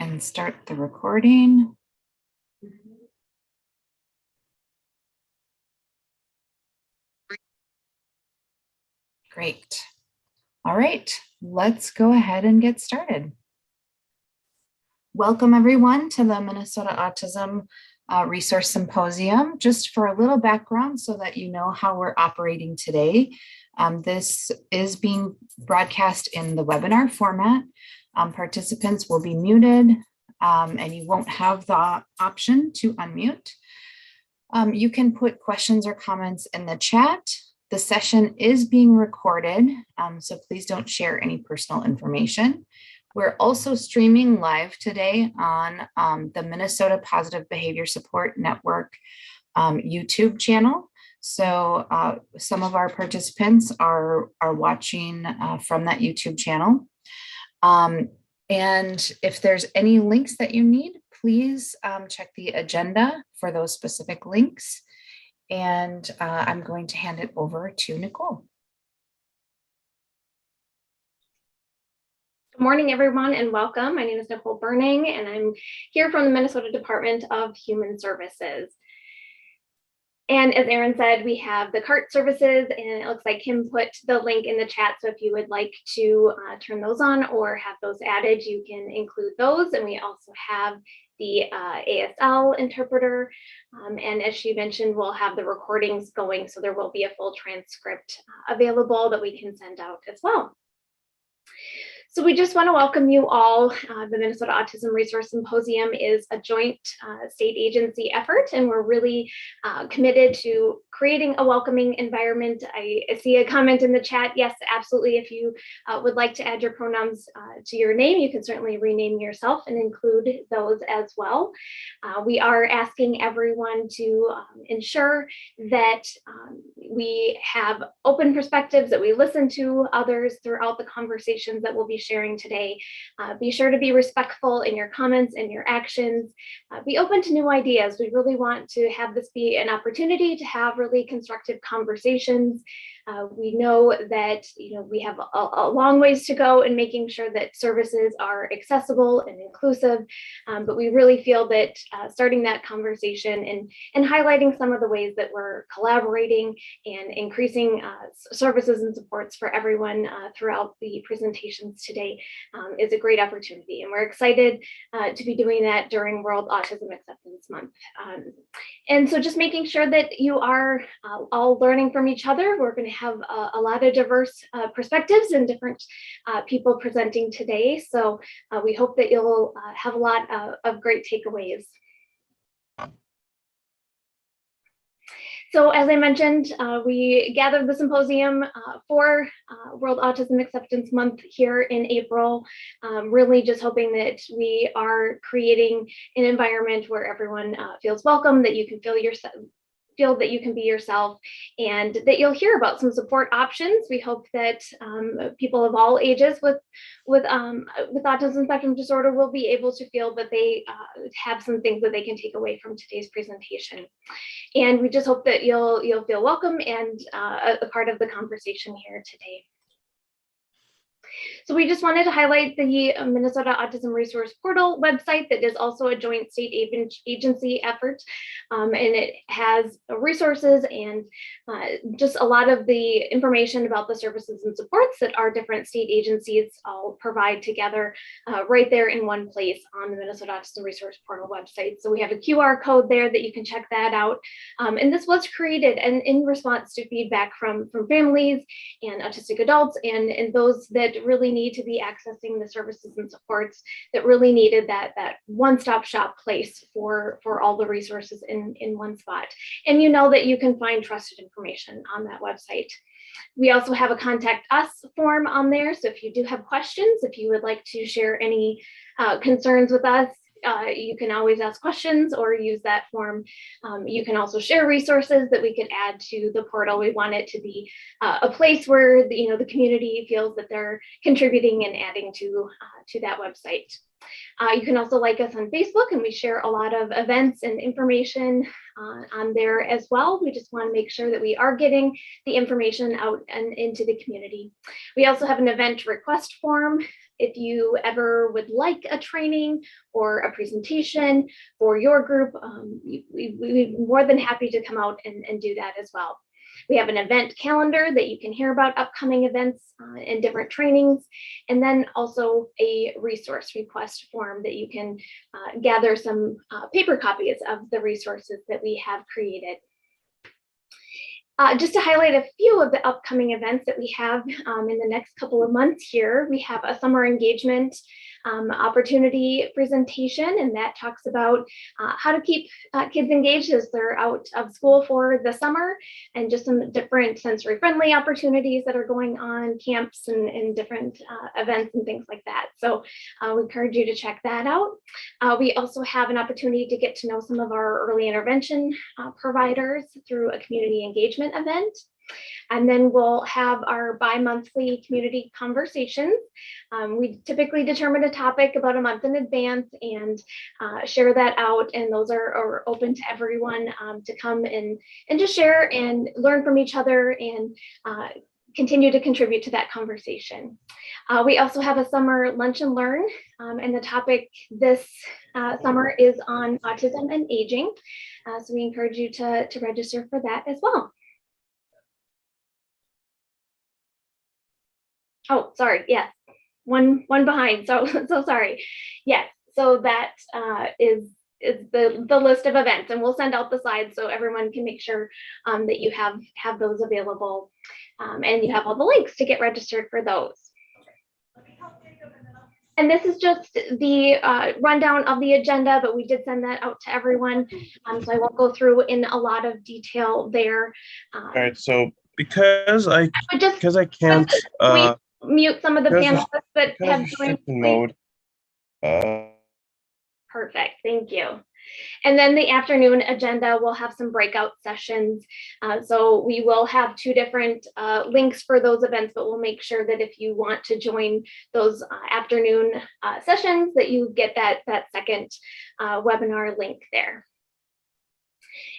and start the recording. Great. All right, let's go ahead and get started. Welcome everyone to the Minnesota Autism Resource Symposium. Just for a little background so that you know how we're operating today. This is being broadcast in the webinar format. Participants will be muted and you won't have the option to unmute. You can put questions or comments in the chat. The session is being recorded, so please don't share any personal information. We're also streaming live today on the Minnesota Positive Behavior Support Network YouTube channel. So some of our participants are watching from that YouTube channel. And if there's any links that you need, please check the agenda for those specific links. And I'm going to hand it over to Nicole. Good morning, everyone, and welcome. My name is Nicole Burning, and I'm here from the Minnesota Department of Human Services. And as Erin said, we have the CART services, and it looks like Kim put the link in the chat. So if you would like to turn those on or have those added, you can include those. And we also have the ASL interpreter. And as she mentioned, we'll have the recordings going. So there will be a full transcript available that we can send out as well. So we just want to welcome you all. The Minnesota Autism Resource Symposium is a joint state agency effort, and we're really committed to creating a welcoming environment. I see a comment in the chat. Yes, absolutely. If you would like to add your pronouns to your name, you can certainly rename yourself and include those as well. We are asking everyone to ensure that we have open perspectives, that we listen to others throughout the conversations that we'll be sharing today. Be sure to be respectful in your comments and your actions. Be open to new ideas. We really want to have this be an opportunity to have really constructive conversations. We know that we have a long ways to go in making sure that services are accessible and inclusive, but we really feel that starting that conversation and highlighting some of the ways that we're collaborating and increasing services and supports for everyone throughout the presentations today is a great opportunity. And we're excited to be doing that during World Autism Acceptance Month. And so just making sure that you are all learning from each other. We're going to have a lot of diverse perspectives and different people presenting today. So we hope that you'll have a lot of great takeaways. So as I mentioned, we gathered the symposium for World Autism Acceptance Month here in April, really just hoping that we are creating an environment where everyone feels welcome, that you can feel that you can be yourself, and that you'll hear about some support options. We hope that people of all ages with autism spectrum disorder will be able to feel that they have some things that they can take away from today's presentation. And we just hope that you'll feel welcome and a part of the conversation here today. So we just wanted to highlight the Minnesota Autism Resource Portal website that is also a joint state agency effort. And it has resources and just a lot of the information about the services and supports that our different state agencies all provide together right there in one place on the Minnesota Autism Resource Portal website. So we have a QR code there that you can check that out. And this was created and in response to feedback from families and autistic adults and those that really need to be accessing the services and supports that really needed that one-stop shop place for all the resources in one spot. And you know that you can find trusted information on that website. We also have a contact us form on there. So if you do have questions, if you would like to share any concerns with us, you can always ask questions or use that form. You can also share resources that we could add to the portal. We want it to be a place where the community feels that they're contributing and adding to that website. You can also like us on Facebook, and we share a lot of events and information on there as well. We just want to make sure that we are getting the information out and into the community. We also have an event request form if you ever would like a training or a presentation for your group, we'd be more than happy to come out and do that as well. We have an event calendar that you can hear about upcoming events and different trainings, and then also a resource request form that you can gather some paper copies of the resources that we have created. Just to highlight a few of the upcoming events that we have in the next couple of months here, we have a summer engagement opportunity presentation, and that talks about how to keep kids engaged as they're out of school for the summer, and just some different sensory friendly opportunities that are going on, camps and different events and things like that. So we encourage you to check that out. We also have an opportunity to get to know some of our early intervention providers through a community engagement event. And then we'll have our bi-monthly community conversations. We typically determine a topic about a month in advance and share that out. And those are open to everyone to come and just share and learn from each other and continue to contribute to that conversation. We also have a summer lunch and learn, and the topic this summer is on autism and aging. So we encourage you to register for that as well. Oh, sorry. Yes, one behind. So sorry. Yes. So that is the list of events, and we'll send out the slides so everyone can make sure that you have those available, and you have all the links to get registered for those. And this is just the rundown of the agenda, but we did send that out to everyone, so I won't go through in a lot of detail there. All right. So because I can't. Mute some of the panelists that have joined. Mode. Perfect, thank you. And then the afternoon agenda will have some breakout sessions. So we will have two different links for those events, but we'll make sure that if you want to join those afternoon sessions, that you get that second webinar link there.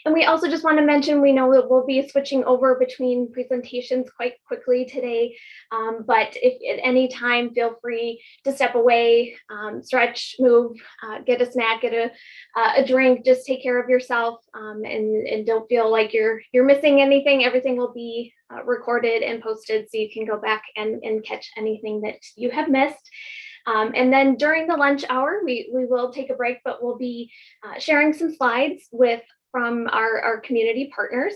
And we also just want to mention, we know that we'll be switching over between presentations quite quickly today, but if at any time, feel free to step away, stretch, move, get a snack, get a drink, just take care of yourself, and don't feel like you're missing anything. Everything will be recorded and posted, so you can go back and catch anything that you have missed. And then during the lunch hour, we will take a break, but we'll be sharing some slides from our community partners,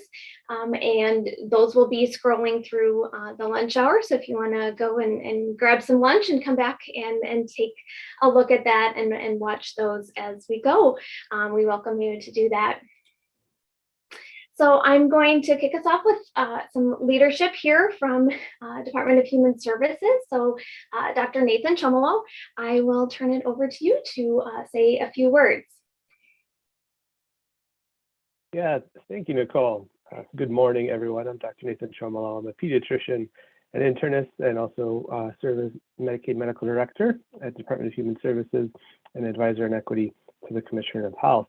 and those will be scrolling through the lunch hour. So if you want to go and grab some lunch and come back and take a look at that and watch those as we go, we welcome you to do that. So I'm going to kick us off with some leadership here from Department of Human Services. So Dr. Nathan Chomolo, I will turn it over to you to say a few words. Yeah, thank you, Nicole. Good morning, everyone. I'm Dr. Nathan Chomolo. I'm a pediatrician and internist, and also serve as Medicaid Medical Director at the Department of Human Services and Advisor on Equity to the Commissioner of Health.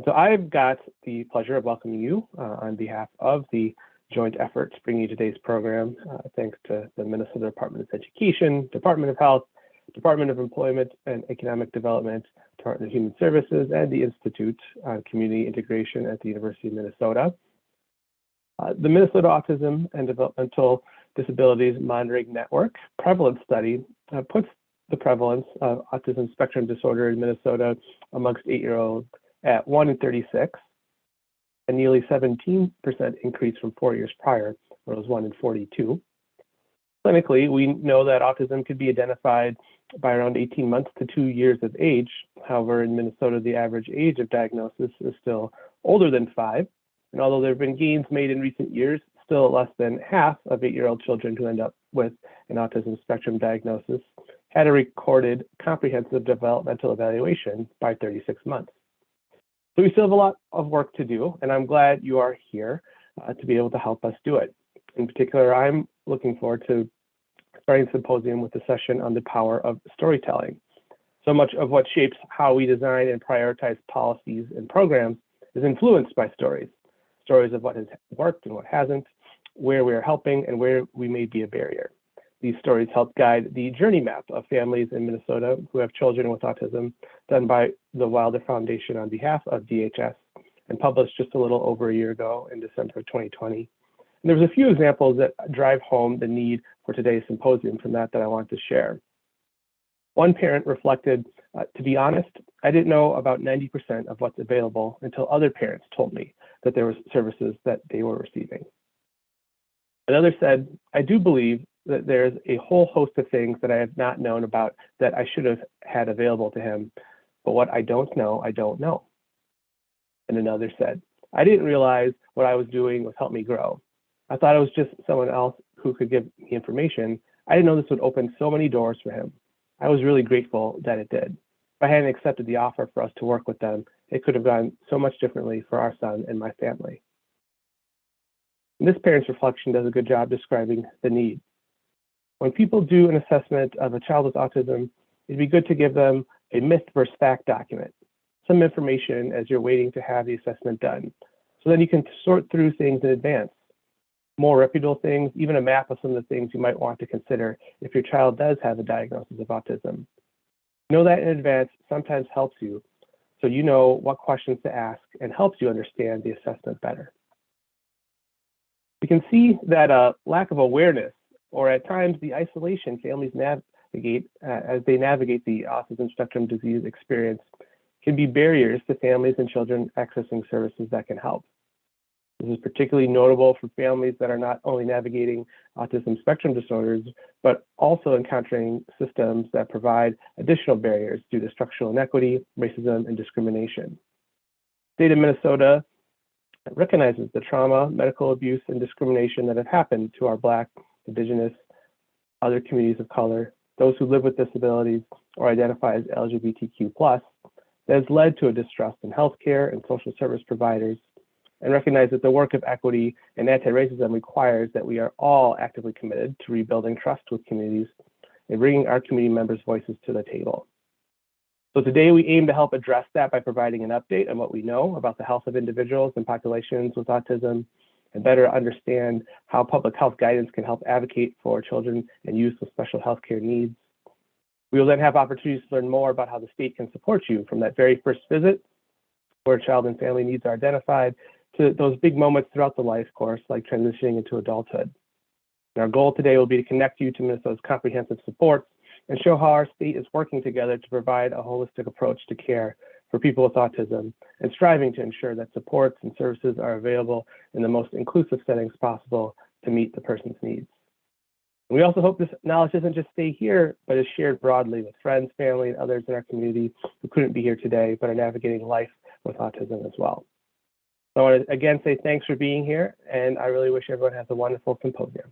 So I've got the pleasure of welcoming you on behalf of the joint effort to bring you today's program, thanks to the Minnesota Department of Education, Department of Health, Department of Employment and Economic Development, Department of Human Services, and the Institute on Community Integration at the University of Minnesota. The Minnesota Autism and Developmental Disabilities Monitoring Network prevalence study puts the prevalence of autism spectrum disorder in Minnesota amongst 8-year-olds at 1 in 36, a nearly 17% increase from 4 years prior, where it was 1 in 42. Clinically, we know that autism could be identified by around 18 months to 2 years of age. However, in Minnesota, the average age of diagnosis is still older than 5. And although there have been gains made in recent years, still less than half of 8-year-old children who end up with an autism spectrum diagnosis had a recorded comprehensive developmental evaluation by 36 months. So we still have a lot of work to do, and I'm glad you are here to be able to help us do it. In particular, I'm looking forward to starting the symposium with a session on the power of storytelling. So much of what shapes how we design and prioritize policies and programs is influenced by stories. Stories of what has worked and what hasn't, where we are helping and where we may be a barrier. These stories help guide the journey map of families in Minnesota who have children with autism, done by the Wilder Foundation on behalf of DHS, and published just a little over a year ago in December of 2020. And there's a few examples that drive home the need for today's symposium from that I want to share. One parent reflected, to be honest, I didn't know about 90% of what's available until other parents told me that there were services that they were receiving. Another said, I do believe that there's a whole host of things that I have not known about that I should have had available to him, but what I don't know, I don't know. And another said, I didn't realize what I was doing would help me grow. I thought it was just someone else who could give me information. I didn't know this would open so many doors for him. I was really grateful that it did. If I hadn't accepted the offer for us to work with them, it could have gone so much differently for our son and my family. And this parent's reflection does a good job describing the need. When people do an assessment of a child with autism, it'd be good to give them a myth versus fact document, some information as you're waiting to have the assessment done. So then you can sort through things in advance, more reputable things, even a map of some of the things you might want to consider if your child does have a diagnosis of autism. Know that in advance sometimes helps you, so you know what questions to ask and helps you understand the assessment better. We can see that a lack of awareness, or at times the isolation families navigate as they navigate the autism spectrum disease experience, can be barriers to families and children accessing services that can help. This is particularly notable for families that are not only navigating autism spectrum disorders, but also encountering systems that provide additional barriers due to structural inequity, racism, and discrimination. The state of Minnesota recognizes the trauma, medical abuse, and discrimination that have happened to our Black, Indigenous, other communities of color, those who live with disabilities, or identify as LGBTQ+, that has led to a distrust in healthcare and social service providers, and recognize that the work of equity and anti-racism requires that we are all actively committed to rebuilding trust with communities and bringing our community members' voices to the table. So today we aim to help address that by providing an update on what we know about the health of individuals and populations with autism, and better understand how public health guidance can help advocate for children and youth with special healthcare needs. We will then have opportunities to learn more about how the state can support you from that very first visit, where child and family needs are identified, to those big moments throughout the life course, like transitioning into adulthood. And our goal today will be to connect you to Minnesota's comprehensive supports and show how our state is working together to provide a holistic approach to care for people with autism, and striving to ensure that supports and services are available in the most inclusive settings possible to meet the person's needs. And we also hope this knowledge doesn't just stay here, but is shared broadly with friends, family, and others in our community who couldn't be here today, but are navigating life with autism as well. So I want to again say thanks for being here, and I really wish everyone has a wonderful symposium.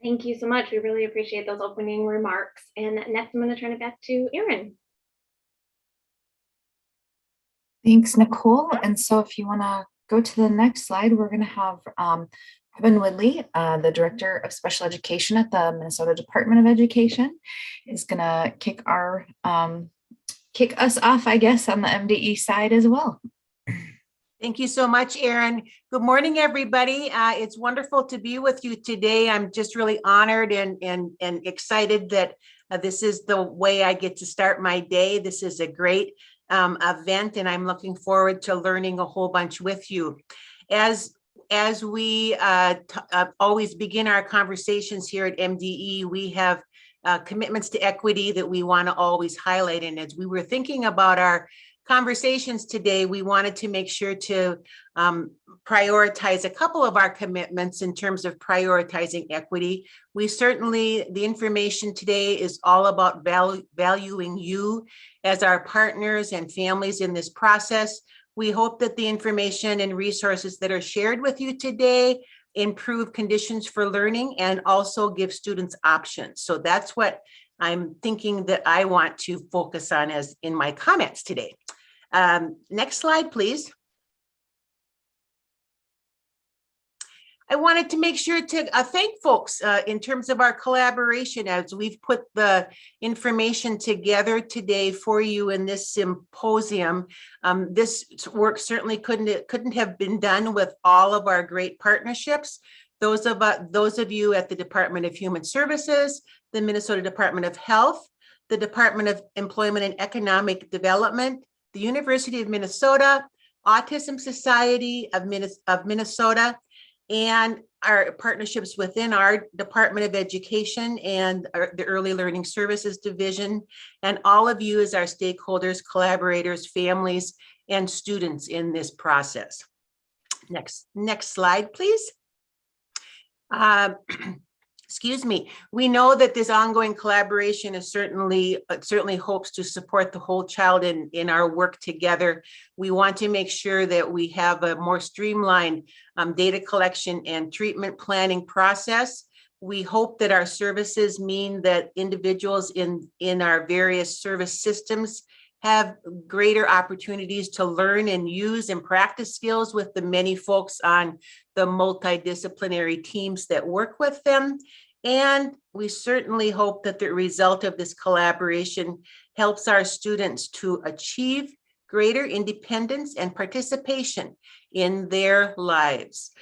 Thank you so much. We really appreciate those opening remarks. And next, I'm going to turn it back to Erin. Thanks, Nicole. And so if you want to go to the next slide, we're going to have Woodley, the Director of Special Education at the Minnesota Department of Education, is going to kick us off, I guess, on the MDE side as well. Thank you so much, Erin. Good morning, everybody. It's wonderful to be with you today. I'm just really honored and excited that this is the way I get to start my day. This is a great event, and I'm looking forward to learning a whole bunch with you. As we always begin our conversations here at MDE, we have commitments to equity that we want to always highlight. And as we were thinking about our conversations today, we wanted to make sure to prioritize a couple of our commitments in terms of prioritizing equity. We certainly, the information today is all about valuing you as our partners and families in this process. We hope that the information and resources that are shared with you today improve conditions for learning and also give students options. So that's what I'm thinking that I want to focus on as in my comments today. Next slide, please. I wanted to make sure to thank folks in terms of our collaboration as we've put the information together today for you in this symposium. This work certainly couldn't have been done with all of our great partnerships. Those of you at the Department of Human Services, the Minnesota Department of Health, the Department of Employment and Economic Development, the University of Minnesota, Autism Society of Minnesota, and our partnerships within our Department of Education and the Early Learning Services Division, and all of you as our stakeholders, collaborators, families, and students in this process. Next slide, please. Excuse me. We know that this ongoing collaboration is certainly hopes to support the whole child in our work together. We want to make sure that we have a more streamlined data collection and treatment planning process. We hope that our services mean that individuals in our various service systems have greater opportunities to learn and use and practice skills with the many folks on the multidisciplinary teams that work with them. And we certainly hope that the result of this collaboration helps our students to achieve greater independence and participation in their lives.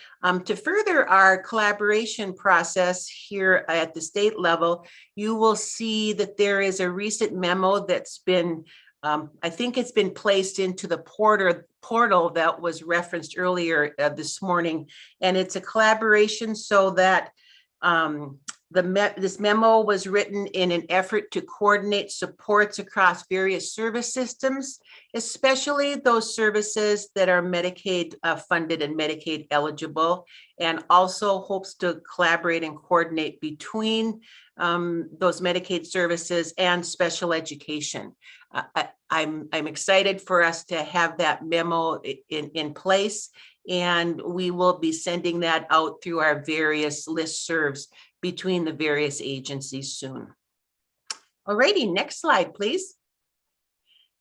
To further our collaboration process here at the state level, you will see that there is a recent memo that's been I think it's been placed into the portal that was referenced earlier this morning, and it's a collaboration so that this memo was written in an effort to coordinate supports across various service systems, especially those services that are Medicaid funded and Medicaid eligible, and also hopes to collaborate and coordinate between those Medicaid services and special education. I'm excited for us to have that memo in place, and we will be sending that out through our various listservs between the various agencies soon. Alrighty, next slide, please.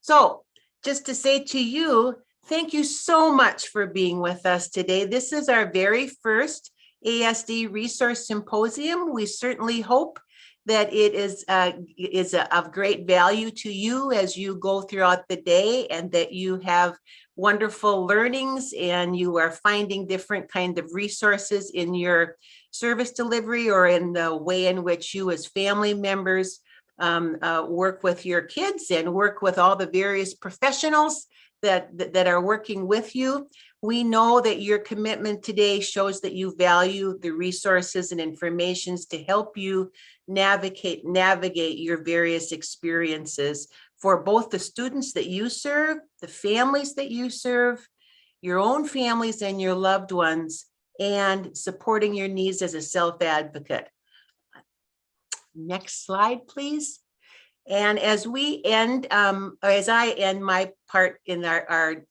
So just to say to you, thank you so much for being with us today. This is our very first ASD Resource Symposium. We certainly hope that it is of great value to you as you go throughout the day, and that you have wonderful learnings and you are finding different kinds of resources in your service delivery or in the way in which you as family members work with your kids and work with all the various professionals that are working with you. We know that your commitment today shows that you value the resources and informations to help you navigate your various experiences for both the students that you serve, the families that you serve, your own families and your loved ones, and supporting your needs as a self-advocate. Next slide, please. And as we end, as I end my part in our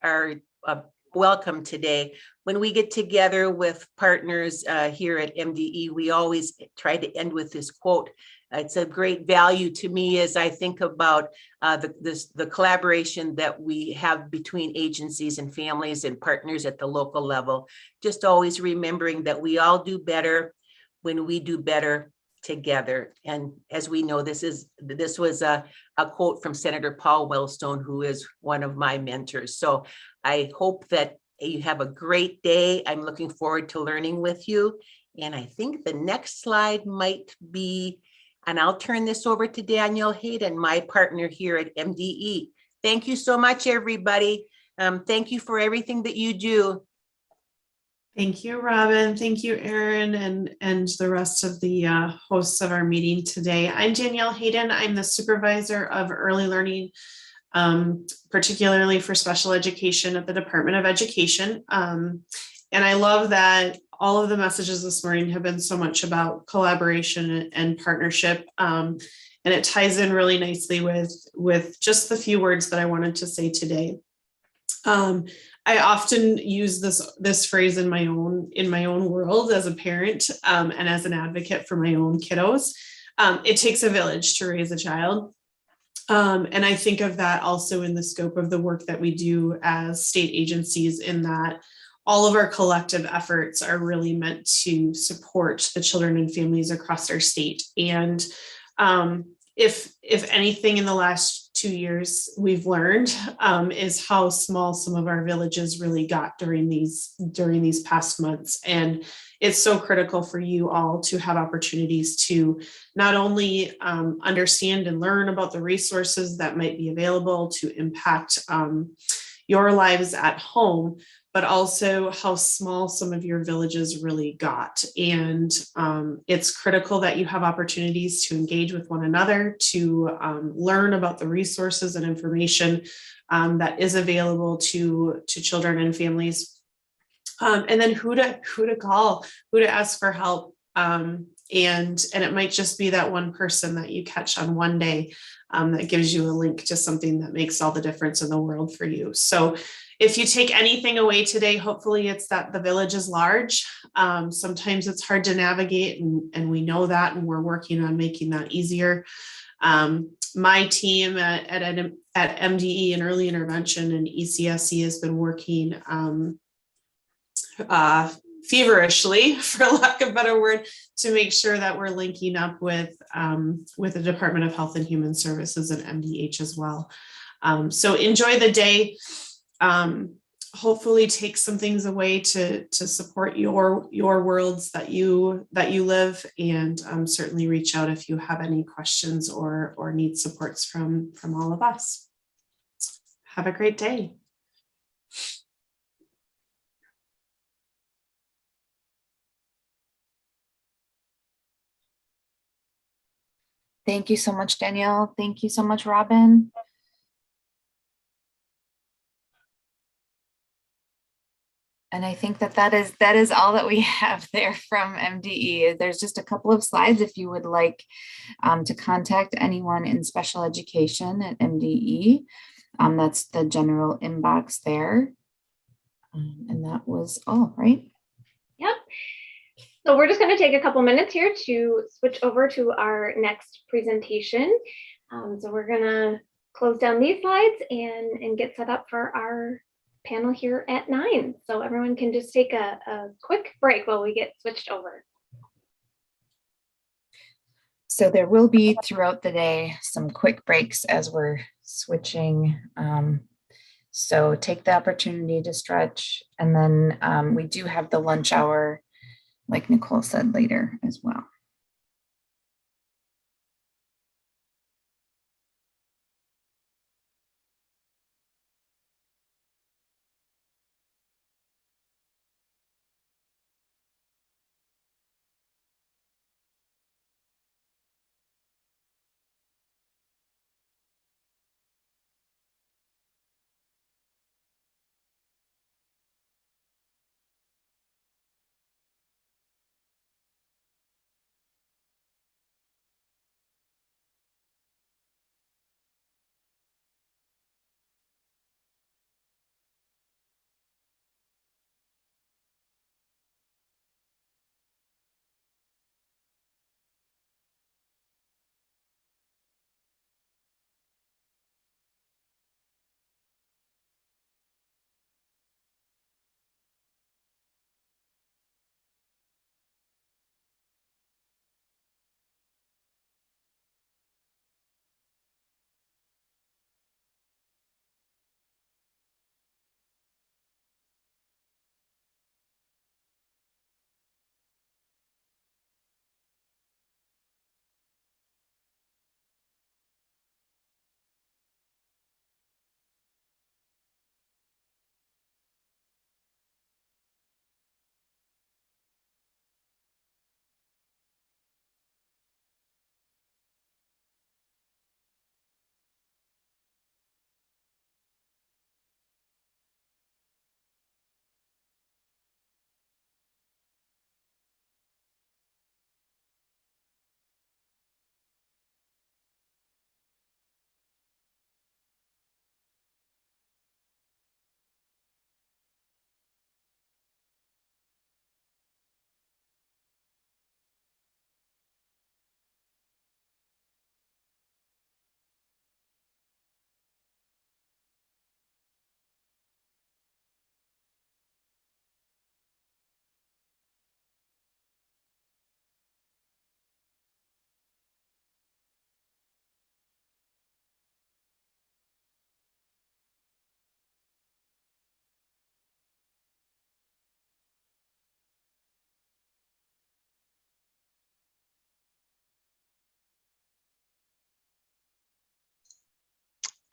welcome today, when we get together with partners here at MDE, we always try to end with this quote. It's a great value to me as I think about the collaboration that we have between agencies and families and partners at the local level. Just always remembering that we all do better when we do better together. And as we know, this was a quote from Senator Paul Wellstone, who is one of my mentors. So I hope that you have a great day. I'm looking forward to learning with you. And I think the next slide might be, and I'll turn this over to Danielle Hayden, my partner here at MDE. Thank you so much, everybody. Thank you for everything that you do. Thank you, Robin. Thank you, Erin, and the rest of the hosts of our meeting today. I'm Danielle Hayden. I'm the supervisor of early learning, particularly for special education at the Department of Education. And I love that all of the messages this morning have been so much about collaboration and partnership. And it ties in really nicely with just the few words that I wanted to say today. I often use this phrase in my own world as a parent and as an advocate for my own kiddos. It takes a village to raise a child. And I think of that also in the scope of the work that we do as state agencies, in that all of our collective efforts are really meant to support the children and families across our state. And if anything in the last 2 years we've learned is how small some of our villages really got during these past months. And it's so critical for you all to have opportunities to not only understand and learn about the resources that might be available to impact your lives at home, but also how small some of your villages really got. And it's critical that you have opportunities to engage with one another, to learn about the resources and information that is available to children and families. And then who to call, who to ask for help. And it might just be that one person that you catch on one day that gives you a link to something that makes all the difference in the world for you. So if you take anything away today, hopefully it's that the village is large. Sometimes it's hard to navigate, and we know that, and we're working on making that easier. My team at MDE and early intervention and ECSE has been working feverishly, for lack of a better word, to make sure that we're linking up with the Department of Health and Human Services and MDH as well. So enjoy the day. Hopefully take some things away to support your worlds that you live, and certainly reach out if you have any questions or need supports from all of us. Have a great day. Thank you so much, Danielle. Thank you so much, Robin. And I think that is all that we have there from MDE. There's just a couple of slides if you would like to contact anyone in special education at MDE. That's the general inbox there. And that was all, right? Yep. So we're just going to take a couple minutes here to switch over to our next presentation. So we're going to close down these slides and get set up for our panel here at 9. So everyone can just take a quick break while we get switched over. So there will be throughout the day some quick breaks as we're switching. So take the opportunity to stretch, and then we do have the lunch hour, like Nicole said, later as well.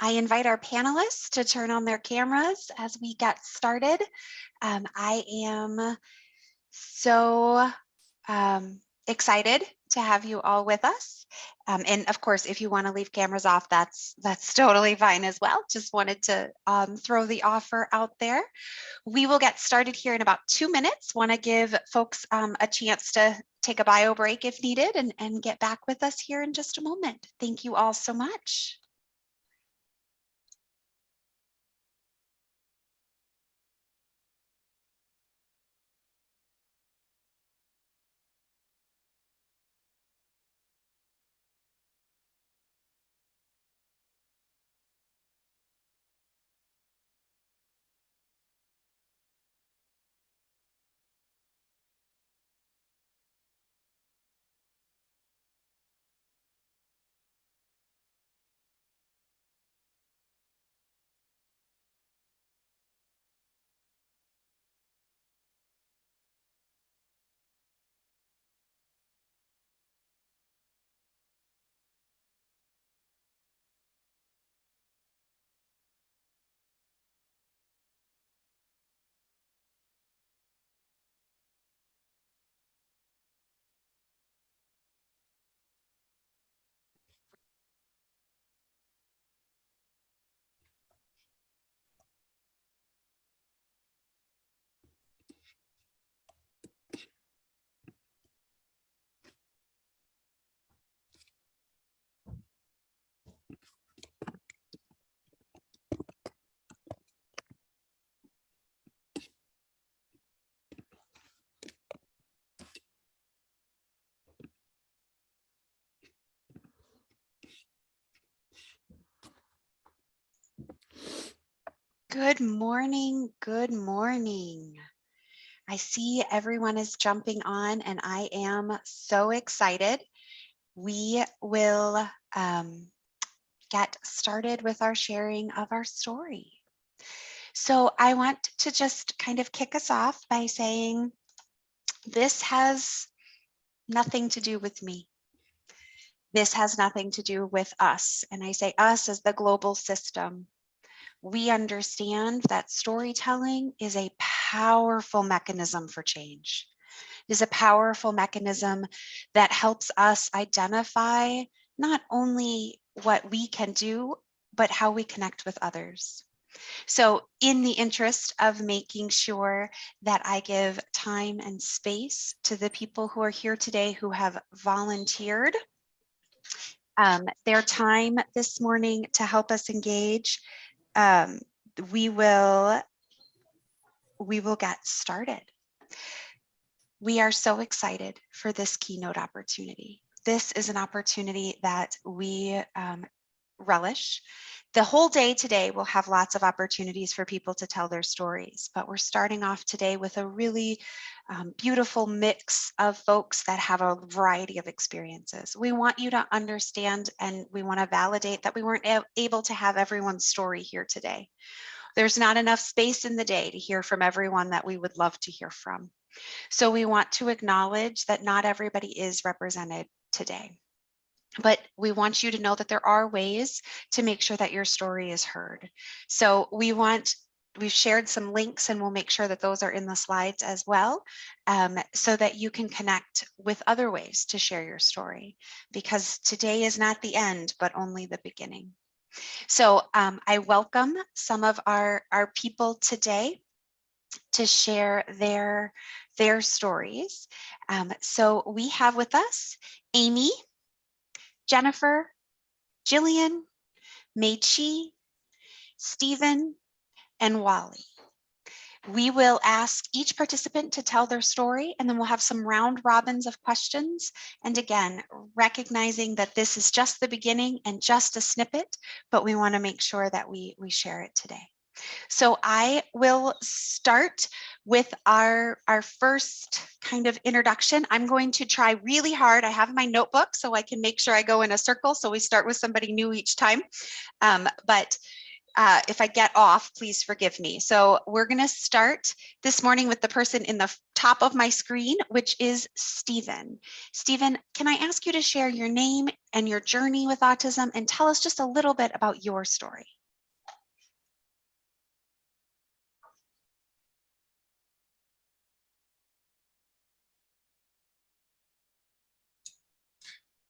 I invite our panelists to turn on their cameras as we get started. I am so excited to have you all with us. And of course, if you want to leave cameras off, that's totally fine as well. Just wanted to throw the offer out there. We will get started here in about 2 minutes. Want to give folks a chance to take a bio break if needed and get back with us here in just a moment. Thank you all so much. Good morning. Good morning. I see everyone is jumping on and I am so excited. We will get started with our sharing of our story. So I want to just kind of kick us off by saying this has nothing to do with me. This has nothing to do with us. And I say us as the global system. We understand that storytelling is a powerful mechanism for change. It is a powerful mechanism that helps us identify not only what we can do, but how we connect with others. So in the interest of making sure that I give time and space to the people who are here today who have volunteered their time this morning to help us engage, we will get started. We are so excited for this keynote opportunity. This is an opportunity that we relish. The whole day today will have lots of opportunities for people to tell their stories, but we're starting off today with a really beautiful mix of folks that have a variety of experiences. We want you to understand and we want to validate that we weren't able to have everyone's story here today. There's not enough space in the day to hear from everyone that we would love to hear from. So we want to acknowledge that not everybody is represented today. But we want you to know that there are ways to make sure that your story is heard. So we've shared some links and we'll make sure that those are in the slides as well, so that you can connect with other ways to share your story, because today is not the end, but only the beginning. So I welcome some of our people today to share their stories. So we have with us Amy, Jennifer, Jillian, Mei Chi, Stephen, and Wally. We will ask each participant to tell their story, and then we'll have some round robins of questions. And again, recognizing that this is just the beginning and just a snippet, but we want to make sure that we share it today. So I will start with our first kind of introduction. I'm going to try really hard. I have my notebook so I can make sure I go in a circle. So we start with somebody new each time. But if I get off, please forgive me. So we're going to start this morning with the person in the top of my screen, which is Stephen. Stephen, can I ask you to share your name and your journey with autism and tell us just a little bit about your story?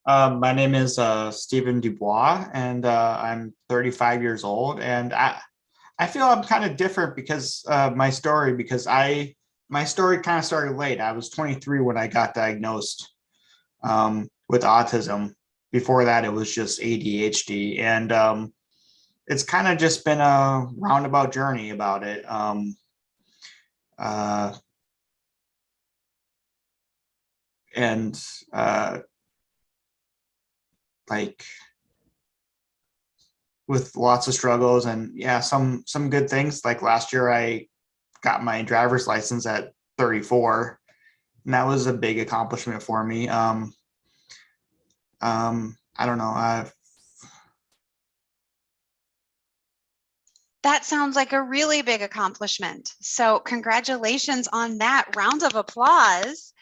My name is Stephen Dubois, and I'm 35 years old. And I feel I'm kind of different because my story kind of started late. I was 23 when I got diagnosed with autism. Before that, it was just ADHD. And it's kind of just been a roundabout journey about it. Like with lots of struggles and yeah, some good things. Like last year I got my driver's license at 34, and that was a big accomplishment for me. I don't know. That sounds like a really big accomplishment. So congratulations on that. Round of applause.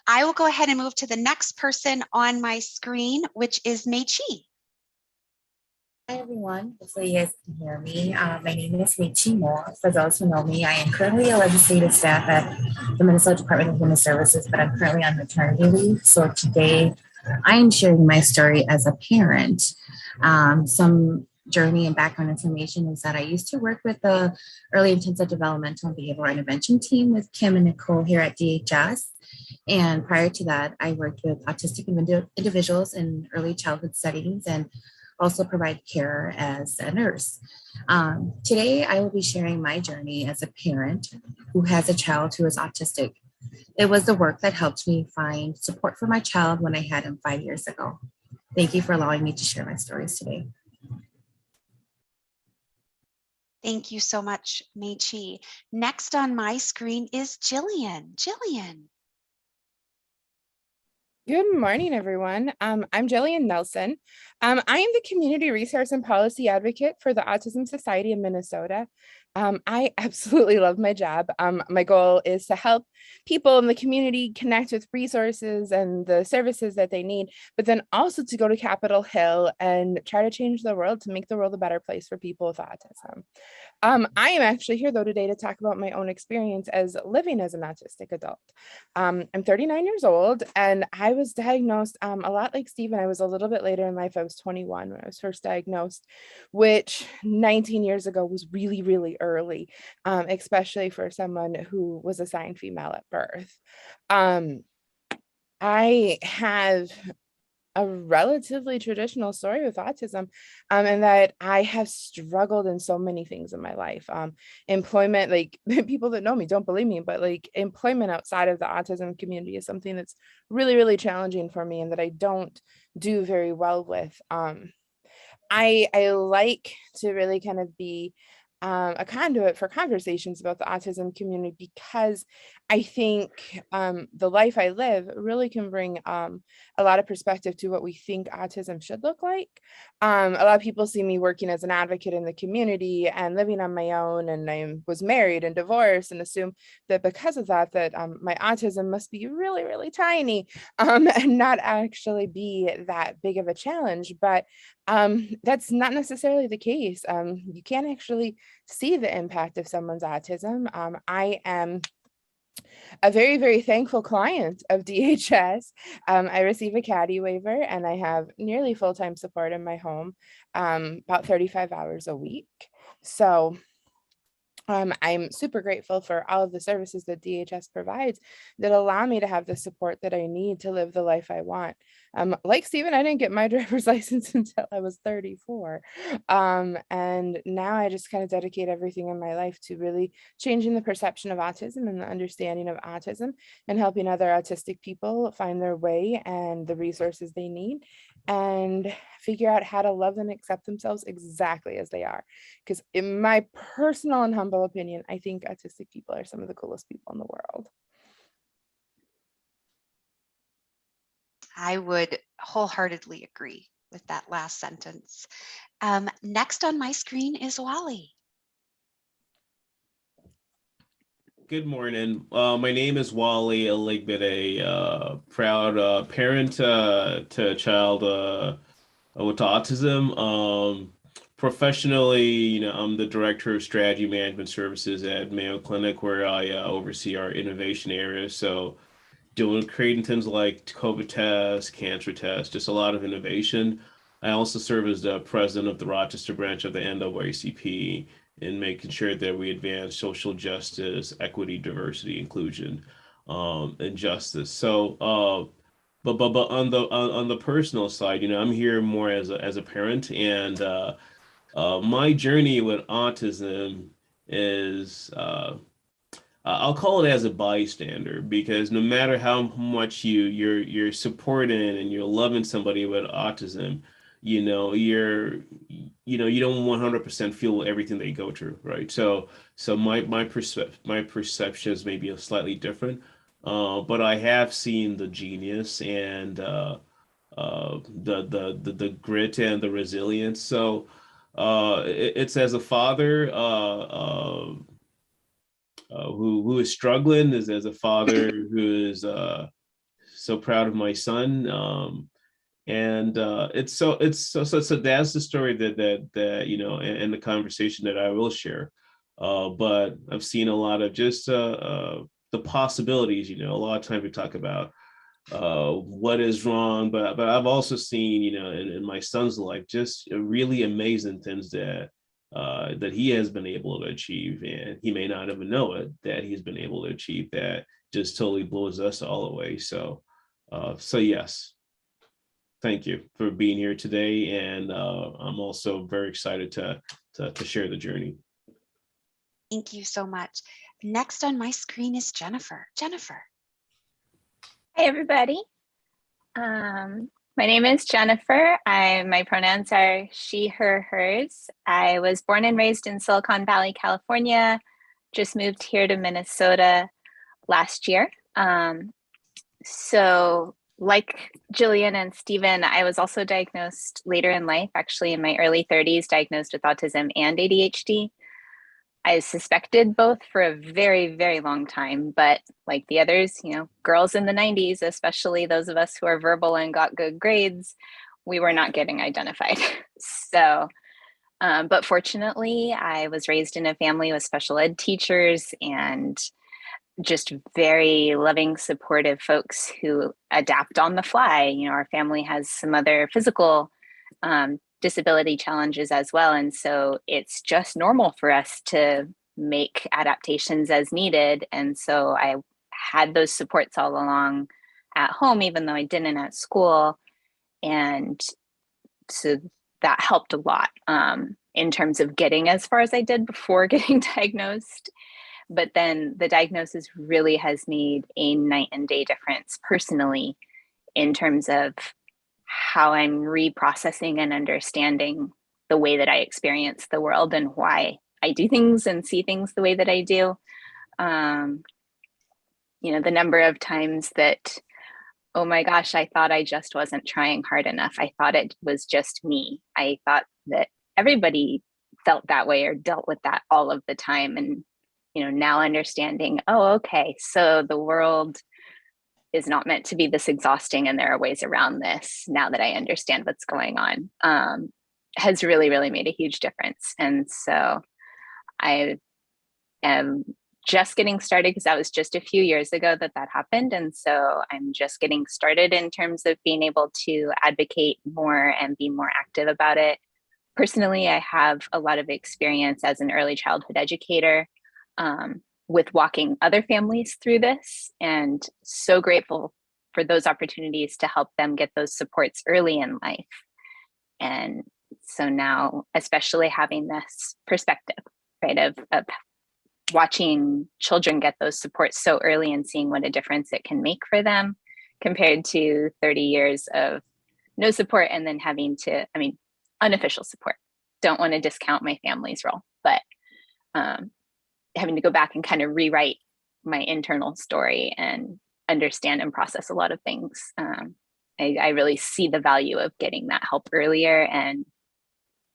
I will go ahead and move to the next person on my screen, which is Mei Chi. Hi everyone, hopefully you guys can hear me. My name is Mei Chi Mo. For those who know me, I am currently a legislative staff at the Minnesota Department of Human Services, but I'm currently on maternity leave. So today I am sharing my story as a parent. Some journey and background information is that I used to work with the early intensive developmental and behavioral intervention team with Kim and Nicole here at DHS. And prior to that, I worked with autistic individuals in early childhood settings and also provide care as a nurse. Today, I will be sharing my journey as a parent who has a child who is autistic. It was the work that helped me find support for my child when I had him 5 years ago. Thank you for allowing me to share my stories today. Thank you so much, Mei Chi. Next on my screen is Jillian. Jillian. Good morning, everyone. I'm Jillian Nelson. I am the Community Resource and Policy Advocate for the Autism Society of Minnesota. I absolutely love my job. My goal is to help people in the community connect with resources and the services that they need, but then also to go to Capitol Hill and try to change the world to make the world a better place for people with autism. I am actually here though today to talk about my own experience as living as an autistic adult. I'm 39 years old and I was diagnosed a lot like Stephen. I was a little bit later in life. I was 21 when I was first diagnosed, which 19 years ago was really, really early, especially for someone who was assigned female at birth. I have a relatively traditional story with autism, and that I have struggled in so many things in my life. Employment, like people that know me don't believe me, but like employment outside of the autism community is something that's really, really challenging for me and that I don't do very well with. I like to really kind of be a conduit for conversations about the autism community because I think the life I live really can bring a lot of perspective to what we think autism should look like. A lot of people see me working as an advocate in the community and living on my own, and I was married and divorced, and assume that because of that, my autism must be really, really tiny and not actually be that big of a challenge. But that's not necessarily the case. You can't actually see the impact of someone's autism. I am a very, very thankful client of DHS. I receive a caddy waiver and I have nearly full-time support in my home, about 35 hours a week. So I'm super grateful for all of the services that DHS provides that allow me to have the support that I need to live the life I want. Like Stephen, I didn't get my driver's license until I was 34. And now I just kind of dedicate everything in my life to really changing the perception of autism and the understanding of autism and helping other autistic people find their way and the resources they need and figure out how to love and accept themselves exactly as they are. Because in my personal and humble opinion, I think autistic people are some of the coolest people in the world. I would wholeheartedly agree. with that last sentence. Next on my screen is Wally. Good morning. My name is Wally Aligbide, proud parent to a child with autism. Professionally, I'm the Director of Strategy Management Services at Mayo Clinic, where I oversee our innovation area. So creating things like COVID tests, cancer tests, just a lot of innovation. I also serve as the president of the Rochester branch of the NAACP in making sure that we advance social justice, equity, diversity, inclusion, and justice. So, but on the personal side, I'm here more as a parent, and my journey with autism is I'll call it as a bystander, because no matter how much you're supporting and you're loving somebody with autism, you don't 100% feel everything they go through, right? So my perceptions may be slightly different, but I have seen the genius and the grit and the resilience. So it's as a father who is struggling, as a father who is so proud of my son. And so that's the story that and the conversation that I will share. But I've seen a lot of just the possibilities. A lot of times we talk about what is wrong, but I've also seen, in my son's life, just really amazing things that he has been able to achieve, and he may not even know it, that he's been able to achieve, that just totally blows us all away. So yes, thank you for being here today, and I'm also very excited to share the journey. Thank you so much. Next on my screen is Jennifer. Jennifer. Hi, everybody. My name is Jennifer. My pronouns are she, her, hers. I was born and raised in Silicon Valley, California. Just moved here to Minnesota last year. So like Jillian and Stephen, I was also diagnosed later in life, actually in my early 30s, diagnosed with autism and ADHD. I suspected both for a very, very long time, but like the others, girls in the 90s, especially those of us who are verbal and got good grades, we were not getting identified. So, but fortunately, I was raised in a family with special ed teachers and just very loving, supportive folks who adapt on the fly. Our family has some other physical disability challenges as well. And so it's just normal for us to make adaptations as needed. And so I had those supports all along at home, even though I didn't at school. And so that helped a lot in terms of getting as far as I did before getting diagnosed. But then the diagnosis really has made a night and day difference personally in terms of how I'm reprocessing and understanding the way that I experience the world and why I do things and see things the way that I do. The number of times that, oh my gosh, I thought I just wasn't trying hard enough. I thought it was just me. I thought that everybody felt that way or dealt with that all of the time. And, now understanding, oh, okay, so the world is not meant to be this exhausting and there are ways around this now that I understand what's going on, has really, really made a huge difference. And so I am just getting started because that was just a few years ago that happened. And so I'm just getting started in terms of being able to advocate more and be more active about it. Personally, I have a lot of experience as an early childhood educator with walking other families through this, and so grateful for those opportunities to help them get those supports early in life. And so now, especially having this perspective, right, of watching children get those supports so early and seeing what a difference it can make for them compared to 30 years of no support and then having to, unofficial support. Don't want to discount my family's role, but having to go back and kind of rewrite my internal story and understand and process a lot of things I really see the value of getting that help earlier. And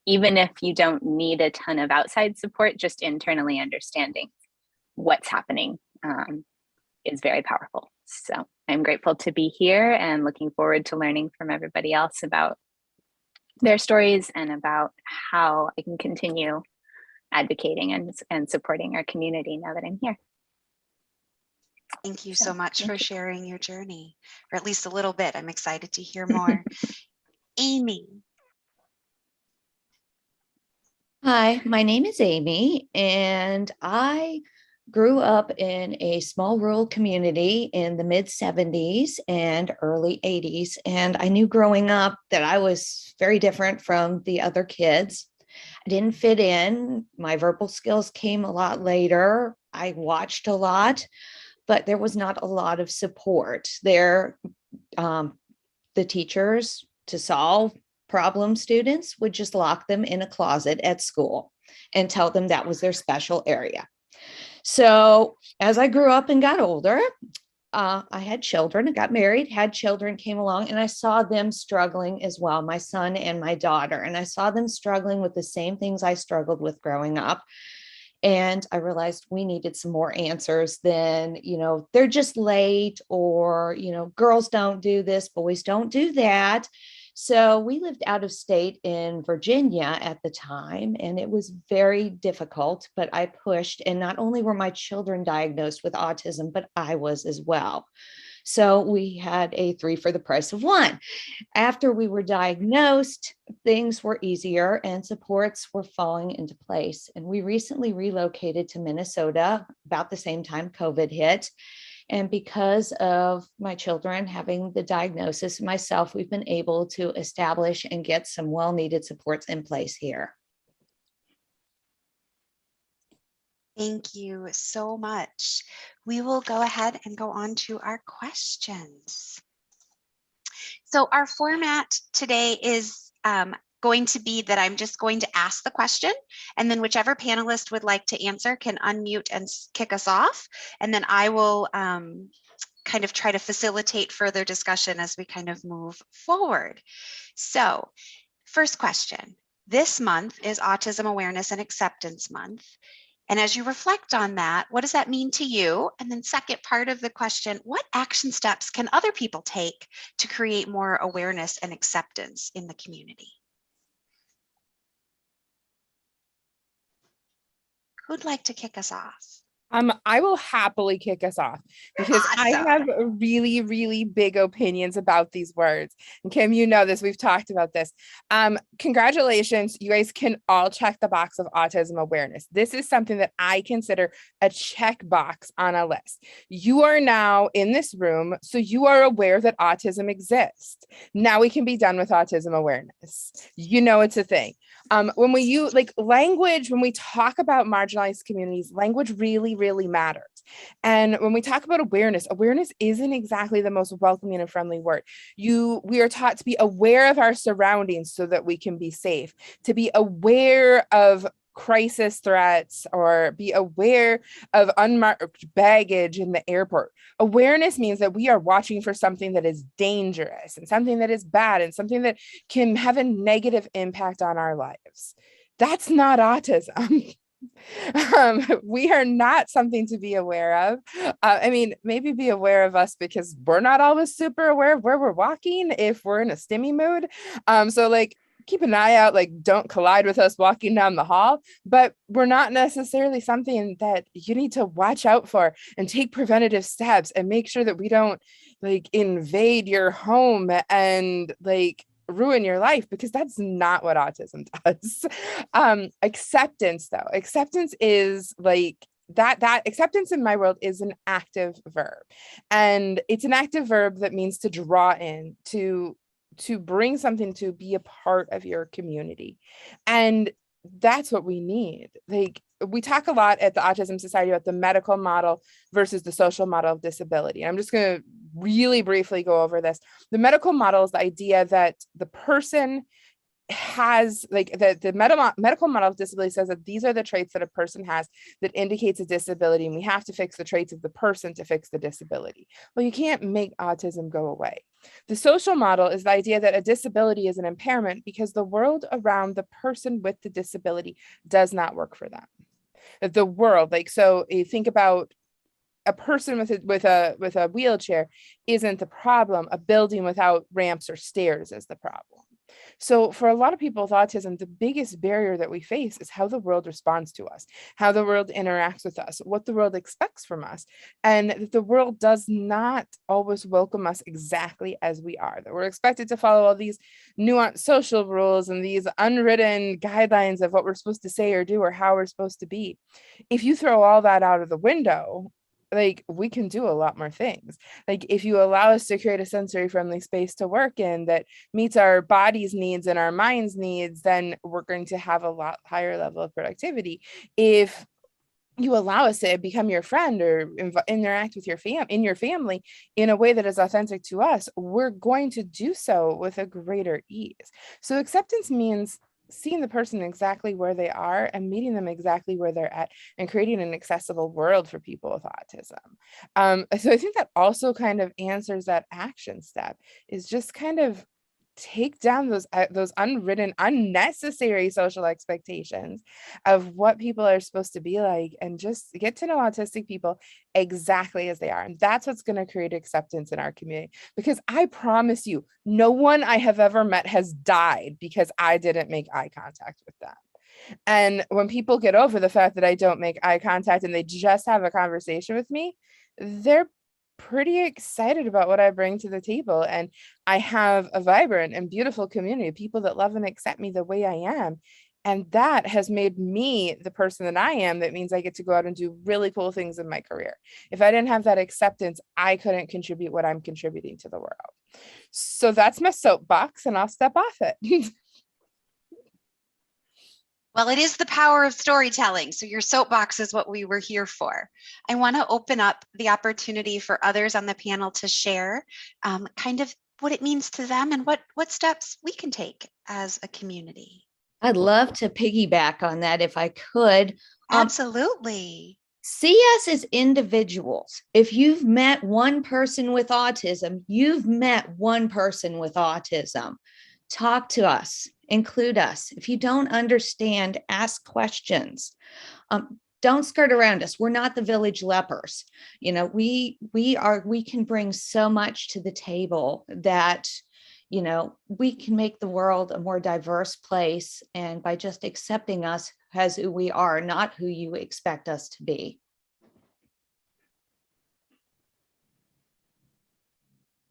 even if you don't need a ton of outside support, just internally understanding what's happening is very powerful. So I'm grateful to be here and looking forward to learning from everybody else about their stories and about how I can continue advocating and supporting our community now that I'm here. Thank you so much for sharing your journey, or at least a little bit. I'm excited to hear more. Amy. Hi, my name is Amy, and I grew up in a small rural community in the mid 70s and early 80s. And I knew growing up that I was very different from the other kids. I didn't fit in. My verbal skills came a lot later. I watched a lot, but there was not a lot of support there. The teachers, to solve problem students, would just lock them in a closet at school and tell them that was their special area. So as I grew up and got older, I had children, I got married, had children, came along, and I saw them struggling as well, my son and my daughter. And I saw them struggling with the same things I struggled with growing up. And I realized we needed some more answers than, they're just late, or, girls don't do this, boys don't do that. So we lived out of state in Virginia at the time, and it was very difficult, but I pushed. And not only were my children diagnosed with autism, but I was as well. So we had a 3 for the price of 1. After we were diagnosed, things were easier and supports were falling into place. And we recently relocated to Minnesota about the same time COVID hit. And because of my children having the diagnosis, myself, we've been able to establish and get some well-needed supports in place here. Thank you so much. We will go ahead and go on to our questions. So our format today is going to be that I'm just going to ask the question, and then whichever panelist would like to answer can unmute and kick us off. And then I will kind of try to facilitate further discussion as we kind of move forward. So first question, this month is Autism Awareness and Acceptance Month. And as you reflect on that, what does that mean to you? And then second part of the question, what action steps can other people take to create more awareness and acceptance in the community? Who'd like to kick us off? I will happily kick us off because I have really, really big opinions about these words. And Kim, you know this, we've talked about this. Congratulations, you guys can all check the box of autism awareness. This is something that I consider a check box on a list. You are now in this room, so you are aware that autism exists. Now we can be done with autism awareness. You know it's a thing. When we use language, when we talk about marginalized communities, language really matters. And when we talk about awareness isn't exactly the most welcoming and friendly word. We are taught to be aware of our surroundings so that we can be safe, to be aware of crisis threats, or be aware of unmarked baggage in the airport. Awareness means that we are watching for something that is dangerous and something that is bad and something that can have a negative impact on our lives. That's not autism. We are not something to be aware of. Maybe be aware of us because we're not always super aware of where we're walking if we're in a stimmy mood. Keep an eye out, don't collide with us walking down the hall, but we're not necessarily something that you need to watch out for and take preventative steps and make sure that we don't invade your home and ruin your life, because that's not what autism does. Acceptance though, acceptance is that acceptance in my world is an active verb, and it's an active verb that means to draw in, to bring something, to be a part of your community. And that's what we need. We talk a lot at the Autism Society about the medical model versus the social model of disability. And I'm just going to really briefly go over this. The medical model is the idea that the person has like the medical model of disability says that these are the traits that a person has that indicates a disability, and we have to fix the traits of the person to fix the disability. Well, you can't make autism go away. The social model is the idea that a disability is an impairment because the world around the person with the disability does not work for them. That the world, like, so you think about a person with a wheelchair isn't the problem. A building without ramps or stairs is the problem. So for a lot of people with autism, the biggest barrier that we face is how the world responds to us, how the world interacts with us, what the world expects from us, and the world does not always welcome us exactly as we are, that we're expected to follow all these nuanced social rules and these unwritten guidelines of what we're supposed to say or do or how we're supposed to be. If you throw all that out of the window, like, we can do a lot more things. Like, if you allow us to create a sensory friendly space to work in that meets our body's needs and our mind's needs, then we're going to have a lot higher level of productivity. If you allow us to become your friend or interact with your family in a way that is authentic to us, we're going to do so with a greater ease. So acceptance means seeing the person exactly where they are and meeting them exactly where they're at and creating an accessible world for people with autism. So I think that also kind of answers that action step, is just kind of take down those unwritten, unnecessary social expectations of what people are supposed to be like, and just get to know autistic people exactly as they are. And that's what's going to create acceptance in our community. Because I promise you, no one I have ever met has died because I didn't make eye contact with them. And when people get over the fact that I don't make eye contact and they just have a conversation with me, they're pretty excited about what I bring to the table. And I have a vibrant and beautiful community of people that love and accept me the way I am. And that has made me the person that I am. That means I get to go out and do really cool things in my career. If I didn't have that acceptance, I couldn't contribute what I'm contributing to the world. So that's my soapbox, and I'll step off it. Well, it is the power of storytelling. So your soapbox is what we were here for. I want to open up the opportunity for others on the panel to share kind of what it means to them and what steps we can take as a community. I'd love to piggyback on that if I could. Absolutely. See us as individuals. If you've met one person with autism, you've met one person with autism. Talk to us. Include us. If you don't understand, ask questions. Don't skirt around us. We're not the village lepers. You know, we can bring so much to the table that, you know, we can make the world a more diverse place. And by just accepting us as who we are, not who you expect us to be.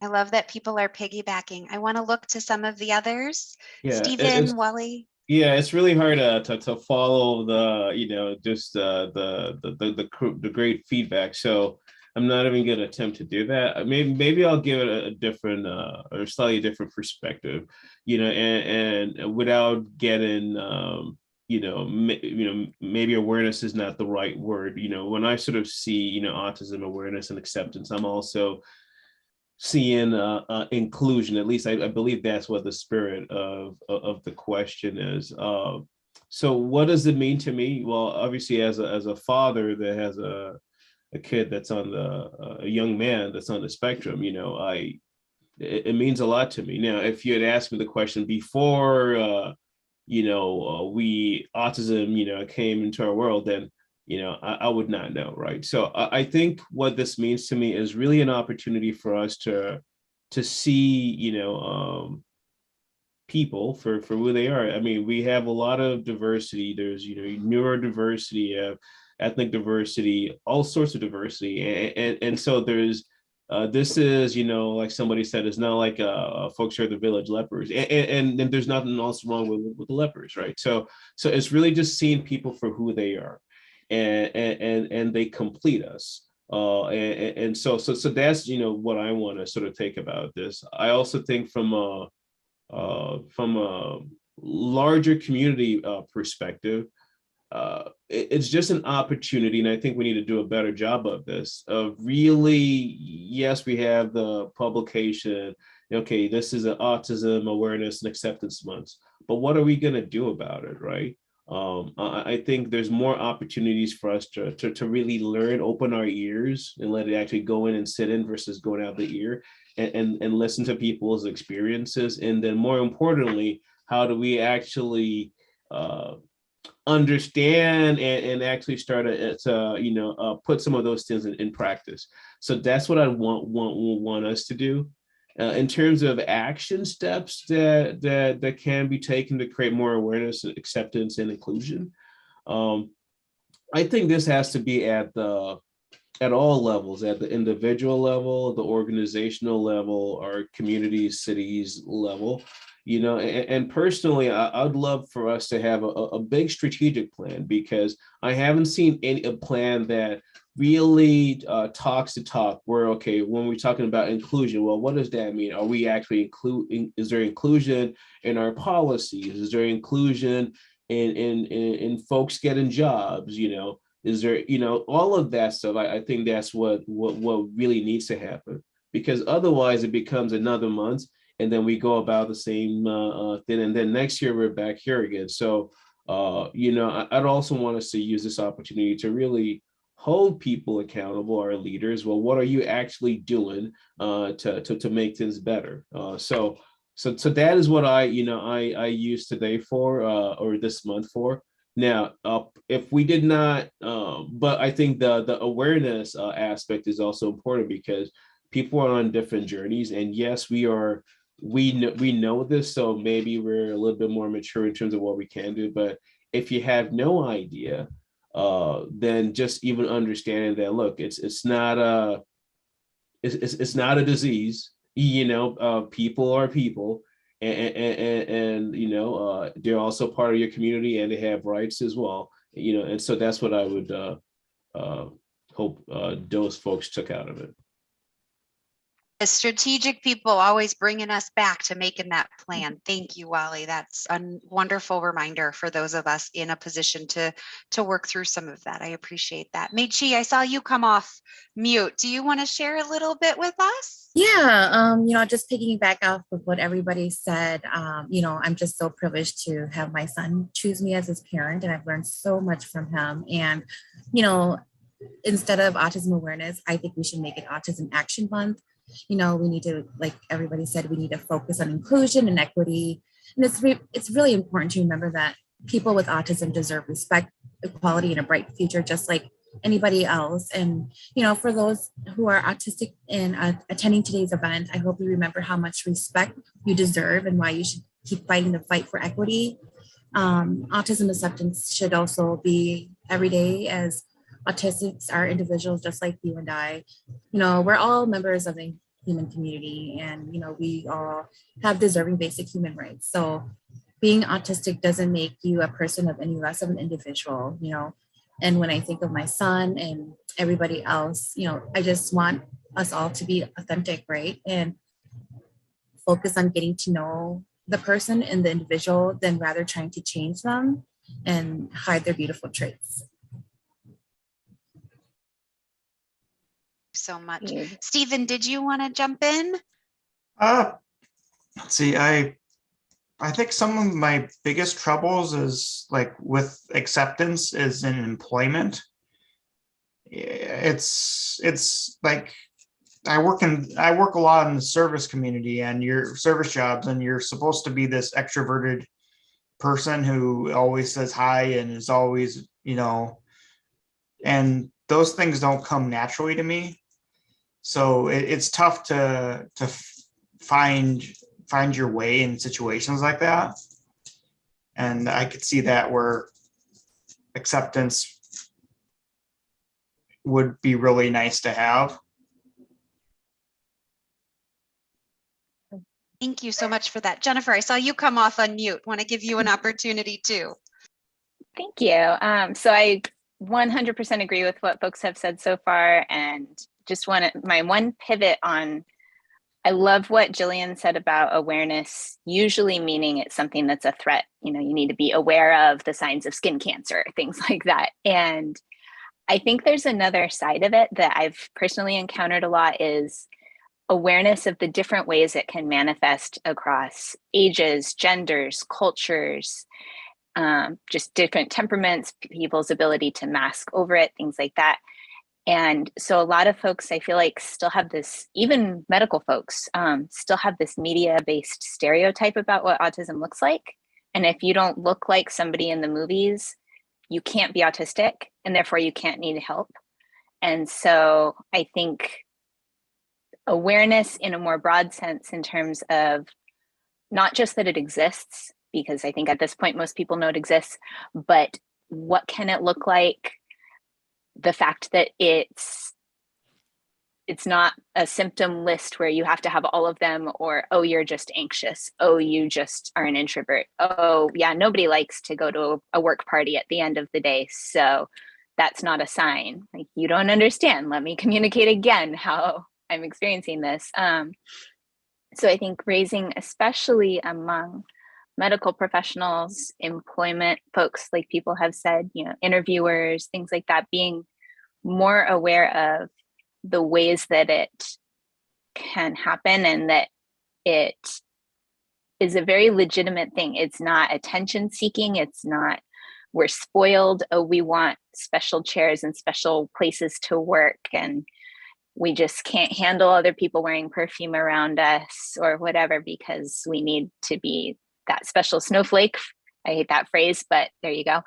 I love that people are piggybacking. I want to look to some of the others. Yeah, Stephen, Wally. Yeah, it's really hard to follow the, you know, just the great feedback. So I'm not even going to attempt to do that. Maybe I'll give it a different or slightly different perspective, you know, and without getting maybe awareness is not the right word. You know, when I sort of see, you know, autism awareness and acceptance, I'm also seeing inclusion. At least I believe that's what the spirit of the question is. So what does it mean to me? Well, obviously as a father that has a kid that's on a young man that's on the spectrum, you know, it means a lot to me. Now, if you had asked me the question before, autism, you know, came into our world, then, you know, I would not know, right? So I think what this means to me is really an opportunity for us to see, you know, people for who they are. I mean, we have a lot of diversity. There's, you know, neurodiversity, ethnic diversity, all sorts of diversity, and so there's. This is, you know, like somebody said, it's not like folks are the village lepers, and there's nothing else wrong with the lepers, right? So it's really just seeing people for who they are. And they complete us. And so that's, you know, what I want to sort of take about this. I also think from a larger community perspective, it's just an opportunity, and I think we need to do a better job of this. Really, yes, we have the publication. Okay, this is an Autism Awareness and Acceptance Month, but what are we going to do about it, right? I think there's more opportunities for us to really learn, open our ears and let it actually go in and sit in versus going out the ear, and listen to people's experiences. And then more importantly, how do we actually understand and actually start to put some of those things in practice. So that's what I want us to do. In terms of action steps that can be taken to create more awareness, acceptance, and inclusion, I think this has to be at all levels, at the individual level, the organizational level, our communities, cities level. And personally, I'd love for us to have a big strategic plan, because I haven't seen a plan that really talks the talk where, okay, when we're talking about inclusion, well, what does that mean? Are we actually including, is there inclusion in our policies? Is there inclusion in folks getting jobs? Is there, all of that stuff? I think that's what really needs to happen, because otherwise it becomes another month, and then we go about the same thing, and then next year we're back here again. So, I'd also want us to use this opportunity to really hold people accountable, our leaders. Well, what are you actually doing to make things better? So that is what I use today for, or this month for. Now, if we did not, but I think the awareness aspect is also important, because people are on different journeys, and yes, we know this, so maybe we're a little bit more mature in terms of what we can do. But if you have no idea, then just even understanding that, look, it's not a disease. People are people, and they're also part of your community, and they have rights as well. And so that's what I would hope those folks took out of it. The strategic people always bringing us back to making that plan. Thank you, Wally. That's a wonderful reminder for those of us in a position to work through some of that. I appreciate that. Meichi, I saw you come off mute. Do you want to share a little bit with us? Yeah, just piggyback off of what everybody said, I'm just so privileged to have my son choose me as his parent, and I've learned so much from him. And, instead of autism awareness, I think we should make it Autism Action Month. We need to, like everybody said, we need to focus on inclusion and equity. And it's really important to remember that people with autism deserve respect, equality, and a bright future, just like anybody else. And, for those who are autistic and attending today's event, I hope you remember how much respect you deserve and why you should keep fighting the fight for equity. Autism acceptance should also be every day, as autistics are individuals just like you and I. We're all members of the human community, and we all have deserving basic human rights. So being autistic doesn't make you a person of any less of an individual. And when I think of my son and everybody else, I just want us all to be authentic, right? And focus on getting to know the person and the individual, than rather trying to change them and hide their beautiful traits. So much. Stephen, did you want to jump in? Let's see. I think some of my biggest troubles is like with acceptance is in employment. It's like I work a lot in the service community and your service jobs, and you're supposed to be this extroverted person who always says hi and is always, and those things don't come naturally to me. So it's tough to find your way in situations like that. And I could see that where acceptance would be really nice to have. Thank you so much for that. Jennifer, I saw you come off unmute. Want to give you an opportunity too. Thank you. So I 100% agree with what folks have said so far, and just my one pivot on, I love what Jillian said about awareness, usually meaning it's something that's a threat. You need to be aware of the signs of skin cancer, things like that. And I think there's another side of it that I've personally encountered a lot is awareness of the different ways it can manifest across ages, genders, cultures, just different temperaments, people's ability to mask over it, things like that. And so a lot of folks, I feel like, still have this, even medical folks, still have this media-based stereotype about what autism looks like. And if you don't look like somebody in the movies, you can't be autistic, and therefore you can't need help. And so I think awareness in a more broad sense, in terms of not just that it exists, because I think at this point most people know it exists, but what can it look like? The fact that it's not a symptom list where you have to have all of them, or, oh, you're just anxious, oh, you just are an introvert, oh yeah, nobody likes to go to a work party at the end of the day, so that's not a sign. Like, you don't understand, let me communicate again how I'm experiencing this. So I think raising, especially among medical professionals, employment folks, like people have said, interviewers, things like that, being more aware of the ways that it can happen, and that it is a very legitimate thing. It's not attention seeking. It's not, we're spoiled, oh, we want special chairs and special places to work, and we just can't handle other people wearing perfume around us or whatever, because we need to be that special snowflake. I hate that phrase, but there you go.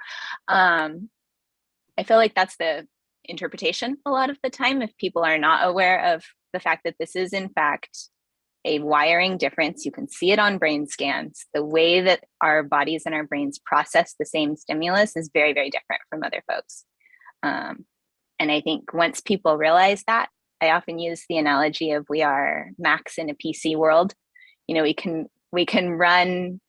I feel like that's the interpretation a lot of the time, if people are not aware of the fact that this is in fact a wiring difference. You can see it on brain scans. The way that our bodies and our brains process the same stimulus is very, very different from other folks. And I think once people realize that, I often use the analogy of, we are Macs in a PC world. We can run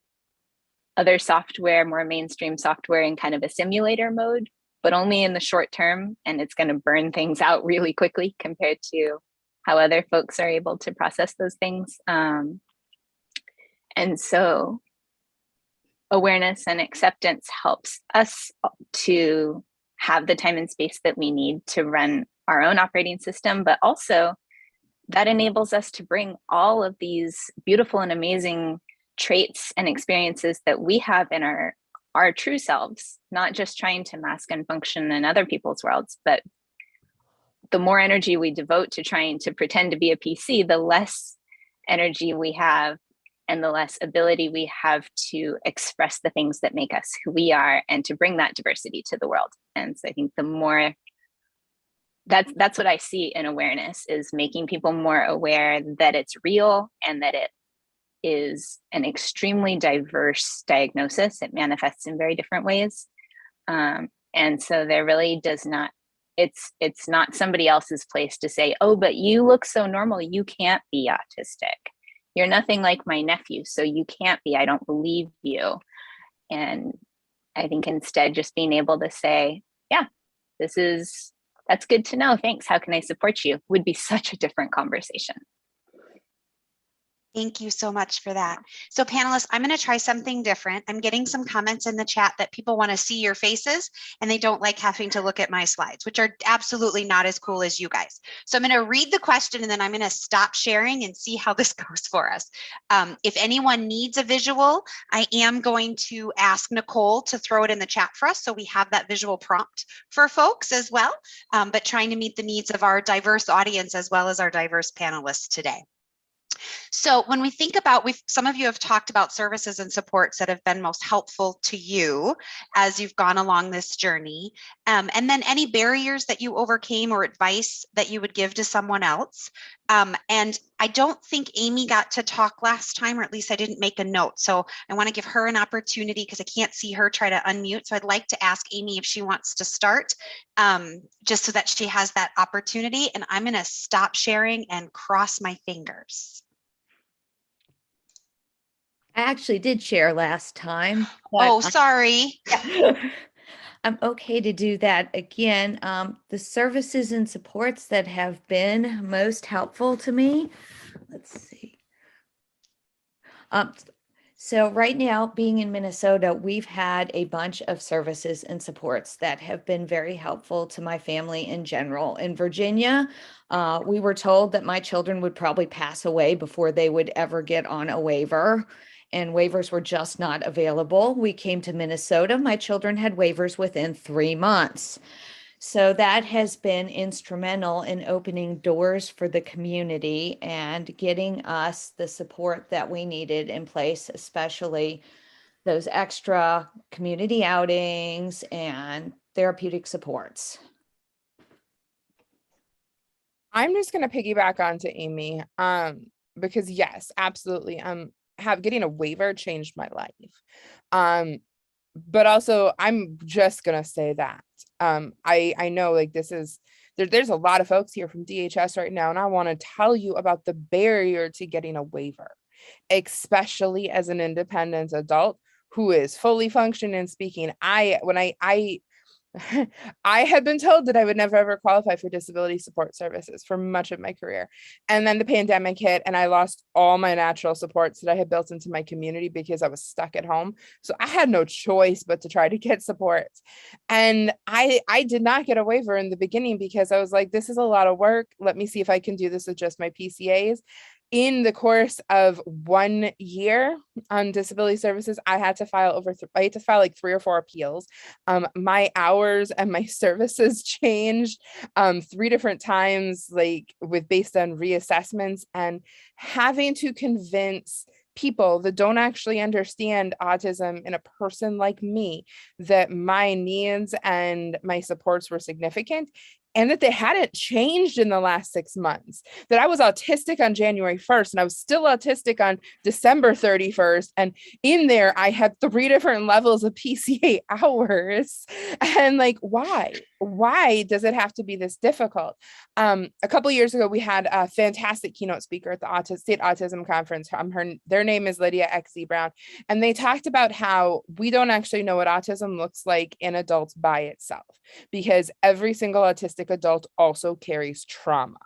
other software, more mainstream software, in kind of a simulator mode, but only in the short term, and it's going to burn things out really quickly compared to how other folks are able to process those things. And so awareness and acceptance helps us to have the time and space that we need to run our own operating system, but also that enables us to bring all of these beautiful and amazing traits and experiences that we have in our true selves, not just trying to mask and function in other people's worlds. But the more energy we devote to trying to pretend to be a PC, the less energy we have, and the less ability we have to express the things that make us who we are, and to bring that diversity to the world. And so I think the more, that's what I see in awareness, is making people more aware that it's real, and that it is an extremely diverse diagnosis. It manifests in very different ways. And so there really does not, it's not somebody else's place to say, oh, but you look so normal, you can't be autistic. You're nothing like my nephew, so you can't be, I don't believe you. And I think instead just being able to say, yeah, that's good to know, thanks, how can I support you, would be such a different conversation. Thank you so much for that. So panelists, I'm going to try something different. I'm getting some comments in the chat that people want to see your faces and they don't like having to look at my slides, which are absolutely not as cool as you guys. So I'm going to read the question and then I'm going to stop sharing and see how this goes for us. If anyone needs a visual, I am going to ask Nicole to throw it in the chat for us, so we have that visual prompt for folks as well, but trying to meet the needs of our diverse audience as well as our diverse panelists today. So when we think about, some of you have talked about services and supports that have been most helpful to you as you've gone along this journey, and then any barriers that you overcame or advice that you would give to someone else. And I don't think Amy got to talk last time, or at least I didn't make a note. So I want to give her an opportunity because I can't see her try to unmute. So I'd like to ask Amy if she wants to start, just so that she has that opportunity. And I'm going to stop sharing and cross my fingers. I actually did share last time. Oh, sorry. I'm okay to do that again. The services and supports that have been most helpful to me. Let's see. So right now, being in Minnesota, we've had a bunch of services and supports that have been very helpful to my family in general. In Virginia, we were told that my children would probably pass away before they would ever get on a waiver, and waivers were just not available. We came to Minnesota. My children had waivers within 3 months. So that has been instrumental in opening doors for the community and getting us the support that we needed in place, especially those extra community outings and therapeutic supports. I'm just going to piggyback onto Amy, because yes, absolutely. Getting a waiver changed my life. But also I'm just going to say that, I know like there's a lot of folks here from DHS right now, and I want to tell you about the barrier to getting a waiver, especially as an independent adult who is fully functioning and speaking. I had been told that I would never ever qualify for disability support services for much of my career. And then the pandemic hit and I lost all my natural supports that I had built into my community because I was stuck at home. So I had no choice but to try to get support. And I did not get a waiver in the beginning because I was like, this is a lot of work. Let me see if I can do this with just my PCAs. In the course of 1 year on disability services, I had to file like 3 or 4 appeals. My hours and my services changed 3 different times, like based on reassessments, and having to convince people that don't actually understand autism in a person like me that my needs and my supports were significant and that they hadn't changed in the last 6 months, that I was autistic on January 1st and I was still autistic on December 31st. And in there, I had 3 different levels of PCA hours. And like, why? Why does it have to be this difficult? A couple of years ago, we had a fantastic keynote speaker at the State Autism Conference. Their name is Lydia X.E. Brown. And they talked about how we don't actually know what autism looks like in adults by itself, because every single autistic adult also carries trauma.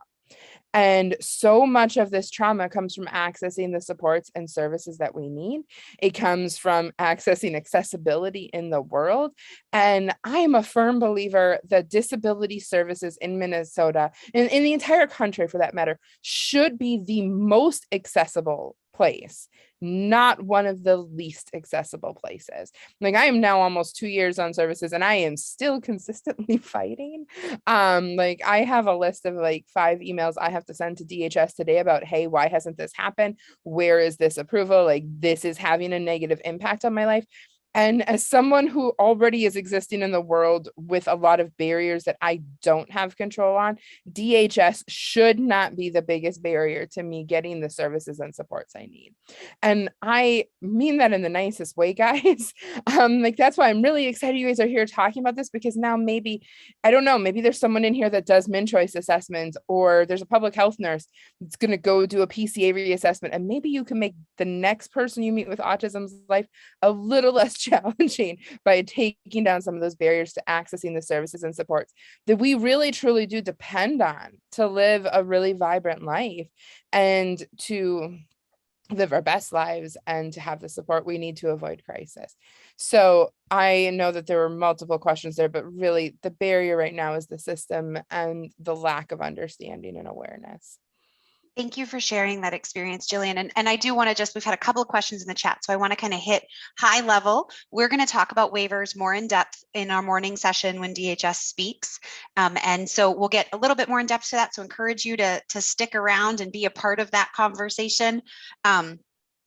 And so much of this trauma comes from accessing the supports and services that we need. It comes from accessing accessibility in the world. And I am a firm believer that disability services in Minnesota, and in the entire country for that matter, should be the most accessible place, not one of the least accessible places. Like, I am now almost 2 years on services and I am still consistently fighting. Like, I have a list of like 5 emails I have to send to DHS today about, hey, why hasn't this happened? Where is this approval? Like, this is having a negative impact on my life. And as someone who already is existing in the world with a lot of barriers that I don't have control on, DHS should not be the biggest barrier to me getting the services and supports I need. And I mean that in the nicest way, guys. Like, that's why I'm really excited you guys are here talking about this, because now maybe, I don't know, maybe there's someone in here that does min choice assessments, or there's a public health nurse that's going to go do a PCA reassessment, and maybe you can make the next person you meet with autism's life a little less challenging by taking down some of those barriers to accessing the services and supports that we really truly do depend on to live a really vibrant life and to live our best lives and to have the support we need to avoid crisis. So I know that there were multiple questions there, but really the barrier right now is the system and the lack of understanding and awareness. Thank you for sharing that experience, Jillian. And I do want to we've had a couple of questions in the chat, so I want to kind of hit high level. We're going to talk about waivers more in depth in our morning session when DHS speaks. And so we'll get a little bit more in depth to that. So encourage you to stick around and be a part of that conversation.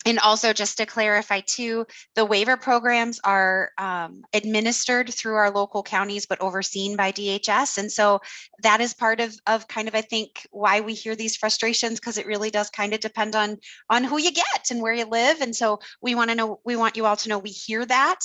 And also, just to clarify too, the waiver programs are administered through our local counties, but overseen by DHS. And so that is part of kind of, I think, why we hear these frustrations, because it really does kind of depend on who you get and where you live. And so we want you all to know we hear that.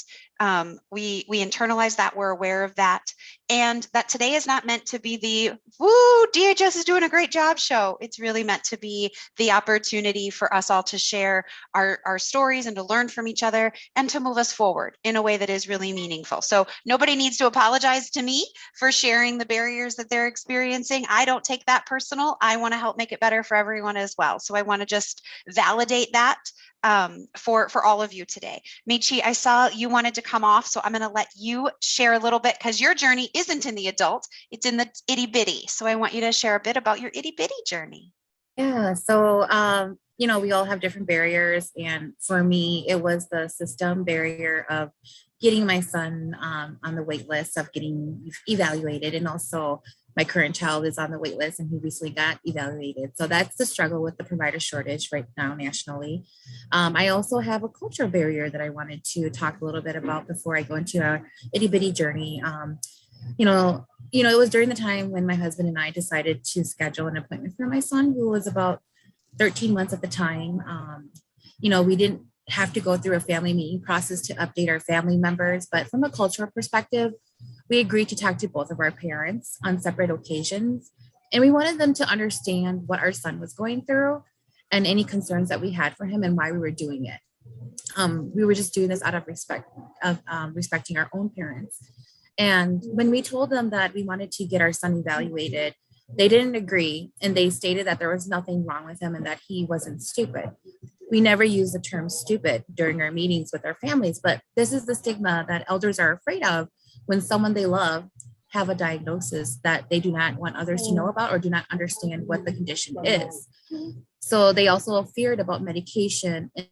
We internalize that, we're aware of that, and that today is not meant to be the woo, DHS is doing a great job show. It's really meant to be the opportunity for us all to share our stories and to learn from each other and to move us forward in a way that is really meaningful. So nobody needs to apologize to me for sharing the barriers that they're experiencing. I don't take that personal. I want to help make it better for everyone as well. So I want to just validate that for all of you today. Mechi, I saw you wanted to come off, so I'm going to let you share a little bit because your journey isn't in the adult, it's in the itty bitty. So I want you to share a bit about your itty bitty journey. Yeah, so you know, we all have different barriers, and for me, it was the system barrier of getting my son on the wait list of getting evaluated, and also my current child is on the wait list and he recently got evaluated. So that's the struggle with the provider shortage right now nationally. I also have a cultural barrier that I wanted to talk a little bit about before I go into our itty bitty journey. You know, it was during the time when my husband and I decided to schedule an appointment for my son, who was about 13 months at the time. You know, we didn't have to go through a family meeting process to update our family members, but from a cultural perspective, we agreed to talk to both of our parents on separate occasions, and we wanted them to understand what our son was going through and any concerns that we had for him and why we were doing it. We were just doing this out of respect of respecting our own parents. And when we told them that we wanted to get our son evaluated, they didn't agree, and they stated that there was nothing wrong with him and that he wasn't stupid. We never use the term stupid during our meetings with our families, but this is the stigma that elders are afraid of when someone they love have a diagnosis that they do not want others to know about or do not understand what the condition is. So they also feared about medication. It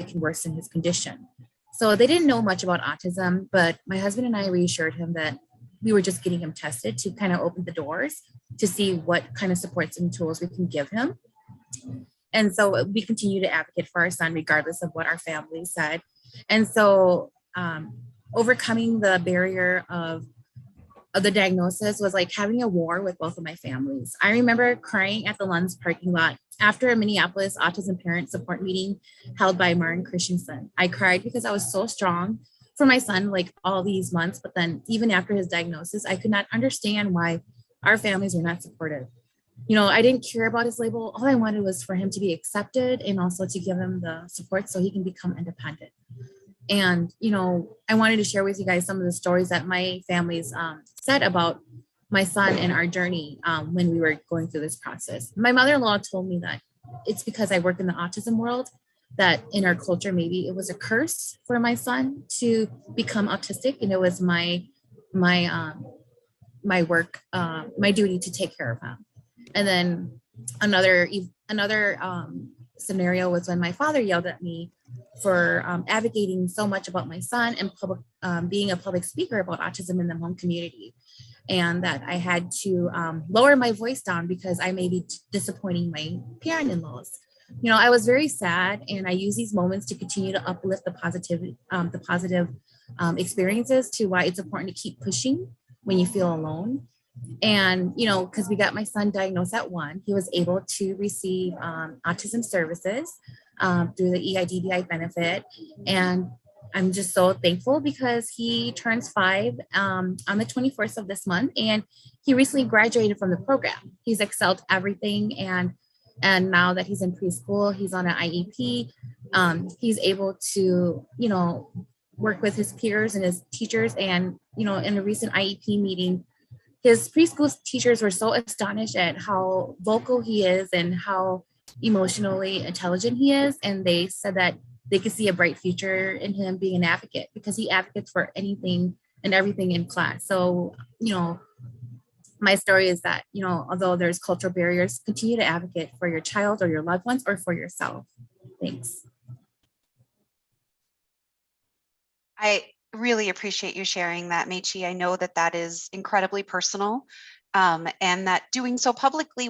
can worsen his condition. So they didn't know much about autism, but my husband and I reassured him that we were just getting him tested to kind of open the doors to see what kind of supports and tools we can give him. And so we continue to advocate for our son, regardless of what our family said. And so overcoming the barrier of the diagnosis was like having a war with both of my families. I remember crying at the Lund's parking lot after a Minneapolis autism parent support meeting held by Martin Christensen. I cried because I was so strong for my son like all these months, but then even after his diagnosis, I could not understand why our families were not supportive. You know, I didn't care about his label. All I wanted was for him to be accepted and also to give him the support so he can become independent. And, you know, I wanted to share with you guys some of the stories that my families said about my son and our journey when we were going through this process. My mother-in-law told me that it's because I work in the autism world, that in our culture, maybe it was a curse for my son to become autistic. And it was my work, my duty to take care of him. And then another scenario was when my father yelled at me for advocating so much about my son and being a public speaker about autism in the home community, and that I had to lower my voice down because I may be disappointing my parent-in-laws. You know, I was very sad, and I use these moments to continue to uplift the positive experiences to why it's important to keep pushing when you feel alone. And, you know, because we got my son diagnosed at 1, he was able to receive autism services through the EIDDI benefit. And I'm just so thankful because he turns 5 on the 24th of this month, and he recently graduated from the program. He's excelled everything, and now that he's in preschool, he's on an IEP. He's able to, you know, work with his peers and his teachers. And, you know, in a recent IEP meeting, his preschool teachers were so astonished at how vocal he is and how emotionally intelligent he is. And they said that they could see a bright future in him being an advocate because he advocates for anything and everything in class. So, you know, my story is that, you know, although there's cultural barriers, continue to advocate for your child or your loved ones or for yourself. Thanks. I really appreciate you sharing that, Mechi. I know that that is incredibly personal, and that doing so publicly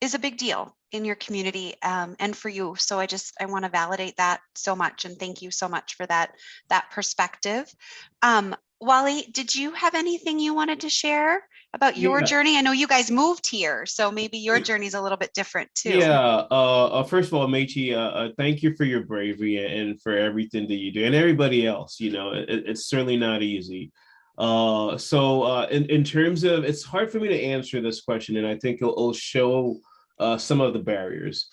is a big deal in your community and for you. So I want to validate that so much, and thank you so much for that perspective. Wally, did you have anything you wanted to share about your journey? I know you guys moved here, so maybe your journey is a little bit different too. Yeah. First of all, Mechi, thank you for your bravery and for everything that you do, and everybody else. You know, it's certainly not easy. So in terms of, it's hard for me to answer this question, and I think it'll show some of the barriers.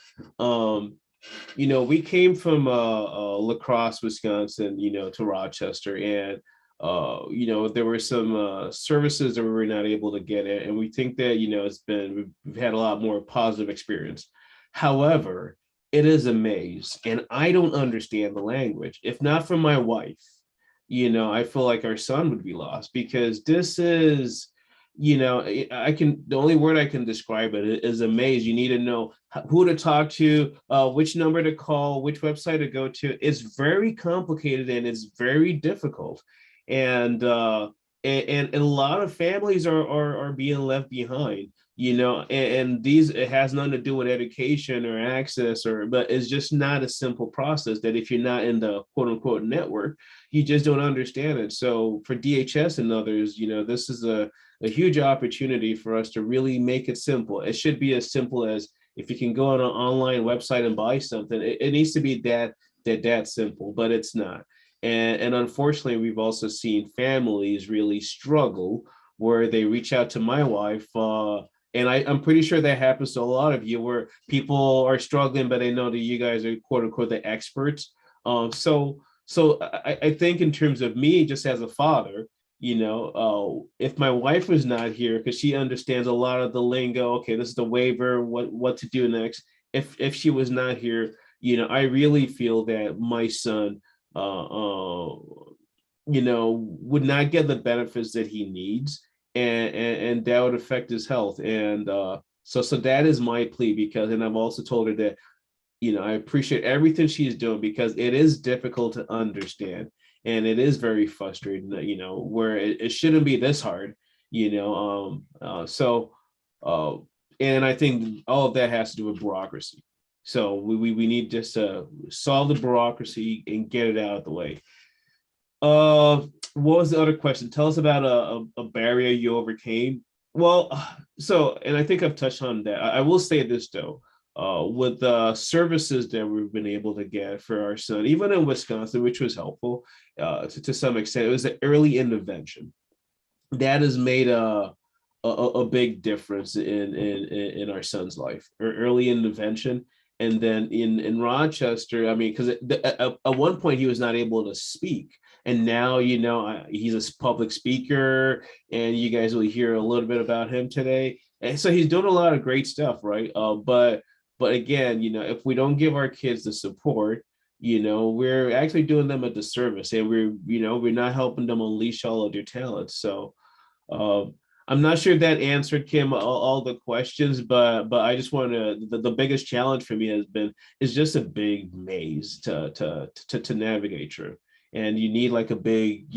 We came from La Crosse, Wisconsin, to Rochester, and there were some services that we were not able to get in, and we think that we've had a lot more positive experience. However, it is a maze, and I don't understand the language. If not for my wife, I feel like our son would be lost, because this is, the only word I can describe it is a maze. You need to know who to talk to, which number to call, which website to go to. It's very complicated and it's very difficult. And a lot of families are being left behind, and these, it has nothing to do with education or access, but it's just not a simple process that if you're not in the quote unquote network, you just don't understand it. So for DHS and others, this is a huge opportunity for us to really make it simple. It should be as simple as, if you can go on an online website and buy something, it needs to be that simple, but it's not. And unfortunately, we've also seen families really struggle where they reach out to my wife, and I'm pretty sure that happens to a lot of you, where people are struggling, but they know that you guys are quote unquote the experts. So I think in terms of me, just as a father, if my wife was not here, because she understands a lot of the lingo, okay, this is the waiver, what to do next. If she was not here, I really feel that my son, would not get the benefits that he needs, and that would affect his health. And so that is my plea, because, and I've also told her that, I appreciate everything she's doing, because it is difficult to understand. And it is very frustrating that, where it shouldn't be this hard, and I think all of that has to do with bureaucracy. So we need just to solve the bureaucracy and get it out of the way. What was the other question? Tell us about a barrier you overcame. Well, and I think I've touched on that. I will say this though. With the services that we've been able to get for our son, even in Wisconsin, which was helpful to some extent, it was an early intervention that has made a big difference in our son's life, or early intervention. And then in Rochester, I mean, because at one point he was not able to speak, and now he's a public speaker, and you guys will hear a little bit about him today. And so he's doing a lot of great stuff, right? But again, if we don't give our kids the support, we're actually doing them a disservice, and we're not helping them unleash all of their talents. So I'm not sure if that answered, Kim, all the questions, but I just want to, the biggest challenge for me is just a big maze to navigate through. And you need like a big,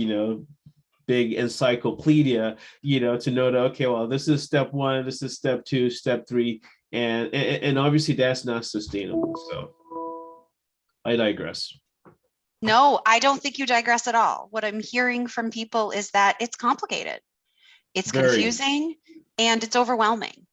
big encyclopedia, to know that, okay, well, this is step one, this is step two, step three. And obviously that's not sustainable. So I digress. No, I don't think you digress at all. What I'm hearing from people is that it's complicated, it's confusing, and it's overwhelming.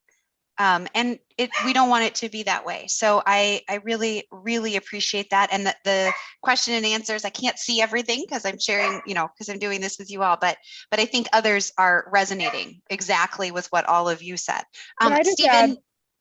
And we don't want it to be that way. So I really, really appreciate that. And the question and answers, I can't see everything because I'm sharing, because I'm doing this with you all, but I think others are resonating exactly with what all of you said. Stephen.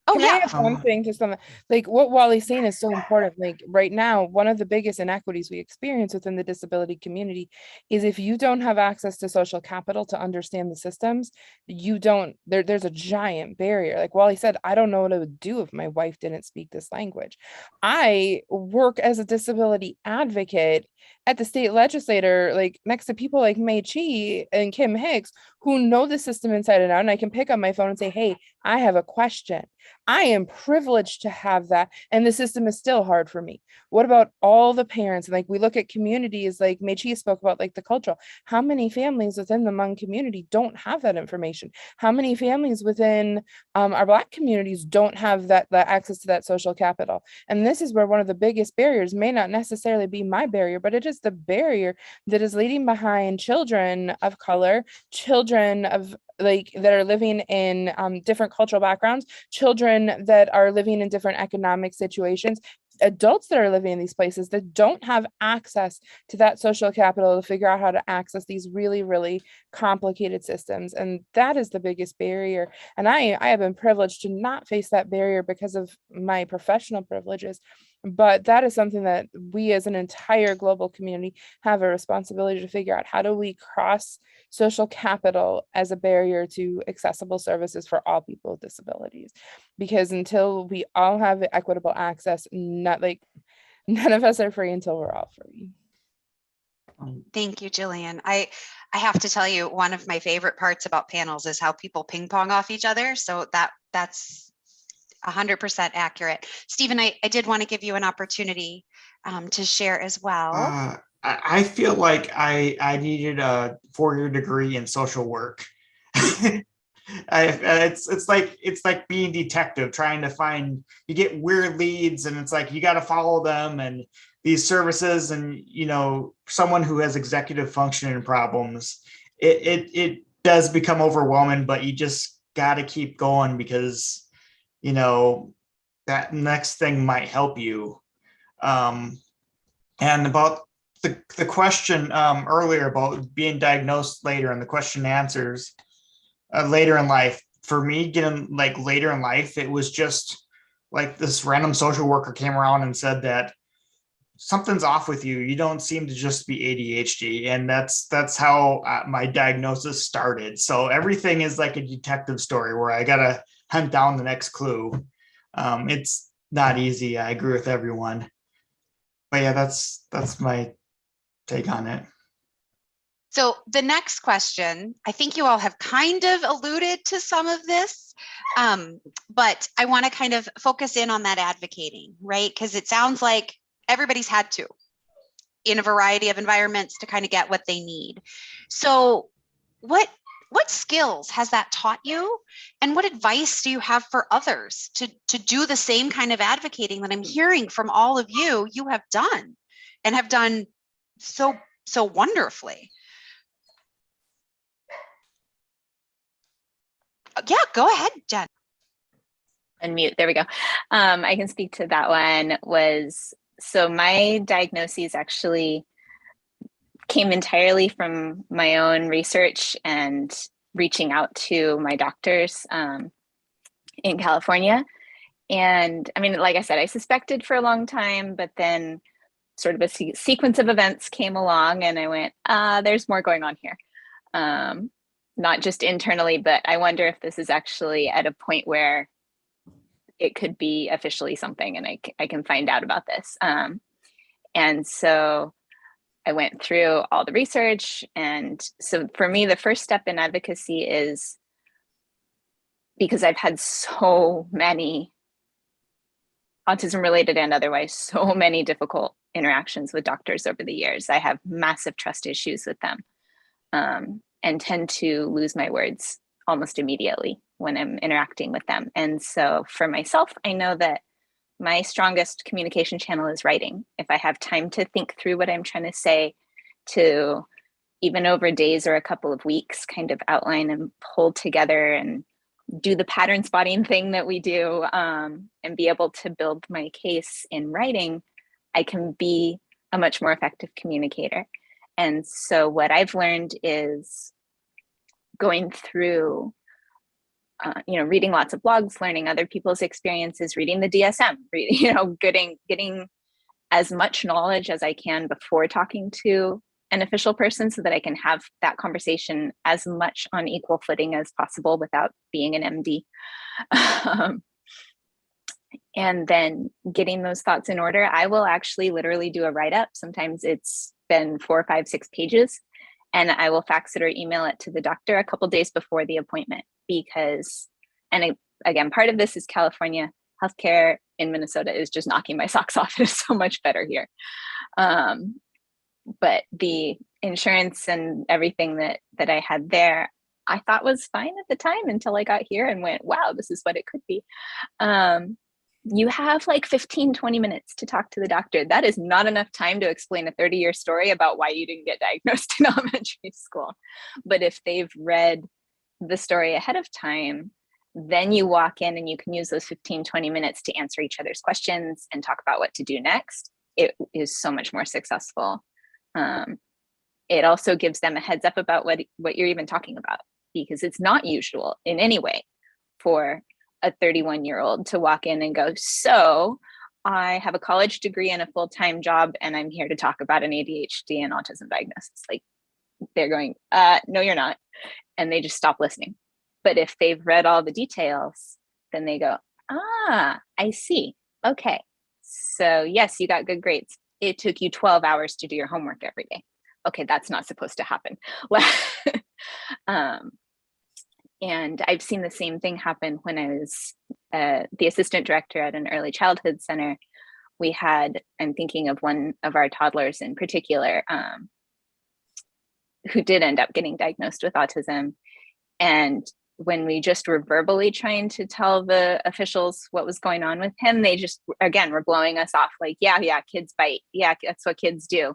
Can I have one thing to something? Like what Wally's saying is so important. Like right now, one of the biggest inequities we experience within the disability community is if you don't have access to social capital to understand the systems, there's a giant barrier. Like Wally said, I don't know what I would do if my wife didn't speak this language. I work as a disability advocate at the state legislature, like next to people like Mei Chi and Kim Hicks, who know the system inside and out, and I can pick up my phone and say, hey, I have a question. I am privileged to have that, and the system is still hard for me. What about all the parents? And like we look at communities, like Mei Chi spoke about, like the cultural. How many families within the Hmong community don't have that information? How many families within our Black communities don't have that access to that social capital? And this is where one of the biggest barriers may not necessarily be my barrier, but it is the barrier that is leading behind children of color, children of that are living in different cultural backgrounds, children that are living in different economic situations, adults that are living in these places that don't have access to that social capital to figure out how to access these really, really complicated systems. And that is the biggest barrier. And I have been privileged to not face that barrier because of my professional privileges. But that is something that we as an entire global community have a responsibility to figure out. How do we cross social capital as a barrier to accessible services for all people with disabilities? Because until we all have equitable access, none of us are free until we're all free. Thank you, Jillian. I have to tell you, one of my favorite parts about panels is how people ping pong off each other. So that's 100% accurate. Stephen, I did want to give you an opportunity to share as well. I feel like I needed a 4-year degree in social work. It's like being detective, trying to find, you get weird leads and it's like you got to follow them, and these services, and someone who has executive functioning problems, it does become overwhelming, but you just got to keep going because that next thing might help you. And about the question earlier about being diagnosed later and the question and answers later in life, for me, getting later in life, it was just like this random social worker came around and said that something's off with you. You don't seem to just be ADHD. And that's how my diagnosis started. So everything is like a detective story where I got to hunt down the next clue. It's not easy. I agree with everyone. But yeah, that's my take on it. So the next question, I think you all have kind of alluded to some of this, but I want to kind of focus in on that advocating, right? Because it sounds like everybody's had to in a variety of environments to kind of get what they need. So what skills has that taught you? And what advice do you have for others to do the same kind of advocating that I'm hearing from all of you have done and have done so wonderfully? Yeah, go ahead, Jen. Unmute, there we go. I can speak to that one. So my diagnoses actually came entirely from my own research and reaching out to my doctors in California. And I mean, like I said, I suspected for a long time, but then sort of a sequence of events came along and I went, there's more going on here. Not just internally, but I wonder if this is actually at a point where it could be officially something and I can find out about this. And so I went through all the research. And so for me, the first step in advocacy is, because I've had so many autism related and otherwise, so many difficult interactions with doctors over the years. I have massive trust issues with them and tend to lose my words almost immediately when I'm interacting with them. And so for myself, I know that my strongest communication channel is writing. If I have time to think through what I'm trying to say, to even over days or a couple of weeks, kind of outline and pull together and do the pattern spotting thing that we do and be able to build my case in writing, I can be a much more effective communicator. And so what I've learned is going through, reading lots of blogs, learning other people's experiences, reading the DSM, getting as much knowledge as I can before talking to an official person so that I can have that conversation as much on equal footing as possible without being an MD. And then getting those thoughts in order, I will actually literally do a write-up. Sometimes it's been 4, 5, 6 pages, and I will fax it or email it to the doctor a couple days before the appointment because, and again, part of this is California. Healthcare in Minnesota is just knocking my socks off. It is so much better here. But the insurance and everything that I had there, I thought was fine at the time until I got here and went, wow, this is what it could be. You have like 15, 20 minutes to talk to the doctor. That is not enough time to explain a 30-year story about why you didn't get diagnosed in elementary school. But if they've read the story ahead of time, Then you walk in and you can use those 15, 20 minutes to answer each other's questions and talk about what to do next. It is so much more successful. It also gives them a heads up about what you're even talking about, because it's not usual in any way for a 31-year-old to walk in and go, so I have a college degree and a full-time job, and I'm here to talk about an ADHD and autism diagnosis. Like, they're going, no, you're not. And they just stop listening. But if they've read all the details, then they go, I see. Okay. So yes, you got good grades. It took you 12 hours to do your homework every day. Okay, that's not supposed to happen. And I've seen the same thing happen when I was the assistant director at an early childhood center. We had, I'm thinking of one of our toddlers in particular, who did end up getting diagnosed with autism. And when we just were verbally trying to tell the officials what was going on with him, they just, again, were blowing us off like, yeah, kids bite. Yeah, that's what kids do.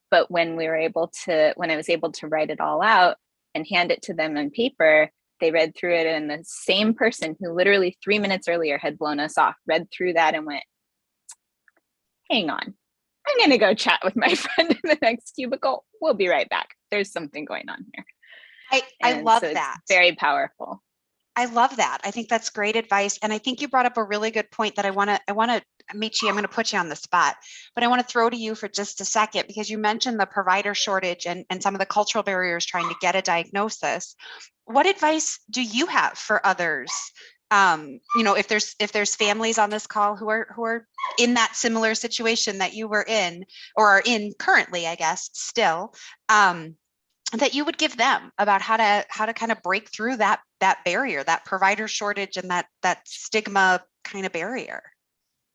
But when I was able to write it all out and hand it to them on paper, they read through it, and the same person who literally 3 minutes earlier had blown us off read through that and went, hang on, I'm going to go chat with my friend in the next cubicle. We'll be right back. There's something going on here. I love that. It's very powerful. I love that. I think that's great advice. And I think you brought up a really good point that I want to, Michi, I'm going to put you on the spot, but I want to throw to you for just a second, because you mentioned the provider shortage and some of the cultural barriers trying to get a diagnosis. What advice do you have for others? If there's families on this call who are in that similar situation that you were in, or are in currently, I guess, still, that you would give them about how to kind of break through that barrier, that provider shortage, and that stigma kind of barrier.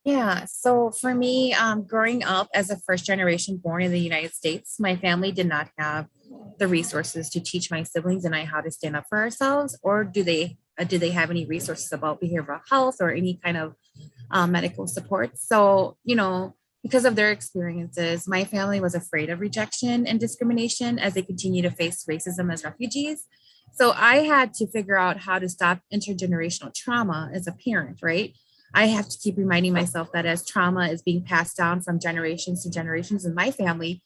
Yeah, so for me, growing up as a first generation born in the United States, my family did not have the resources to teach my siblings and I how to stand up for ourselves, or do they have any resources about behavioral health or any kind of medical support? So, because of their experiences, my family was afraid of rejection and discrimination as they continue to face racism as refugees. So I had to figure out how to stop intergenerational trauma as a parent, right? I have to keep reminding myself that as trauma is being passed down from generations to generations in my family,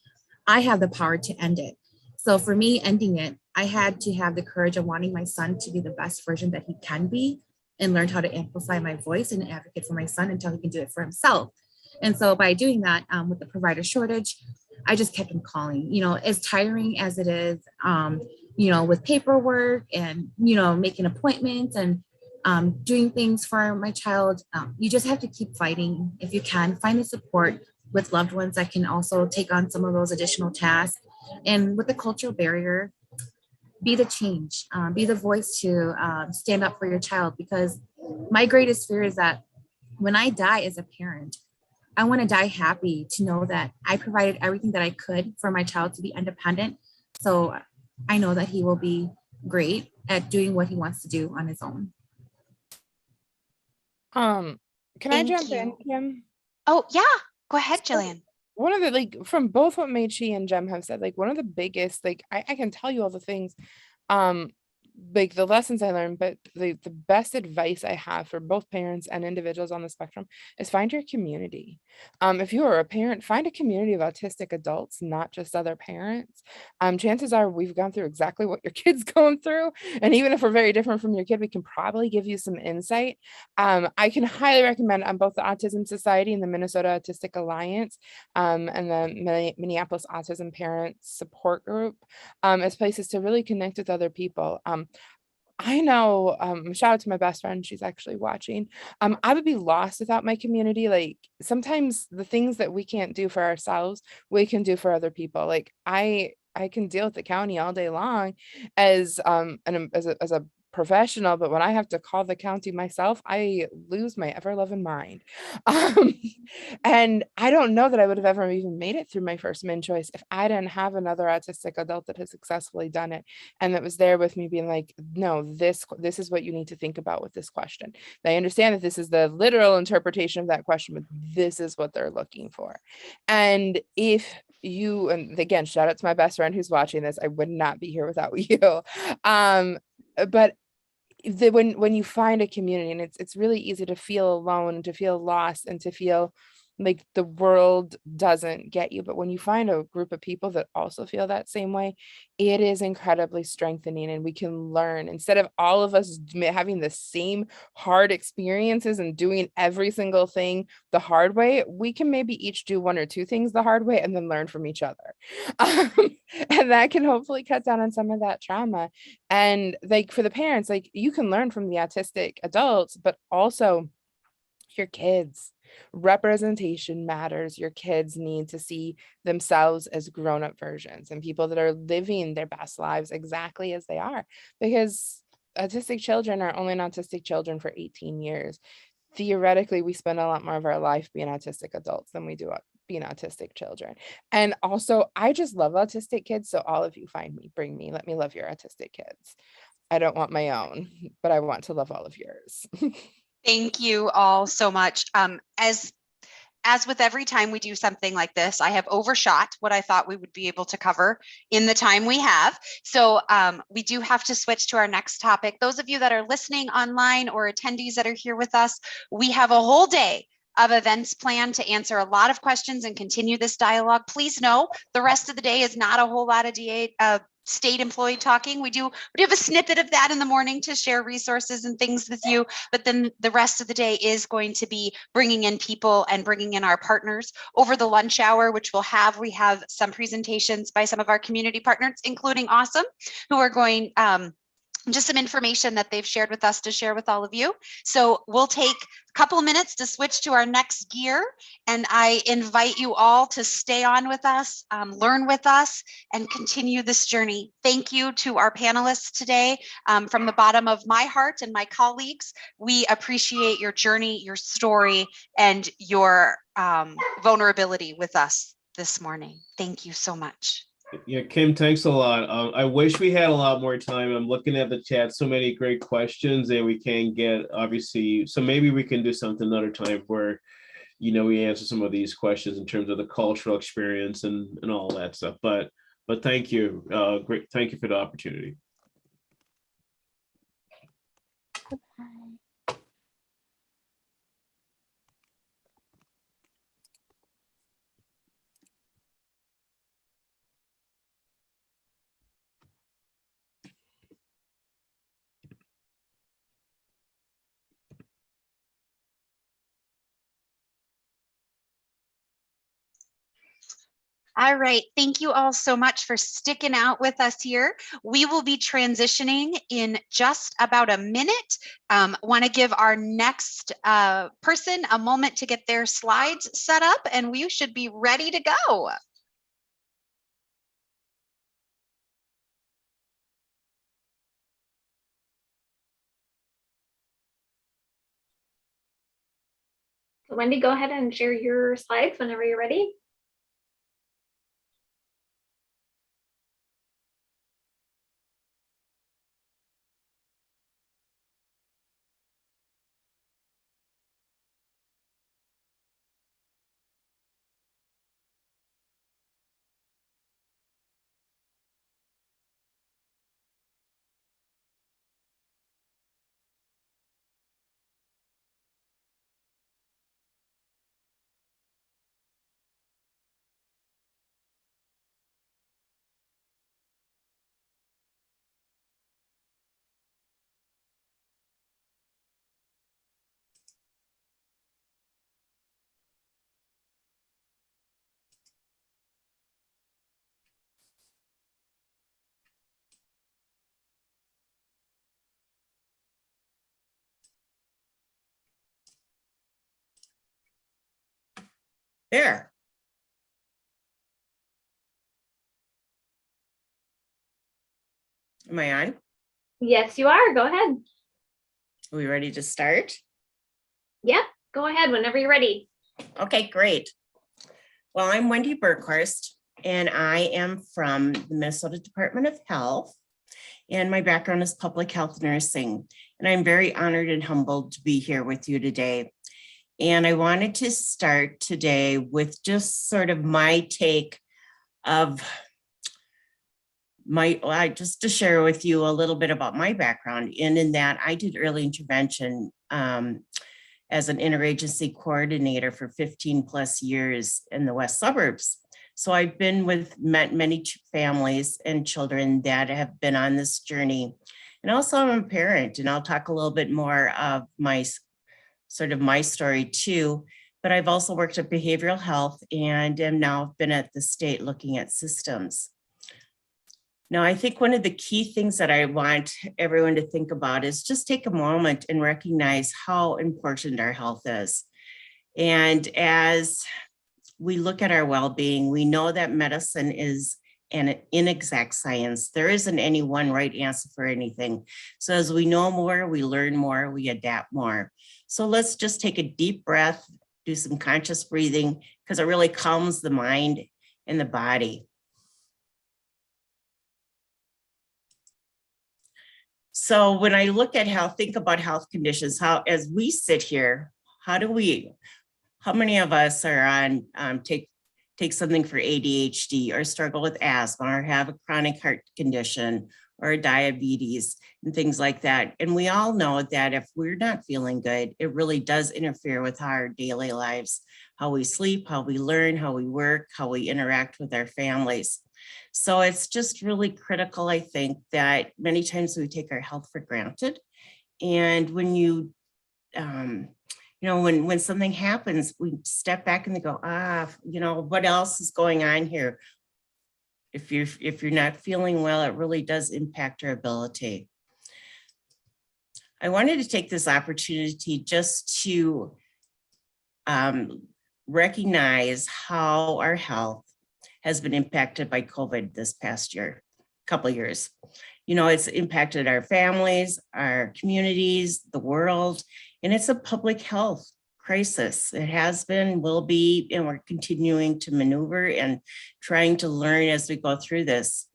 I have the power to end it. So for me, ending it, I had to have the courage of wanting my son to be the best version that he can be, and learned how to amplify my voice and advocate for my son until he can do it for himself. And so by doing that, with the provider shortage, I just kept him calling, as tiring as it is, with paperwork and, making appointments and doing things for my child. You just have to keep fighting. If you can, find the support with loved ones that can also take on some of those additional tasks. And with the cultural barrier, be the change, be the voice to stand up for your child. Because my greatest fear is that when I die as a parent, I want to die happy to know that I provided everything that I could for my child to be independent. So I know that he will be great at doing what he wants to do on his own. Can I jump in, Kim? Oh yeah, go ahead, Jillian. One of the, from both what Mechi and Jem have said, one of the biggest, I can tell you all the things, the lessons I learned, but the best advice I have for both parents and individuals on the spectrum is find your community. If you are a parent, find a community of autistic adults, not just other parents. Chances are we've gone through exactly what your kid's going through. And even if we're very different from your kid, we can probably give you some insight. I can highly recommend both the Autism Society and the Minnesota Autistic Alliance and the Minneapolis Autism Parents Support Group as places to really connect with other people. I know, shout out to my best friend, she's actually watching. I would be lost without my community. Sometimes the things that we can't do for ourselves, we can do for other people. I can deal with the county all day long as a professional, but when I have to call the county myself, I lose my ever-loving mind. And I don't know that I would have ever even made it through my first min choice if I didn't have another autistic adult that has successfully done it and that was there with me being like, no, this is what you need to think about with this question. They understand that this is the literal interpretation of that question, but this is what they're looking for. And if you, and again, shout out to my best friend who's watching this, I would not be here without you. But when you find a community, and it's really easy to feel alone, to feel lost, and to feel like the world doesn't get you. But when you find a group of people that also feel that same way, it is incredibly strengthening, and we can learn instead of all of us having the same hard experiences and doing every single thing the hard way. We can maybe each do one or two things the hard way and then learn from each other. And that can hopefully cut down on some of that trauma. And like for the parents, like you can learn from the autistic adults, but also your kids. Representation matters. Your kids need to see themselves as grown-up versions and people that are living their best lives exactly as they are, because autistic children are only autistic children for 18 years. Theoretically, we spend a lot more of our life being autistic adults than we do being autistic children. And also, I just love autistic kids. So all of you find me, bring me, let me love your autistic kids. I don't want my own, but I want to love all of yours. Thank you all so much. As with every time we do something like this, I have overshot what I thought we would be able to cover in the time we have. So we do have to switch to our next topic. Those of you that are listening online or attendees that are here with us, we have a whole day of events planned to answer a lot of questions and continue this dialogue. Please know the rest of the day is not a whole lot of state employee talking. We have a snippet of that in the morning to share resources and things with you, but then the rest of the day is going to be bringing in people and bringing in our partners. Over the lunch hour, which we have some presentations by some of our community partners, including Awesome, who are going just some information that they've shared with us to share with all of you. So we'll take a couple of minutes to switch to our next gear, and I invite you all to stay on with us, learn with us, and continue this journey. Thank you to our panelists today. From the bottom of my heart and my colleagues, we appreciate your journey, your story, and your vulnerability with us this morning. Thank you so much. Yeah, Kim, thanks a lot. I wish we had a lot more time. I'm looking at the chat, so many great questions that we can't get, obviously. So maybe we can do something another time where, we answer some of these questions in terms of the cultural experience and all that stuff. But thank you. Great. Thank you for the opportunity. All right, thank you all so much for sticking out with us here. We will be transitioning in just about a minute. Want to give our next person a moment to get their slides set up, and we should be ready to go. Wendy, go ahead and share your slides whenever you're ready. There. Am I on? Yes, you are. Go ahead. Are we ready to start? Yep, go ahead whenever you're ready. Okay, great. Well, I'm Wendy Burkhorst, and I am from the Minnesota Department of Health, and my background is public health nursing, and I'm very honored and humbled to be here with you today. And I wanted to start today with just sort of my take of just to share with you a little bit about my background, and in that I did early intervention as an interagency coordinator for 15 plus years in the West Suburbs. So I've been met many families and children that have been on this journey. And also I'm a parent, and I'll talk a little bit more of my story too. But I've also worked at behavioral health and am now been at the state looking at systems. Now, I think one of the key things that I want everyone to think about is just take a moment and recognize how important our health is. And as we look at our well-being, we know that medicine is an inexact science. There isn't any one right answer for anything. So as we know more, we learn more, we adapt more. So let's just take a deep breath, do some conscious breathing, because it really calms the mind and the body. So when I look at think about health conditions, as we sit here, how many of us are on, take something for ADHD or struggle with asthma or have a chronic heart condition or diabetes and things like that. And we all know that if we're not feeling good, it really does interfere with our daily lives, how we sleep, how we learn, how we work, how we interact with our families. So it's just really critical, I think, that many times we take our health for granted. And when when something happens, we step back and they go, what else is going on here? If you're not feeling well, it really does impact our ability. I wanted to take this opportunity just to recognize how our health has been impacted by COVID this past couple of years. It's impacted our families, our communities, the world, and it's a public health crisis. It has been, will be, and we're continuing to maneuver and trying to learn as we go through this.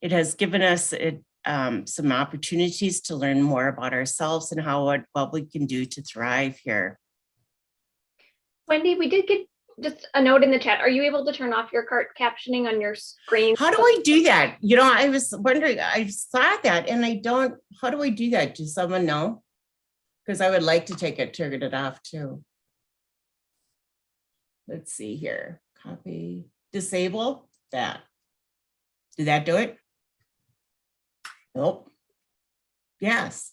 It has given us some opportunities to learn more about ourselves and what we can do to thrive here. Wendy, we did get just a note in the chat. Are you able to turn off your cart captioning on your screen? How do I do that? I was wondering, I saw that and I don't, how do I do that? Does someone know? Because I would like to turn it off too. Let's see here, copy, disable that. Did that do it? Nope. Yes.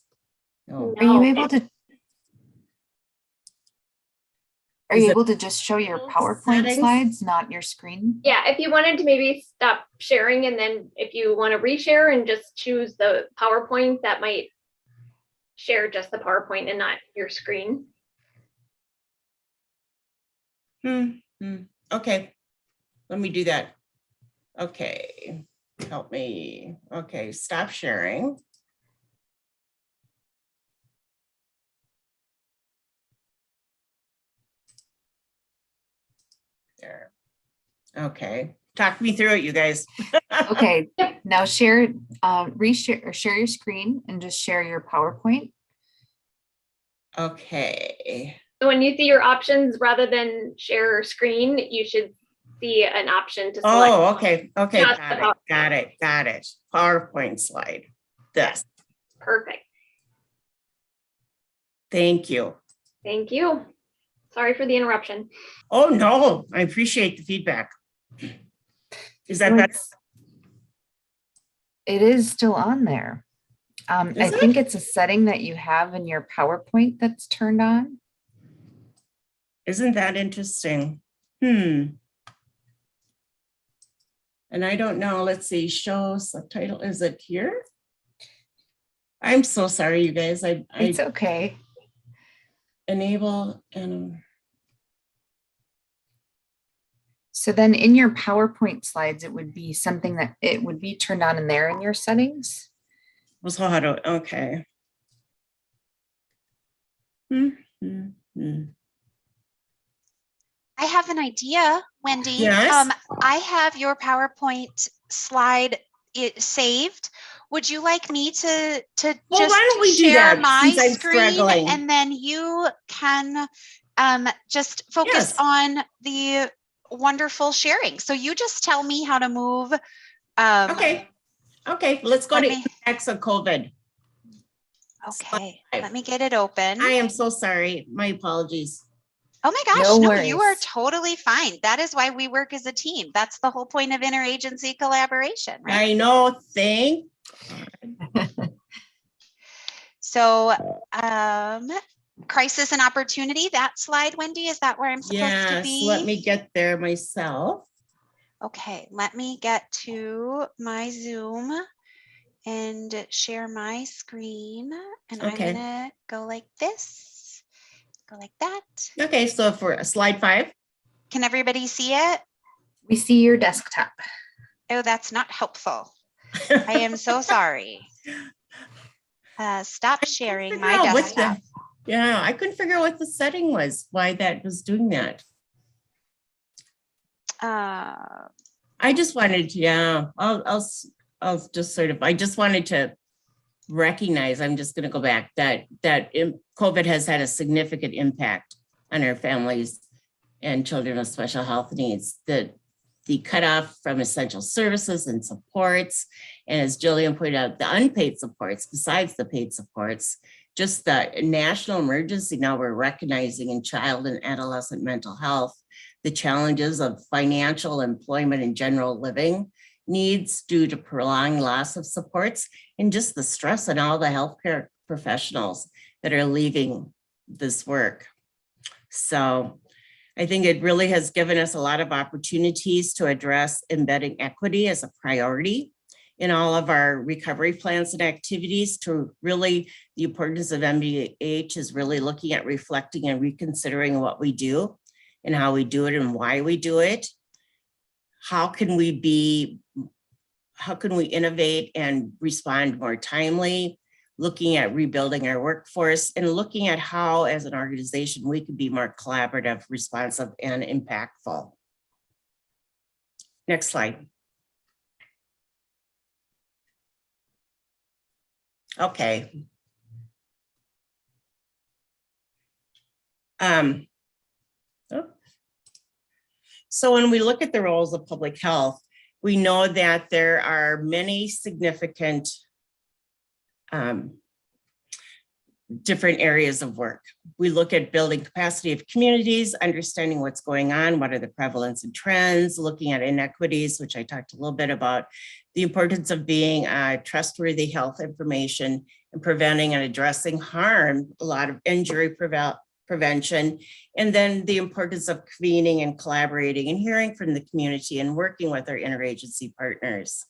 No. Are you able to? Are you able to just show your PowerPoint slides, not your screen? Yeah, if you wanted to maybe stop sharing, and then if you want to reshare and just choose the PowerPoint, that might share just the PowerPoint and not your screen. Okay, let me do that. Okay, help me. Okay, stop sharing. There. Okay, talk me through it, you guys. Okay, now share your screen and just share your PowerPoint. Okay. So when you see your options, rather than share screen, you should see an option to select. Oh, okay. Got it. PowerPoint slide. This. Perfect. Thank you. Thank you. Sorry for the interruption. Oh, no, I appreciate the feedback. Is that better? It is still on there. I think it's a setting that you have in your PowerPoint that's turned on. Isn't that interesting? And I don't know. Let's see. Show subtitle. Is it here? I'm so sorry, you guys. It's okay. Enable and. So then in your PowerPoint slides, it would be something that it would be turned on in there in your settings. So how do, okay. I have an idea, Wendy. Yes. I have your PowerPoint slide saved. Would you like me to just why don't we share do that, my since I'm screen struggling? And then you can just focus on the wonderful sharing. So you just tell me how to move okay. Okay, let's go Let to me- impacts of COVID. Okay, let me get it open. I am so sorry. My apologies. Oh my gosh, No no, you are worries. totally fine. That is why we work as a team. That's the whole point of interagency collaboration, right? I know. Thank. So, crisis and opportunity, that slide, Wendy, is that where I'm supposed to Yes, be? let me get there myself. Okay, let me get to my Zoom and share my screen. And Okay. I'm gonna go like this, go like that. Okay, so for slide 5. Can everybody see it? We see your desktop. Oh, that's not helpful. I am so sorry. Stop sharing my figure out what desktop. Yeah, I couldn't figure out what the setting was, why that was doing that. I just wanted to, yeah, I'll just sort of, I just wanted to recognize, I'm just going to go back, that COVID has had a significant impact on our families and children with special health needs. The cutoff from essential services and supports, and as Jillian pointed out, the unpaid supports, besides the paid supports, just the national emergency now we're recognizing in child and adolescent mental health, the challenges of financial, employment, and general living needs due to prolonged loss of supports, and just the stress on all the healthcare professionals that are leaving this work. So I think it really has given us a lot of opportunities to address embedding equity as a priority in all of our recovery plans and activities. To really, the importance of MDH is really looking at reflecting and reconsidering what we do and how we do it and why we do it. How can we innovate and respond more timely? Looking at rebuilding our workforce and looking at how, as an organization, we could be more collaborative, responsive, and impactful. Next slide. Okay. So when we look at the roles of public health, we know that there are many significant different areas of work. We look at building capacity of communities, understanding what's going on, what are the prevalence and trends, looking at inequities, which I talked a little bit about, the importance of being trustworthy health information and preventing and addressing harm, a lot of injury prevention, and then the importance of convening and collaborating and hearing from the community and working with our interagency partners.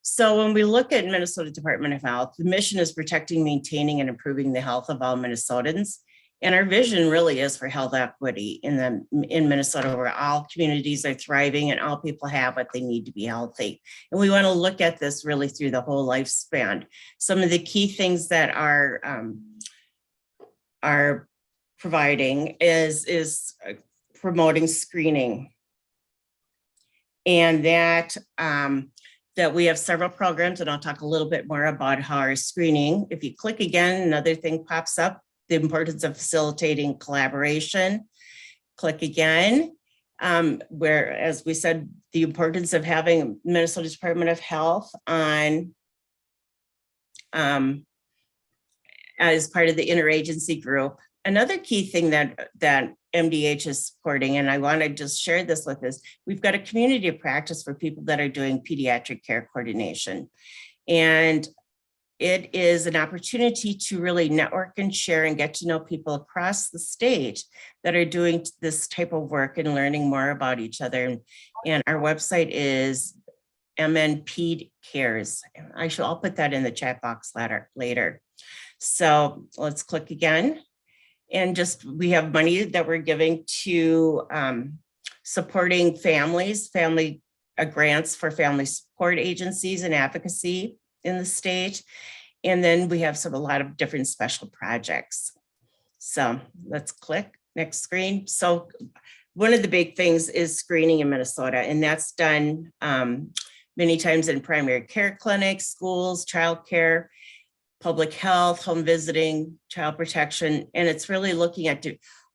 So when we look at Minnesota Department of Health, the mission is protecting, maintaining, and improving the health of all Minnesotans. And our vision really is for health equity in Minnesota, where all communities are thriving and all people have what they need to be healthy. And we want to look at this really through the whole lifespan. Some of the key things that are providing is promoting screening, and that we have several programs, and I'll talk a little bit more about how our screening. If you click again, another thing pops up, the importance of facilitating collaboration. Click again, where, as we said, the importance of having Minnesota Department of Health on as part of the interagency group. Another key thing that MDH is supporting, and I want to just share this with us, we've got a community of practice for people that are doing pediatric care coordination. And it is an opportunity to really network and share and get to know people across the state that are doing this type of work and learning more about each other. And our website is MNP Cares. I'll put that in the chat box later. So let's click again. And just, we have money that we're giving to supporting families, grants for family support agencies and advocacy in the state. And then we have a lot of different special projects. So let's click next screen. So one of the big things is screening in Minnesota, and that's done many times in primary care clinics, schools, childcare, public health, home visiting, child protection. And it's really looking at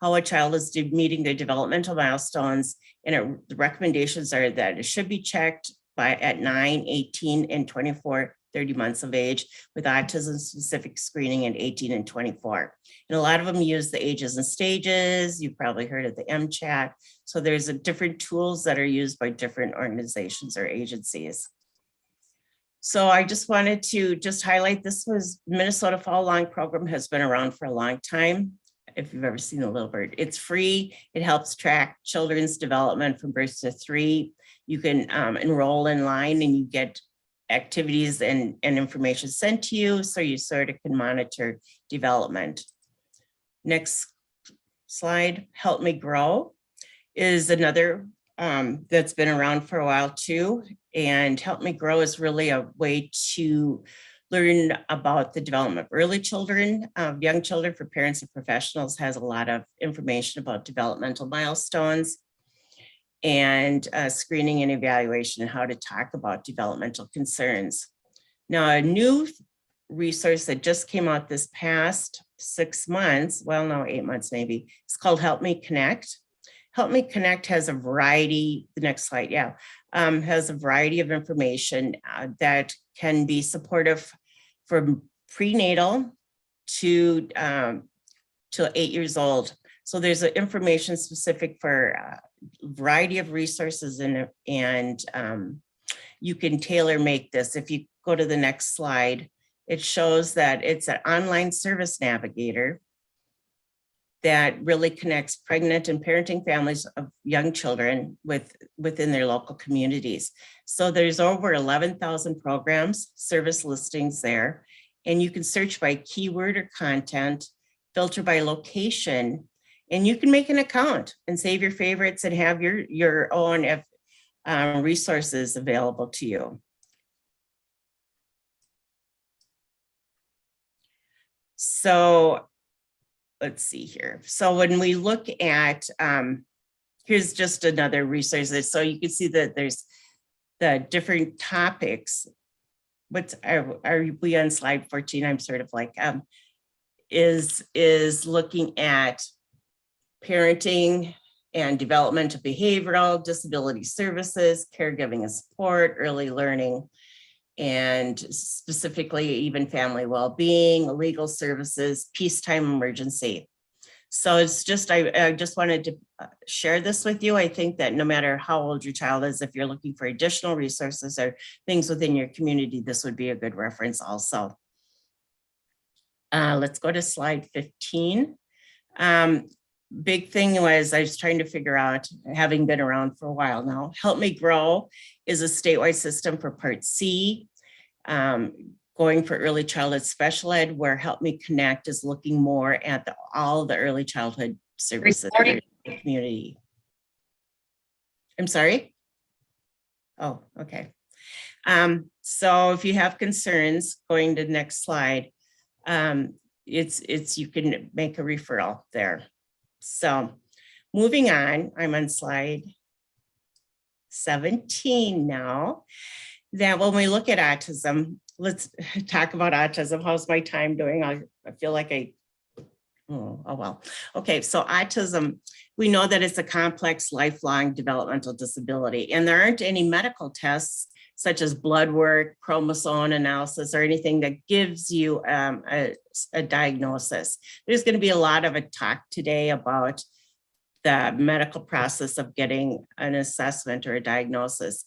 how a child is meeting their developmental milestones. And the recommendations are that it should be checked at 9, 18, and 24, 30 months of age, with autism specific screening at 18 and 24. And a lot of them use the ages and stages. You've probably heard of the MCHAT. So there's different tools that are used by different organizations or agencies. So I just wanted to highlight, this was Minnesota Fall Long Program, has been around for a long time. If you've ever seen the little bird, it's free. It helps track children's development from birth to 3. You can enroll in line and you get activities and information sent to you, so you sort of can monitor development. Next slide. Help Me Grow is another that's been around for a while too. And Help Me Grow is really a way to learn about the development of early children, young children, for parents and professionals. Has a lot of information about developmental milestones and screening and evaluation, and how to talk about developmental concerns. Now, a new resource that just came out this past 6 months, well, no, 8 months maybe, it's called Help Me Connect. Help Me Connect has a variety, the next slide, yeah, has a variety of information that can be supportive from prenatal to 8 years old. So there's information specific for a variety of resources, and you can tailor make this. If you go to the next slide, it shows that it's an online service navigator that really connects pregnant and parenting families of young children within their local communities. So there's over 11,000 programs, service listings there, and you can search by keyword or content, filter by location, and you can make an account and save your favorites and have your own resources available to you. So let's see here. So when we look at, here's just another resource. So you can see that there's the different topics. Are we on slide 14? I'm sort of like, is looking at parenting and developmental behavioral, disability services, caregiving and support, early learning, and specifically even family well-being, legal services, peacetime emergency. So it's just, I just wanted to share this with you. I think that no matter how old your child is, if you're looking for additional resources or things within your community, this would be a good reference also. Let's go to slide 15. Big thing was, I was trying to figure out, having been around for a while now, Help Me Grow is a statewide system for Part C, going for early childhood special ed, where Help Me Connect is looking more at all the early childhood services in the community. I'm sorry? Oh, okay. So if you have concerns, going to the next slide, you can make a referral there. So moving on, I'm on slide 17 now. That when we look at autism, let's talk about autism. How's my time doing? I feel like oh well. Okay, so autism, we know that it's a complex, lifelong developmental disability, and there aren't any medical tests such as blood work, chromosome analysis, or anything that gives you a diagnosis. There's going to be a lot of a talk today about the medical process of getting an assessment or a diagnosis.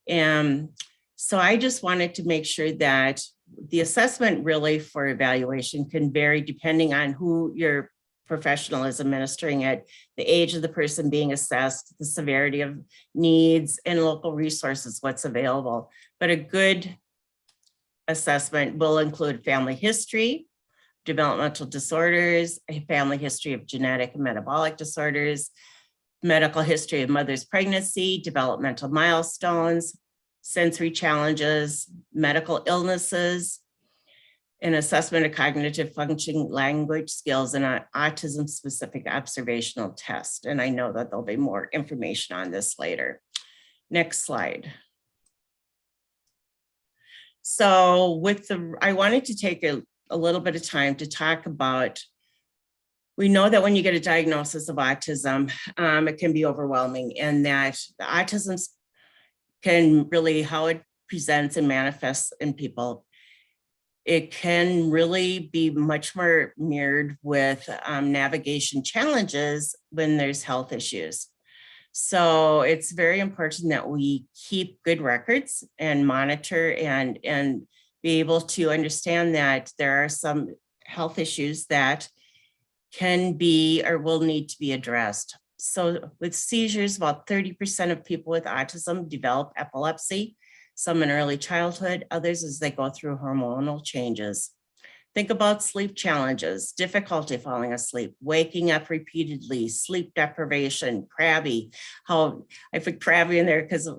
And so I just wanted to make sure that the assessment really for evaluation can vary depending on who your professional is administering it, the age of the person being assessed, the severity of needs, and local resources, what's available. But a good assessment will include family history, developmental disorders, a family history of genetic and metabolic disorders, medical history of mother's pregnancy, developmental milestones, sensory challenges, medical illnesses, an assessment of cognitive function, language skills, and an autism-specific observational test. And I know that there'll be more information on this later. Next slide. So I wanted to take a little bit of time to talk about We know that when you get a diagnosis of autism, it can be overwhelming, and that the autism can really, how it presents and manifests in people, it can really be much more mirrored with navigation challenges when there's health issues. So it's very important that we keep good records and monitor and be able to understand that there are some health issues that can be or will need to be addressed. So with seizures, about 30% of people with autism develop epilepsy, some in early childhood, others as they go through hormonal changes. Think about sleep challenges, difficulty falling asleep, waking up repeatedly, sleep deprivation, crabby. How I put crabby in there because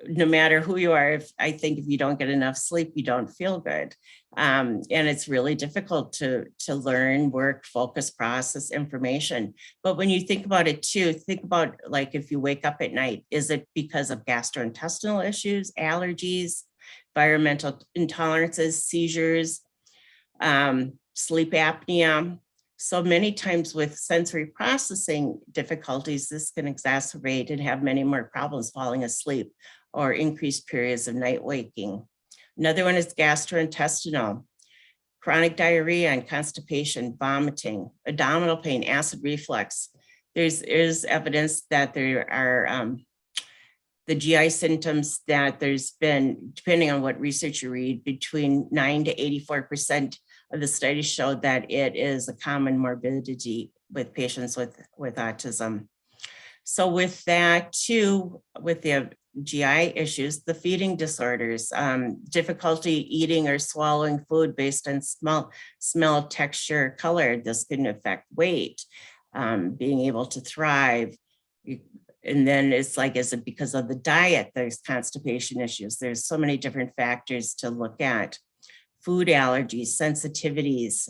no matter who you are, I think if you don't get enough sleep, you don't feel good. And it's really difficult to learn, work, focus, process information. But when you think about it too, think about like if you wake up at night, is it because of gastrointestinal issues, allergies, environmental intolerances, seizures, sleep apnea? So many times with sensory processing difficulties, this can exacerbate and have many more problems falling asleep or increased periods of night waking. Another one is gastrointestinal, chronic diarrhea and constipation, vomiting, abdominal pain, acid reflux. There's evidence that there are the GI symptoms that there's been, depending on what research you read, between 9 to 84% of the studies showed that it is a common morbidity with patients with autism. So with that too, with the GI issues, the feeding disorders, difficulty eating or swallowing food based on smell, texture, color, this can affect weight, being able to thrive. And then it's like, is it because of the diet? There's constipation issues. There's so many different factors to look at. Food allergies, sensitivities,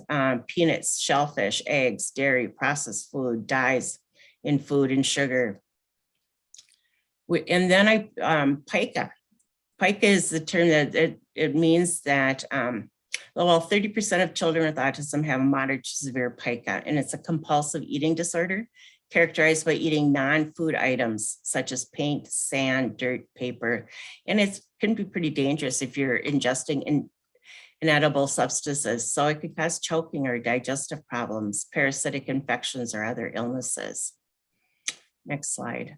peanuts, shellfish, eggs, dairy, processed food, dyes in food and sugar. And then Pica. Pica is the term that it means that, well, 30% of children with autism have a moderate to severe Pica, and it's a compulsive eating disorder characterized by eating non-food items such as paint, sand, dirt, paper. And it can be pretty dangerous if you're ingesting inedible substances. So it could cause choking or digestive problems, parasitic infections, or other illnesses. Next slide.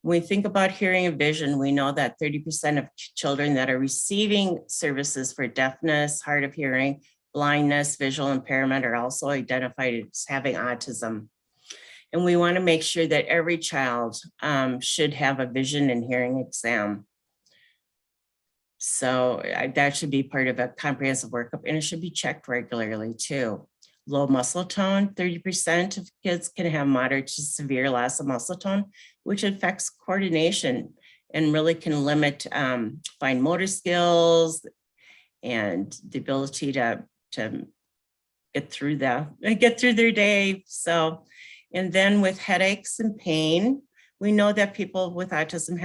When we think about hearing and vision, we know that 30% of children that are receiving services for deafness, hard of hearing, blindness, visual impairment are also identified as having autism. And we want to make sure that every child should have a vision and hearing exam. So that should be part of a comprehensive workup, and it should be checked regularly too. Low muscle tone, 30% of kids can have moderate to severe loss of muscle tone, which affects coordination and really can limit fine motor skills and the ability to get through their day. So, and then with headaches and pain, we know that people with autism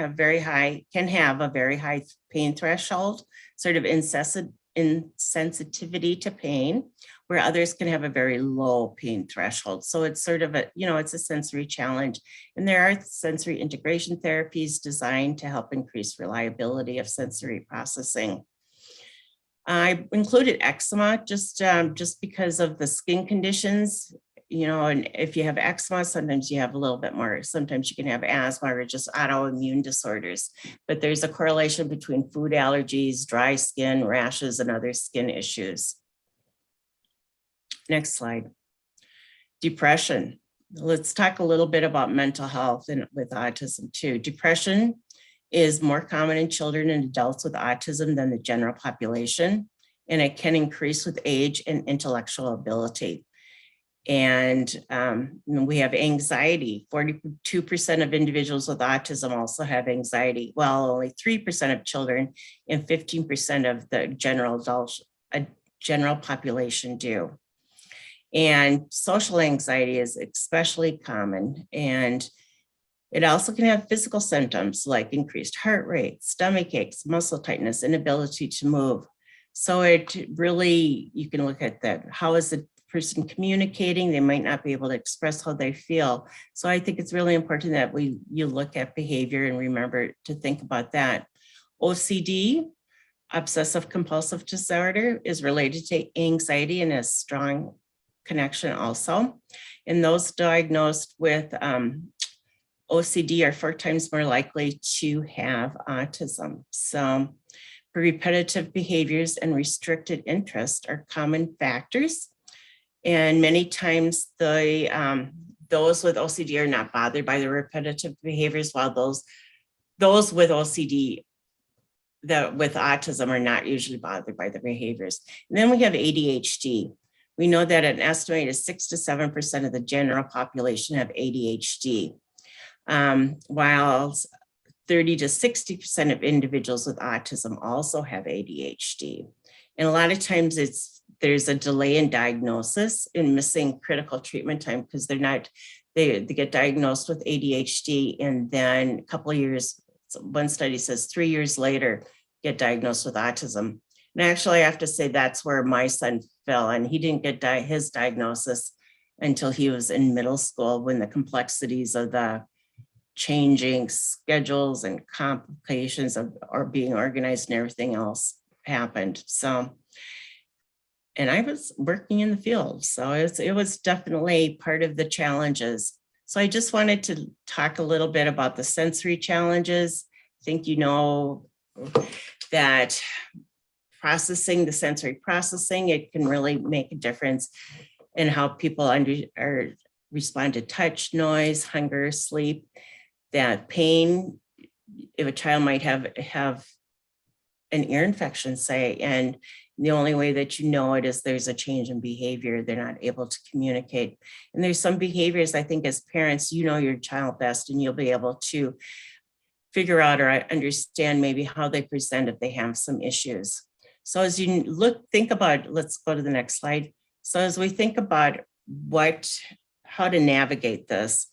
can have a very high pain threshold, sort of insensitivity to pain, where others can have a very low pain threshold. So it's sort of it's a sensory challenge. And there are sensory integration therapies designed to help increase reliability of sensory processing. I included eczema just because of the skin conditions, and if you have eczema, sometimes you have a little bit more, sometimes you can have asthma or just autoimmune disorders, but there's a correlation between food allergies, dry skin, rashes, and other skin issues. Next slide. Depression. Let's talk a little bit about mental health and with autism too. Depression is more common in children and adults with autism than the general population, and it can increase with age and intellectual ability. And we have anxiety. 42% of individuals with autism also have anxiety, while only 3% of children and 15% of the general population do. And social anxiety is especially common, and it also can have physical symptoms like increased heart rate, stomach aches, muscle tightness, inability to move. So it really, you can look at that. How is the person communicating, they might not be able to express how they feel. So I think it's really important that you look at behavior and remember to think about that. OCD, obsessive compulsive disorder, is related to anxiety and has strong connection also. And those diagnosed with OCD are 4 times more likely to have autism. So repetitive behaviors and restricted interest are common factors. And many times those with OCD are not bothered by the repetitive behaviors, while those with OCD with autism are not usually bothered by the behaviors. And then we have ADHD. We know that an estimated 6 to 7% of the general population have ADHD, while 30 to 60% of individuals with autism also have ADHD. And a lot of times there's a delay in diagnosis and missing critical treatment time because they get diagnosed with ADHD and then a couple of years, one study says 3 years later, get diagnosed with autism. And actually I have to say that's where my son fell, and he didn't get his diagnosis until he was in middle school, when the complexities of the changing schedules and complications of or being organized and everything else happened. So, and I was working in the field, so it was definitely part of the challenges. So I just wanted to talk a little bit about the sensory challenges. I think you know that the sensory processing, it can really make a difference in how people respond to touch, noise, hunger, sleep, that pain. If a child might have an ear infection, say, and the only way that you know it is there's a change in behavior, they're not able to communicate. And there's some behaviors, I think as parents, you know your child best, and you'll be able to figure out or understand maybe how they present if they have some issues. So as you think about, let's go to the next slide. So as we think about how to navigate this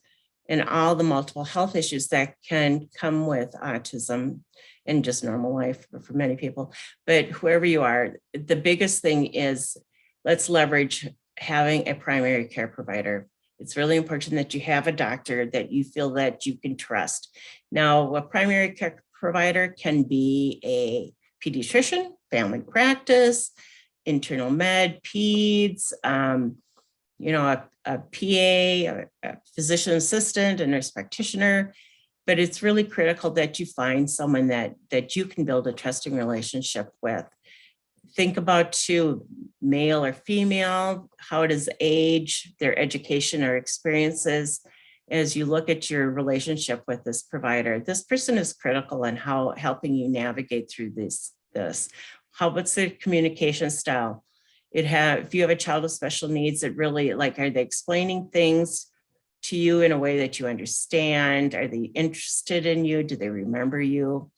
and all the multiple health issues that can come with autism and just normal life for many people, but whoever you are, the biggest thing is let's leverage having a primary care provider. It's really important that you have a doctor that you feel that you can trust. Now, a primary care provider can be a pediatrician, family practice, internal med, peds, a PA, a physician assistant, a nurse practitioner. But it's really critical that you find someone that you can build a trusting relationship with. Think about too, male or female, how does age, their education or experiences, as you look at your relationship with this provider. This person is critical in how helping you navigate through this. What's their communication style? If you have a child with special needs, it really, are they explaining things to you in a way that you understand? Are they interested in you? Do they remember you?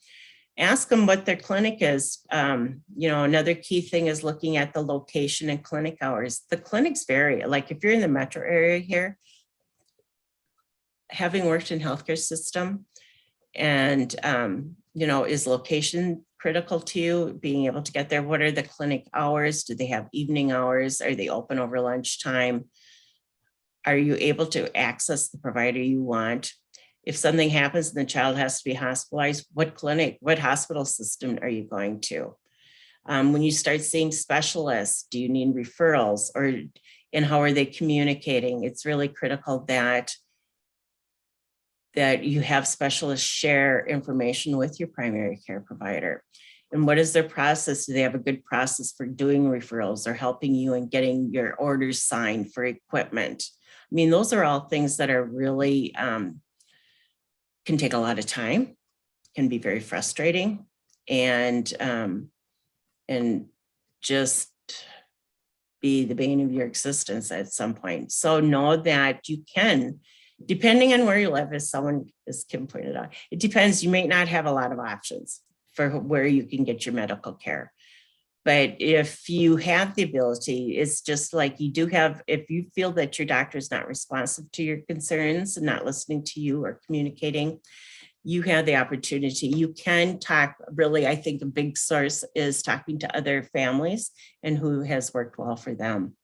Ask them what their clinic is. Another key thing is looking at the location and clinic hours. The clinics vary. Like if you're in the metro area here, having worked in healthcare system and, is location critical to you, being able to get there? What are the clinic hours? Do they have evening hours? Are they open over lunchtime? Are you able to access the provider you want? If something happens and the child has to be hospitalized, what hospital system are you going to? When you start seeing specialists, do you need referrals, and how are they communicating? It's really critical that you have specialists share information with your primary care provider. And what is their process? Do they have a good process for doing referrals or helping you and getting your orders signed for equipment? I mean, those are all things that are really, can take a lot of time, can be very frustrating, and just be the bane of your existence at some point. So know that you can, depending on where you live, as Kim pointed out, it depends. You may not have a lot of options for where you can get your medical care. But if you have the ability, it's just like you do have, if you feel that your doctor is not responsive to your concerns and not listening to you or communicating, you have the opportunity. You can talk, really, I think a big source is talking to other families and who has worked well for them.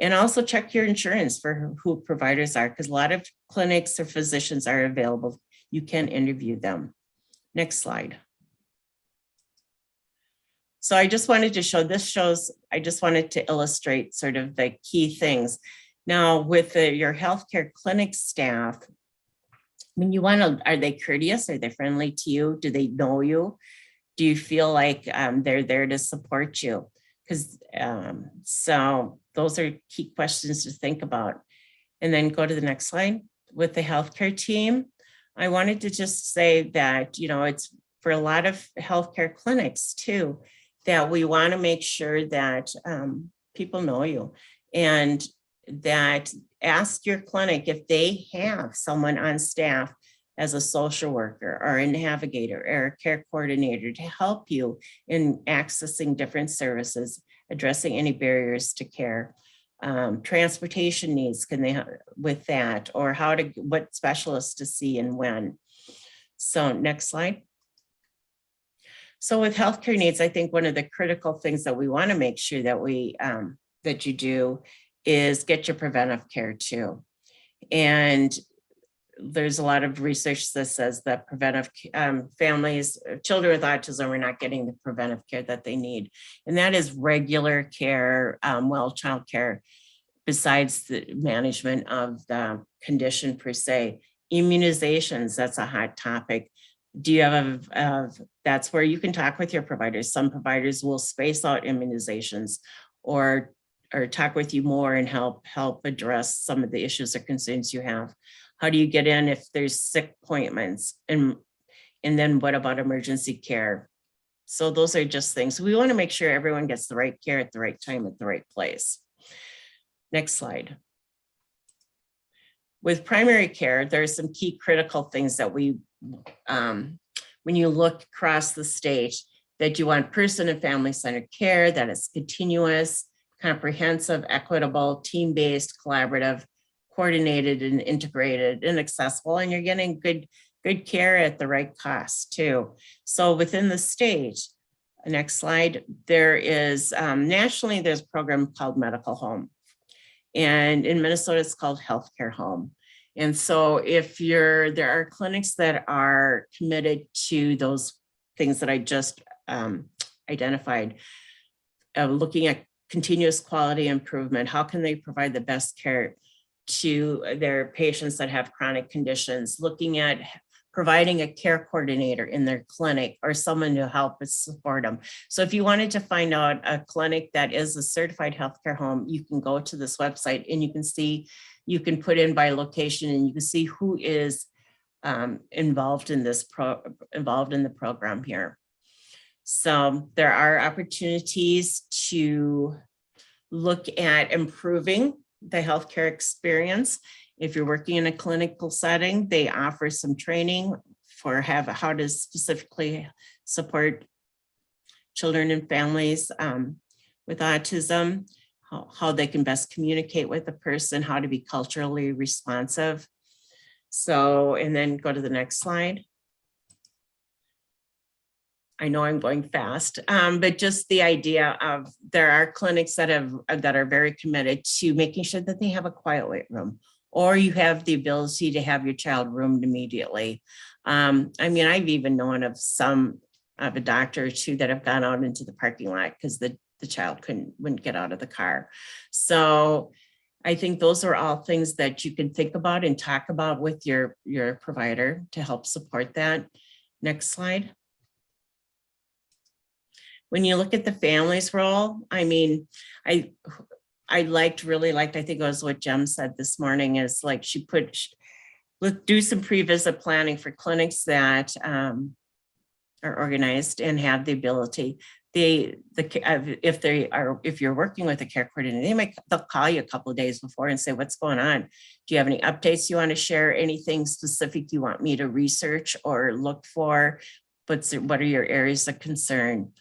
And also check your insurance for who providers are, because a lot of clinics or physicians are available. You can interview them. Next slide. So I just wanted to show, I just wanted to illustrate sort of the key things. Now with your healthcare clinic staff, when you want to, are they courteous? Are they friendly to you? Do they know you? Do you feel like they're there to support you? Because so those are key questions to think about. And then go to the next slide. With the healthcare team, I wanted to just say that, you know, it's for a lot of healthcare clinics too, that we want to make sure that people know you, and that ask your clinic if they have someone on staff as a social worker or a navigator or a care coordinator to help you in accessing different services, addressing any barriers to care. Transportation needs, can they with that, or what specialists to see and when. So next slide. So with healthcare needs, I think one of the critical things that we want to make sure that that you do is get your preventive care too. And there's a lot of research that says that preventive children with autism are not getting the preventive care that they need. And that is regular care, well, child care, besides the management of the condition per se. Immunizations, that's a hot topic. Do you have that's where you can talk with your providers. Some providers will space out immunizations or talk with you more and help address some of the issues or concerns you have. How do you get in if there's sick appointments? And then what about emergency care? So those are just things. We want to make sure everyone gets the right care at the right time at the right place. Next slide. With primary care, there are some key critical things that we, when you look across the state, that you want person and family-centered care, that is continuous, comprehensive, equitable, team-based, collaborative, coordinated and integrated and accessible, and you're getting good care at the right cost too. So within the state, next slide, there is nationally, there's a program called Medical Home. And in Minnesota, it's called Healthcare Home. And so if there are clinics that are committed to those things that I just identified, looking at continuous quality improvement, how can they provide the best care to their patients that have chronic conditions, looking at providing a care coordinator in their clinic or someone to help support them. So if you wanted to find out a clinic that is a certified healthcare home, you can go to this website and you can see, you can put in by location and you can see who is involved in the program here. So there are opportunities to look at improving the healthcare experience. If you're working in a clinical setting, they offer some training for how to specifically support children and families with autism, how they can best communicate with the person, how to be culturally responsive. So, and then go to the next slide. I know I'm going fast, but just the idea of there are clinics that are very committed to making sure that they have a quiet wait room, or you have the ability to have your child roomed immediately. I mean, I've even known of a doctor or two that have gone out into the parking lot because the child wouldn't get out of the car. So I think those are all things that you can think about and talk about with your provider to help support that. Next slide. When you look at the family's role, I mean, I really liked, I think it was what Jem said this morning, is like let's do some pre-visit planning for clinics that are organized and have the ability. If you're working with a care coordinator, they'll call you a couple of days before and say, what's going on? Do you have any updates you want to share? Anything specific you want me to research or look for? What are your areas of concern?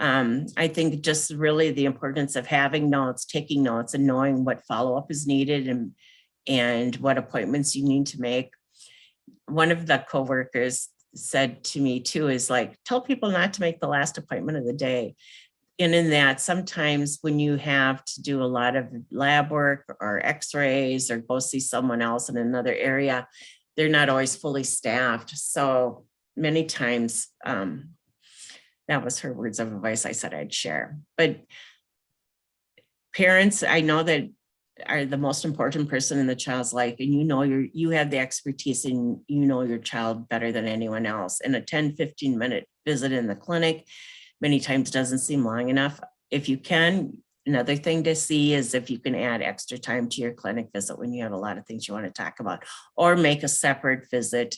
I think just really the importance of having notes, taking notes, and knowing what follow-up is needed and what appointments you need to make. One of the coworkers said to me too, is like, tell people not to make the last appointment of the day. in that sometimes when you have to do a lot of lab work or x-rays or go see someone else in another area, they're not always fully staffed. So many times, that was her words of advice I said I'd share. But parents, I know that are the most important person in the child's life, and you have the expertise and you know your child better than anyone else. And a 10-15 minute visit in the clinic many times doesn't seem long enough. If you can, another thing to see is if you can add extra time to your clinic visit when you have a lot of things you want to talk about, or make a separate visit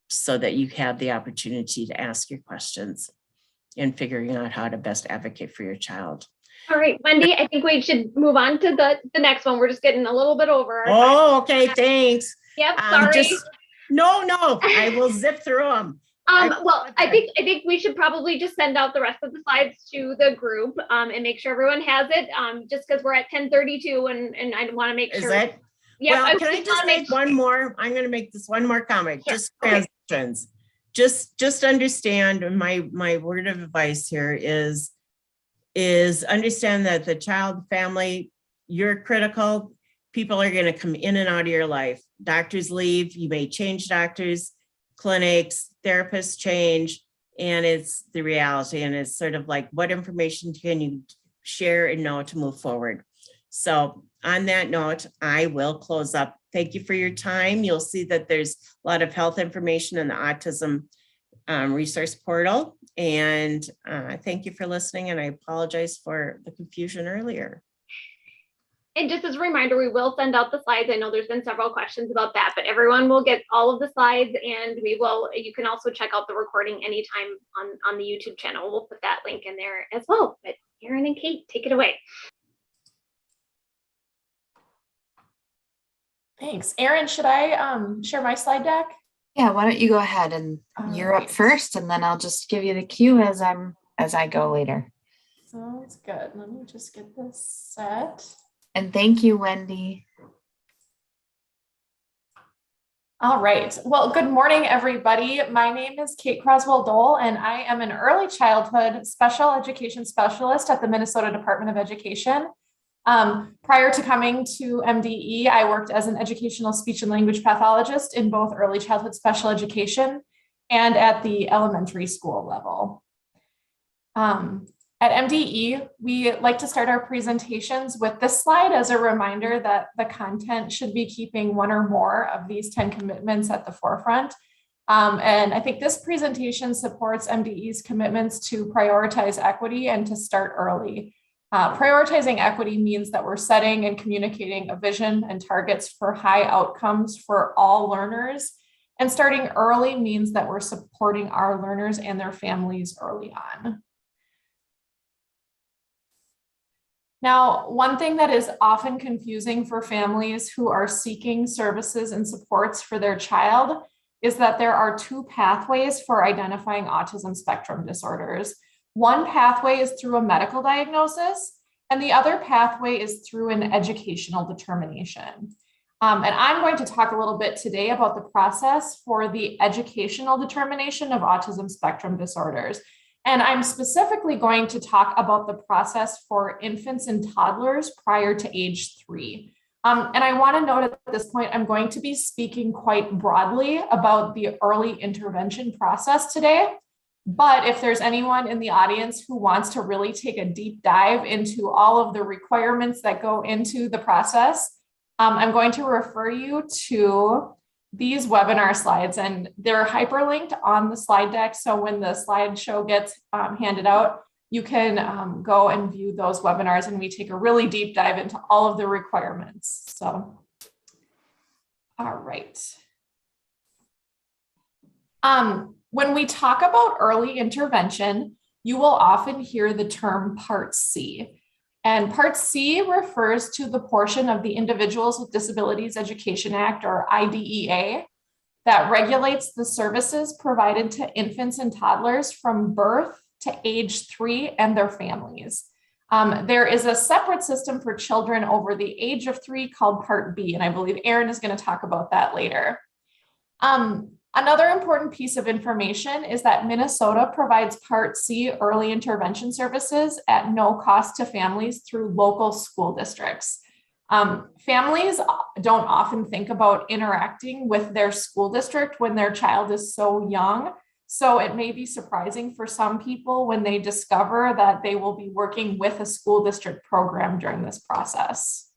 so that you have the opportunity to ask your questions and figuring out how to best advocate for your child. All right, Wendy, I think we should move on to the next one. We're just getting a little bit over our time. Oh, okay, thanks. Yep, sorry. No, I will zip through them. Well, I think we should probably just send out the rest of the slides to the group and make sure everyone has it. Just because we're at 10:32 and I want to make sure. Is it? Yeah. Well, can I just make one more? I'm going to make this one more comment. Sure. Just transitions. Okay. Just understand my word of advice here is understand that the child, family, you're critical. People are going to come in and out of your life. Doctors leave. You may change doctors, clinics, therapists change, and it's the reality. And it's sort of like, what information can you share and know to move forward? So on that note, I will close up. Thank you for your time. You'll see that there's a lot of health information in the autism resource portal. And thank you for listening. And I apologize for the confusion earlier. And just as a reminder, we will send out the slides. I know there's been several questions about that, but everyone will get all of the slides, and you can also check out the recording anytime on the YouTube channel. We'll put that link in there as well. But Erin and Kate, take it away. Thanks. Erin, should I share my slide deck? Yeah, why don't you go ahead and you're up first, and then I'll just give you the cue as I go later. Sounds good. Let me just get this set. And thank you, Wendy. All right. Well, good morning, everybody. My name is Kate Croswell-Dole, and I am an early childhood special education specialist at the Minnesota Department of Education. Prior to coming to MDE, I worked as an educational speech and language pathologist in both early childhood special education and at the elementary school level. At MDE, we like to start our presentations with this slide as a reminder that the content should be keeping one or more of these 10 commitments at the forefront. And I think this presentation supports MDE's commitments to prioritize equity and to start early. Prioritizing equity means that we're setting and communicating a vision and targets for high outcomes for all learners. And starting early means that we're supporting our learners and their families early on. Now, one thing that is often confusing for families who are seeking services and supports for their child is that there are two pathways for identifying autism spectrum disorders. One pathway is through a medical diagnosis, and the other pathway is through an educational determination. And I'm going to talk a little bit today about the process for the educational determination of autism spectrum disorders. And I'm specifically going to talk about the process for infants and toddlers prior to age 3. And I want to note at this point, I'm going to be speaking quite broadly about the early intervention process today. But if there's anyone in the audience who wants to really take a deep dive into all of the requirements that go into the process, I'm going to refer you to these webinar slides, and they're hyperlinked on the slide deck. So when the slideshow gets handed out, you can go and view those webinars, and we take a really deep dive into all of the requirements. So, all right. When we talk about early intervention, you will often hear the term Part C. And Part C refers to the portion of the Individuals with Disabilities Education Act, or IDEA, that regulates the services provided to infants and toddlers from birth to age 3 and their families. There is a separate system for children over the age of 3 called Part B, and I believe Erin is going to talk about that later. Another important piece of information is that Minnesota provides Part C early intervention services at no cost to families through local school districts. Families don't often think about interacting with their school district when their child is so young. So it may be surprising for some people when they discover that they will be working with a school district program during this process.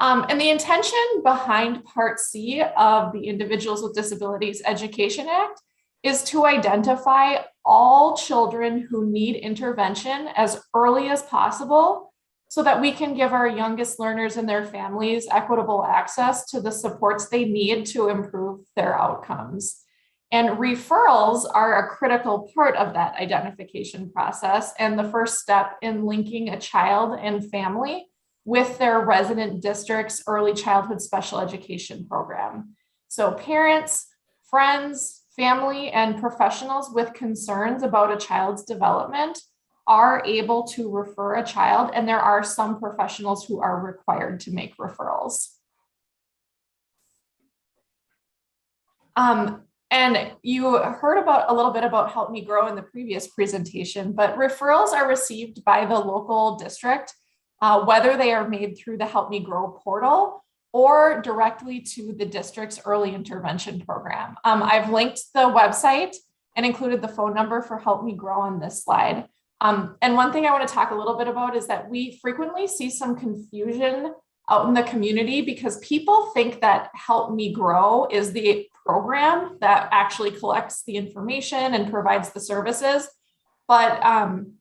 And the intention behind Part C of the Individuals with Disabilities Education Act is to identify all children who need intervention as early as possible so that we can give our youngest learners and their families equitable access to the supports they need to improve their outcomes. And referrals are a critical part of that identification process and the first step in linking a child and family with their resident district's early childhood special education program. So parents, friends, family, and professionals with concerns about a child's development are able to refer a child, and there are some professionals who are required to make referrals. And you heard a little bit about Help Me Grow in the previous presentation, but referrals are received by the local district, whether they are made through the Help Me Grow portal or directly to the district's early intervention program. I've linked the website and included the phone number for Help Me Grow on this slide. And one thing I want to talk a little bit about is that we frequently see some confusion out in the community because people think that Help Me Grow is the program that actually collects the information and provides the services. But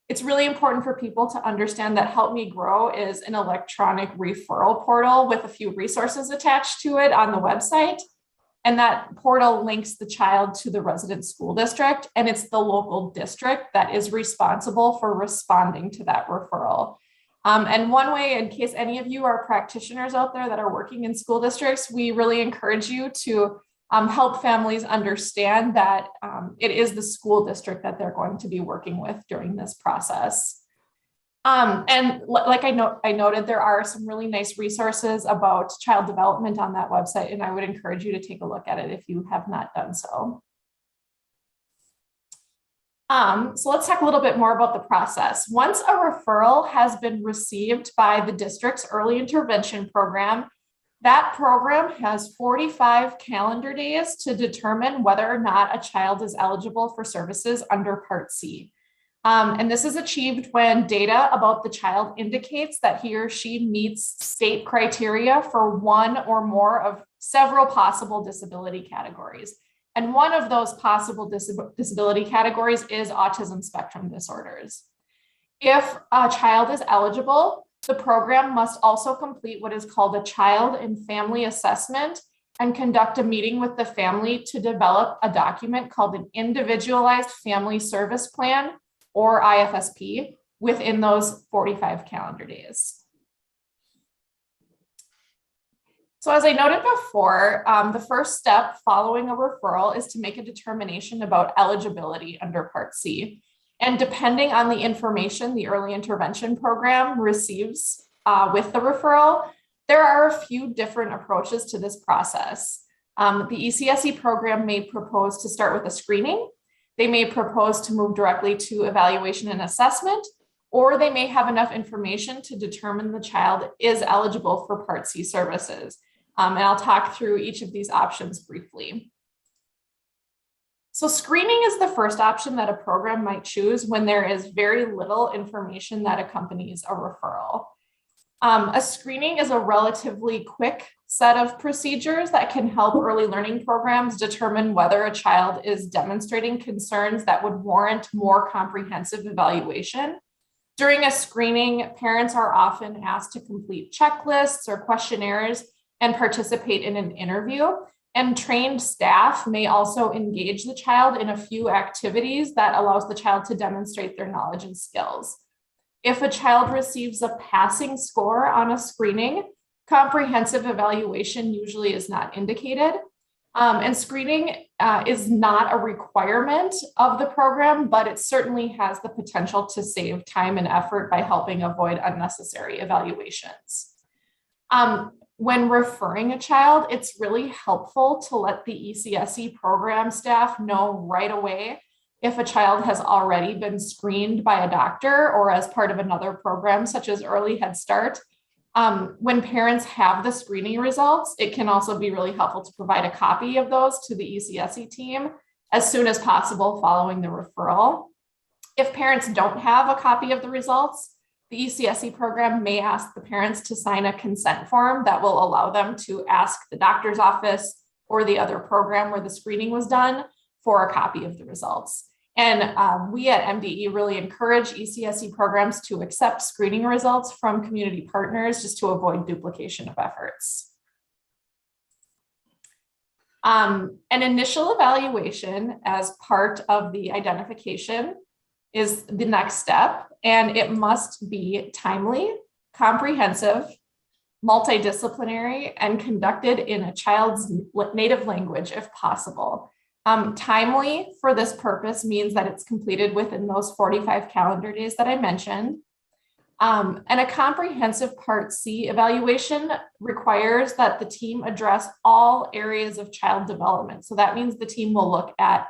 it's really important for people to understand that Help Me Grow is an electronic referral portal with a few resources attached to it on the website. And that portal links the child to the resident school district, and it's the local district that is responsible for responding to that referral. And one way, in case any of you are practitioners out there that are working in school districts, we really encourage you to help families understand that it is the school district that they're going to be working with during this process. And like I noted, there are some really nice resources about child development on that website, and I would encourage you to take a look at it if you have not done so. So let's talk a little bit more about the process. Once a referral has been received by the district's early intervention program, that program has 45 calendar days to determine whether or not a child is eligible for services under Part C. And this is achieved when data about the child indicates that he or she meets state criteria for one or more of several possible disability categories. And one of those possible disability categories is autism spectrum disorders. If a child is eligible, the program must also complete what is called a child and family assessment and conduct a meeting with the family to develop a document called an Individualized Family Service Plan, or IFSP, within those 45 calendar days. So as I noted before, the first step following a referral is to make a determination about eligibility under Part C. And depending on the information the early intervention program receives with the referral, there are a few different approaches to this process. The ECSE program may propose to start with a screening. They may propose to move directly to evaluation and assessment, or they may have enough information to determine the child is eligible for Part C services. And I'll talk through each of these options briefly. So screening is the first option that a program might choose when there is very little information that accompanies a referral. A screening is a relatively quick set of procedures that can help early learning programs determine whether a child is demonstrating concerns that would warrant more comprehensive evaluation. During a screening, parents are often asked to complete checklists or questionnaires and participate in an interview. And trained staff may also engage the child in a few activities that allows the child to demonstrate their knowledge and skills. If a child receives a passing score on a screening, comprehensive evaluation usually is not indicated. And screening is not a requirement of the program, but it certainly has the potential to save time and effort by helping avoid unnecessary evaluations. when referring a child, it's really helpful to let the ECSE program staff know right away if a child has already been screened by a doctor or as part of another program, such as Early Head Start. When parents have the screening results, it can also be really helpful to provide a copy of those to the ECSE team as soon as possible following the referral. If parents don't have a copy of the results, the ECSE program may ask the parents to sign a consent form that will allow them to ask the doctor's office or the other program where the screening was done for a copy of the results. And we at MDE really encourage ECSE programs to accept screening results from community partners just to avoid duplication of efforts. An initial evaluation as part of the identification is the next step, and it must be timely, comprehensive, multidisciplinary, and conducted in a child's native language if possible. Timely for this purpose means that it's completed within those 45 calendar days that I mentioned. And a comprehensive Part C evaluation requires that the team address all areas of child development. So that means the team will look at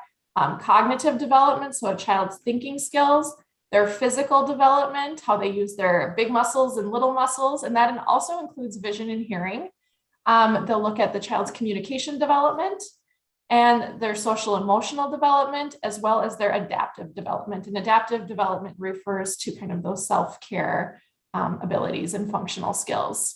cognitive development, so a child's thinking skills, their physical development, how they use their big muscles and little muscles, and that also includes vision and hearing. They'll look at the child's communication development and their social emotional development, as well as their adaptive development. And adaptive development refers to kind of those self-care abilities and functional skills.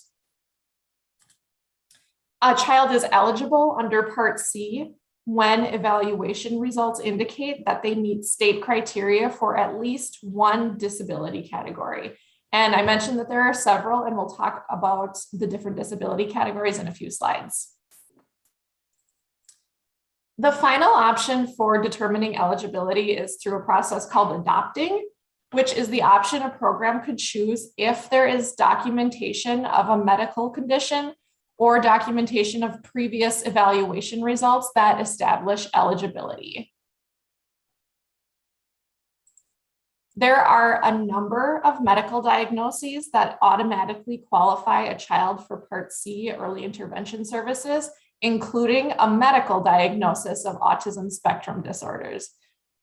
A child is eligible under Part C when evaluation results indicate that they meet state criteria for at least one disability category. And I mentioned that there are several, and we'll talk about the different disability categories in a few slides. The final option for determining eligibility is through a process called adopting, which is the option a program could choose if there is documentation of a medical condition or documentation of previous evaluation results that establish eligibility. There are a number of medical diagnoses that automatically qualify a child for Part C early intervention services, including a medical diagnosis of autism spectrum disorders.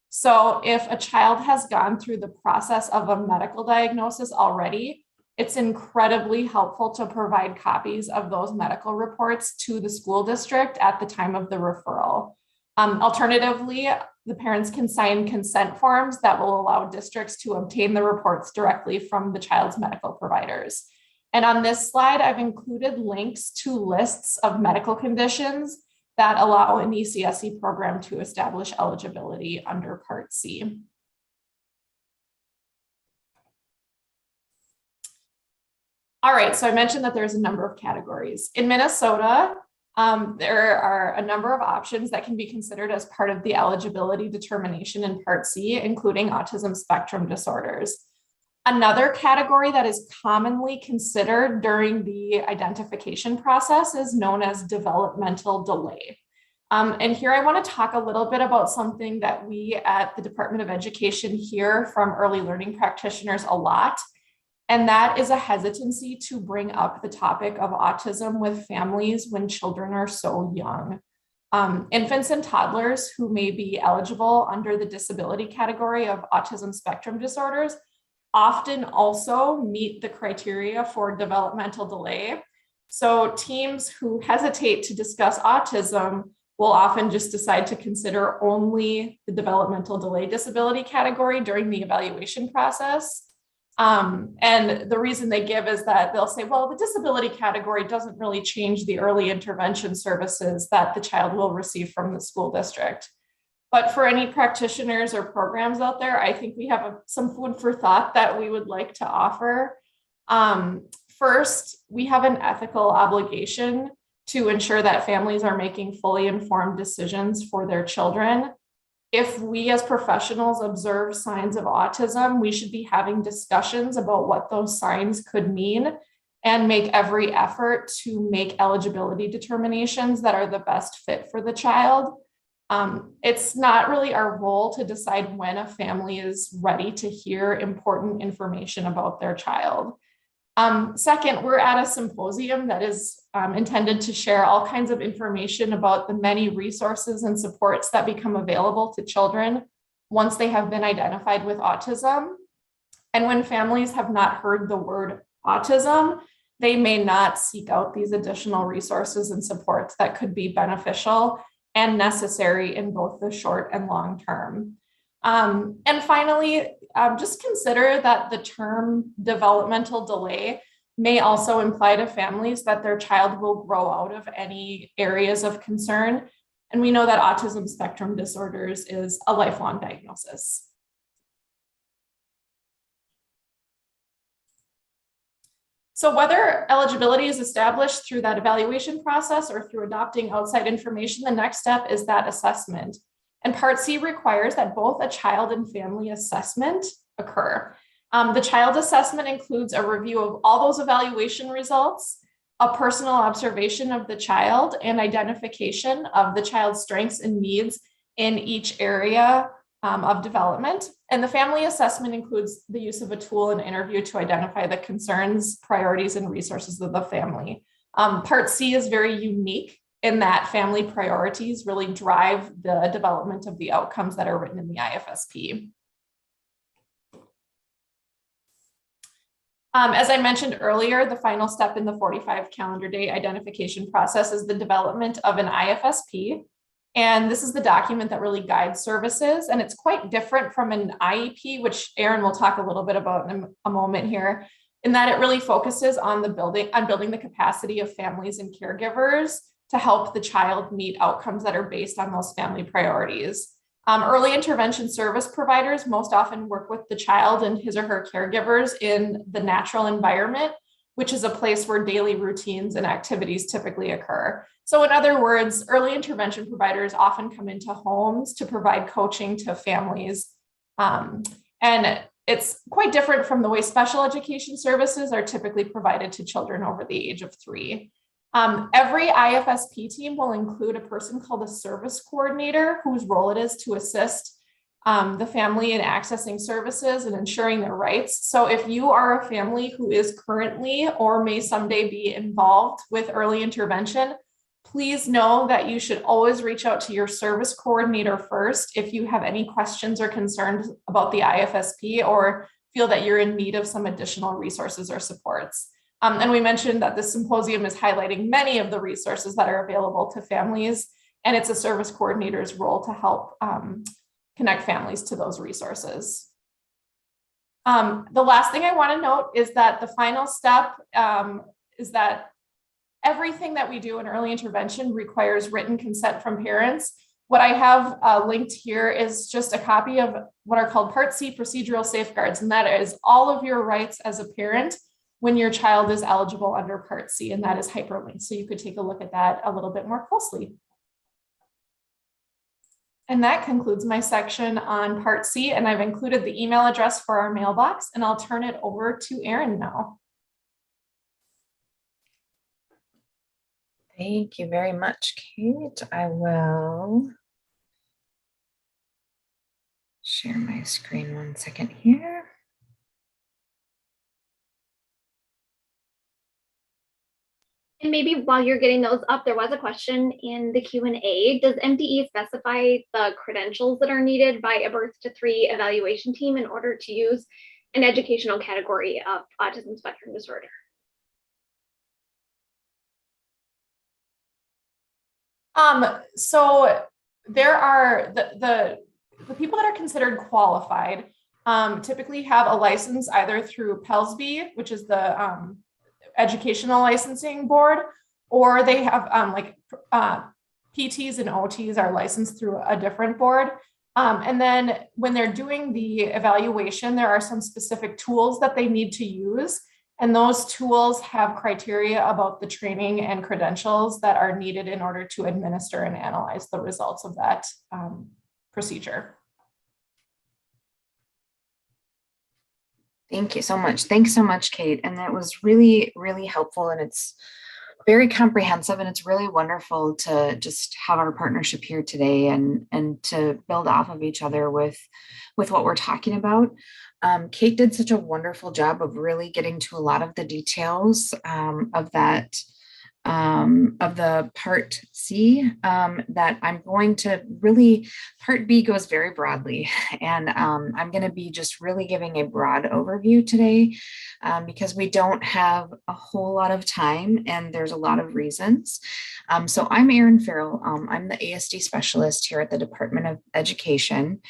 So if a child has gone through the process of a medical diagnosis already, it's incredibly helpful to provide copies of those medical reports to the school district at the time of the referral. Alternatively, the parents can sign consent forms that will allow districts to obtain the reports directly from the child's medical providers. And on this slide, I've included links to lists of medical conditions that allow an ECSE program to establish eligibility under Part C. All right, so I mentioned that there's a number of categories. In Minnesota, there are a number of options that can be considered as part of the eligibility determination in Part C, including autism spectrum disorders. Another category that is commonly considered during the identification process is known as developmental delay. And here I want to talk a little bit about something that we at the Department of Education hear from early learning practitioners a lot. And that is a hesitancy to bring up the topic of autism with families when children are so young. Infants and toddlers who may be eligible under the disability category of autism spectrum disorders often also meet the criteria for developmental delay. So teams who hesitate to discuss autism will often just decide to consider only the developmental delay disability category during the evaluation process. And the reason they give is that they'll say, well, the disability category doesn't really change the early intervention services that the child will receive from the school district. But for any practitioners or programs out there, I think we have some food for thought that we would like to offer. First, we have an ethical obligation to ensure that families are making fully informed decisions for their children. If we as professionals observe signs of autism, we should be having discussions about what those signs could mean and make every effort to make eligibility determinations that are the best fit for the child. It's not really our role to decide when a family is ready to hear important information about their child. Second, we're at a symposium that is intended to share all kinds of information about the many resources and supports that become available to children once they have been identified with autism. And when families have not heard the word autism, they may not seek out these additional resources and supports that could be beneficial and necessary in both the short and long term. And finally, just consider that the term developmental delay may also imply to families that their child will grow out of any areas of concern. And we know that autism spectrum disorders is a lifelong diagnosis. So whether eligibility is established through that evaluation process or through adopting outside information, the next step is that assessment. And Part C requires that both a child and family assessment occur. The child assessment includes a review of all those evaluation results, a personal observation of the child, and identification of the child's strengths and needs in each area of development. And the family assessment includes the use of a tool and interview to identify the concerns, priorities, and resources of the family. Part C is very unique in that family priorities really drive the development of the outcomes that are written in the IFSP. As I mentioned earlier, the final step in the 45 calendar day identification process is the development of an IFSP. And this is the document that really guides services. And it's quite different from an IEP, which Erin will talk a little bit about in a moment here, in that it really focuses on building the capacity of families and caregivers to help the child meet outcomes that are based on those family priorities. Early intervention service providers most often work with the child and his or her caregivers in the natural environment, which is a place where daily routines and activities typically occur. So in other words, early intervention providers often come into homes to provide coaching to families. And it's quite different from the way special education services are typically provided to children over the age of 3. Every IFSP team will include a person called a service coordinator whose role it is to assist the family in accessing services and ensuring their rights. So if you are a family who is currently or may someday be involved with early intervention, please know that you should always reach out to your service coordinator first if you have any questions or concerns about the IFSP or feel that you're in need of some additional resources or supports. And we mentioned that this symposium is highlighting many of the resources that are available to families, and it's a service coordinator's role to help connect families to those resources. The last thing I want to note is that the final step is that everything that we do in early intervention requires written consent from parents. What I have linked here is just a copy of what are called Part C procedural safeguards, and that is all of your rights as a parent when your child is eligible under Part C, and that is hyperlinked. So you could take a look at that a little bit more closely. And that concludes my section on Part C, and I've included the email address for our mailbox, and I'll turn it over to Erin now. Thank you very much, Kate. I will share my screen 1 second here. And maybe while you're getting those up, there was a question in the Q&A. Does MDE specify the credentials that are needed by a birth to 3 evaluation team in order to use an educational category of autism spectrum disorder? So there are the people that are considered qualified typically have a license either through PELSB, which is the educational licensing board, or they have PTs and OTs are licensed through a different board. And then when they're doing the evaluation, there are some specific tools that they need to use. And those tools have criteria about the training and credentials that are needed in order to administer and analyze the results of that procedure. Thank you so much. Thanks so much, Kate. And that was really, really helpful. And it's very comprehensive, and it's really wonderful to just have our partnership here today and to build off of each other with what we're talking about. Kate did such a wonderful job of really getting to a lot of the details of that of the Part C, that I'm going to really, Part B goes very broadly, and I'm going to be just really giving a broad overview today because we don't have a whole lot of time and there's a lot of reasons. So I'm Erin Farrell. I'm the ASD specialist here at the Department of Education.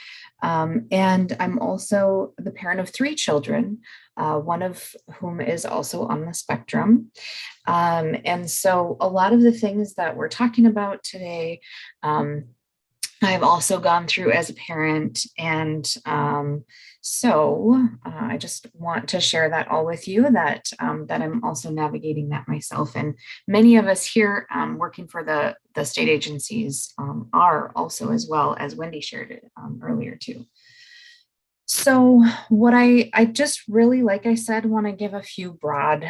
And I'm also the parent of 3 children, one of whom is also on the spectrum. And so a lot of the things that we're talking about today, I've also gone through as a parent. And so I just want to share that all with you, that I'm also navigating that myself. And many of us here working for the state agencies are also, as well, as Wendy shared it earlier too. So what I just really, like I said, want to give a few broad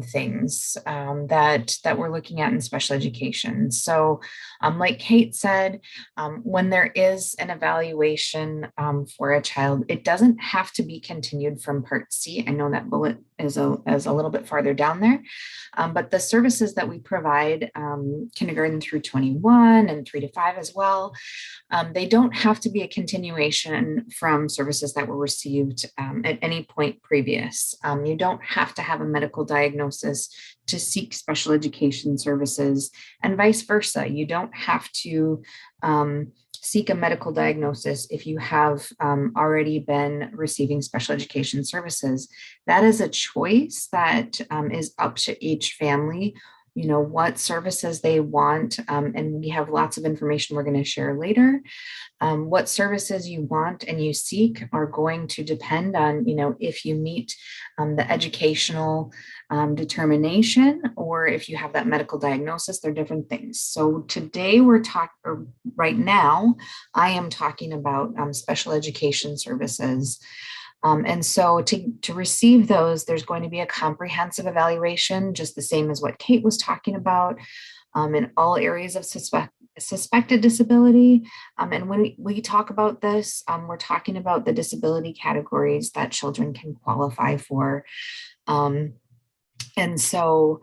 things that we're looking at in special education. So like Kate said, when there is an evaluation for a child, it doesn't have to be continued from Part C. I know that bullet is a little bit farther down there, but the services that we provide, kindergarten through 21 and 3 to 5 as well, they don't have to be a continuation from services that were received at any point previous. You don't have to have a medical diagnosis to seek special education services, and vice versa. You don't have to seek a medical diagnosis if you have already been receiving special education services. That is a choice that is up to each family, you know, what services they want. And we have lots of information we're going to share later. What services you want and you seek are going to depend on, you know, if you meet the educational determination, or if you have that medical diagnosis. They're different things. So today right now, I am talking about special education services. And so to receive those, there's going to be a comprehensive evaluation, just the same as what Kate was talking about, in all areas of suspected disability. And when we talk about this, we're talking about the disability categories that children can qualify for. And so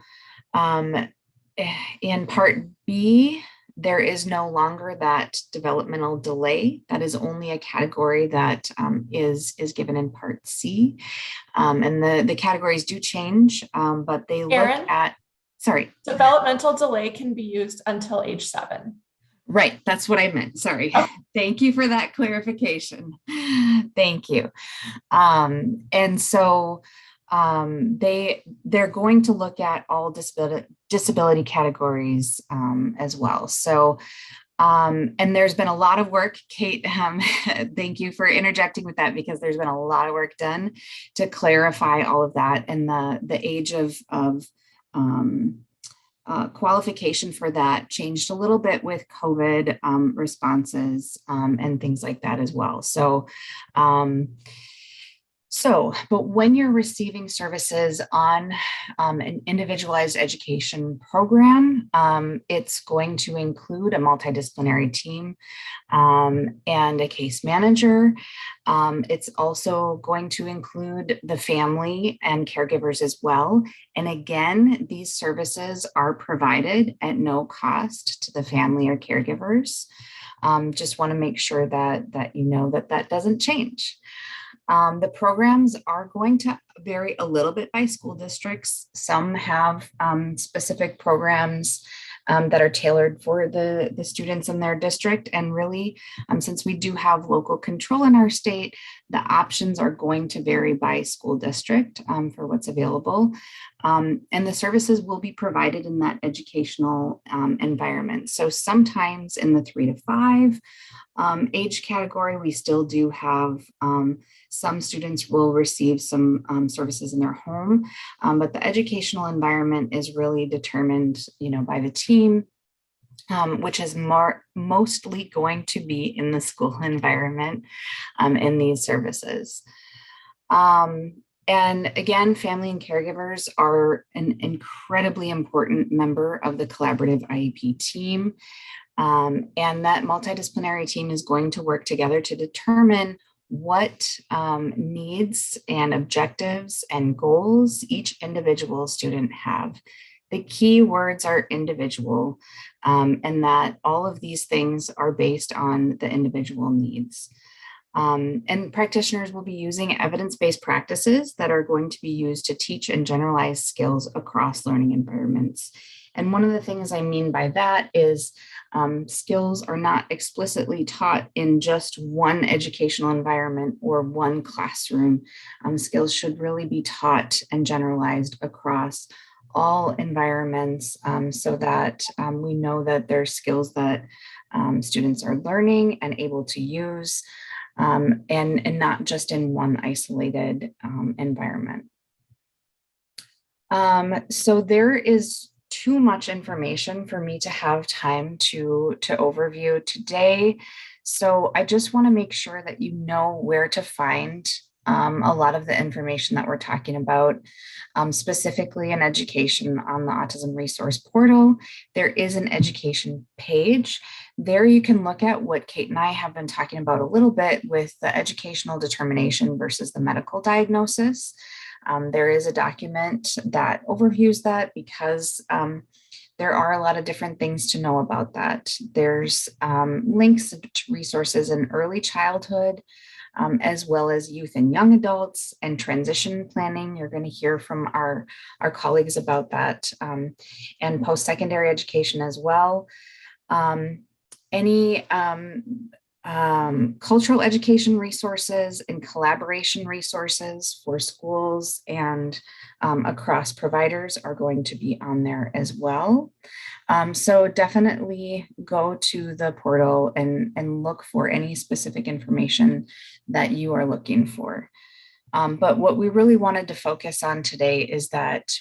in Part B, there is no longer that developmental delay. That is only a category that is given in Part C. And the categories do change, but they look at, sorry. Developmental delay can be used until age 7. Right, that's what I meant. Sorry. Oh. Thank you for that clarification. Thank you. And so they're going to look at all disability categories as well. So, and there's been a lot of work, Kate, thank you for interjecting with that, because there's been a lot of work done to clarify all of that, and the age of qualification for that changed a little bit with COVID responses and things like that as well. But when you're receiving services on an individualized education program, it's going to include a multidisciplinary team and a case manager. It's also going to include the family and caregivers as well. And again, these services are provided at no cost to the family or caregivers. Just want to make sure that you know that doesn't change. The programs are going to vary a little bit by school districts. Some have specific programs that are tailored for the students in their district. And really, since we do have local control in our state, the options are going to vary by school district for what's available. And the services will be provided in that educational environment. So sometimes in the 3 to 5 age category, we still do have some students will receive some services in their home, but the educational environment is really determined, you know, by the team, which is mostly going to be in the school environment in these services. And again, family and caregivers are an incredibly important member of the collaborative IEP team. And that multidisciplinary team is going to work together to determine what needs and objectives and goals each individual student have. The key words are individual, and that all of these things are based on the individual needs. And practitioners will be using evidence-based practices that are going to be used to teach and generalize skills across learning environments. And one of the things I mean by that is skills are not explicitly taught in just one educational environment or one classroom. Skills should really be taught and generalized across all environments so that we know that there's skills that students are learning and able to use and not just in one isolated environment. So there is too much information for me to have time to overview today. So I just want to make sure that you know where to find a lot of the information that we're talking about, specifically in education on the Autism Resource Portal. There is an education page. There you can look at what Kate and I have been talking about a little bit with the educational determination versus the medical diagnosis. There is a document that overviews that because there are a lot of different things to know about that. There's links to resources in early childhood, as well as youth and young adults and transition planning. You're going to hear from our colleagues about that, and post-secondary education as well. Any cultural education resources and collaboration resources for schools and across providers are going to be on there as well. So definitely go to the portal and look for any specific information that you are looking for. But what we really wanted to focus on today is that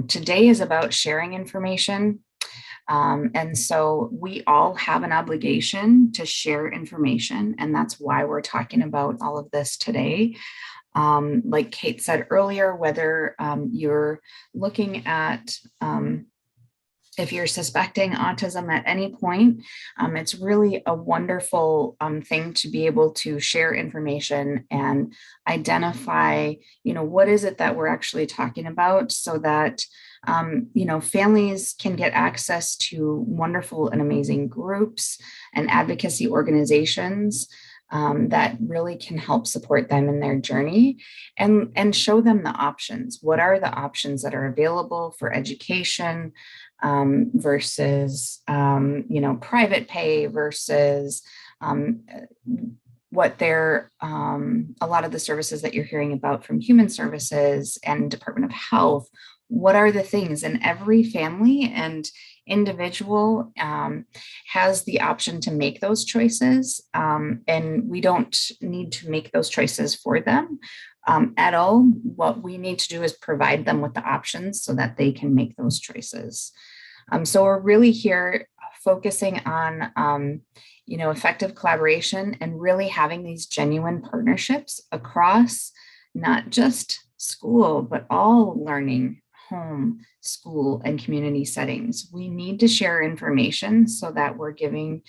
today is about sharing information. And so we all have an obligation to share information, and that's why we're talking about all of this today. Like Kate said earlier, whether you're looking at if you're suspecting autism at any point, it's really a wonderful thing to be able to share information and identify, what is it that we're actually talking about, so that families can get access to wonderful and amazing groups and advocacy organizations that really can help support them in their journey and show them the options. What are the options that are available for education versus, private pay versus what they're, a lot of the services that you're hearing about from Human Services and Department of Health. What are the things? And every family and individual has the option to make those choices, and we don't need to make those choices for them at all. What we need to do is provide them with the options so that they can make those choices. So we're really here focusing on effective collaboration and really having these genuine partnerships across not just school, but all learning, home, school, and community settings. We need to share information so that we're giving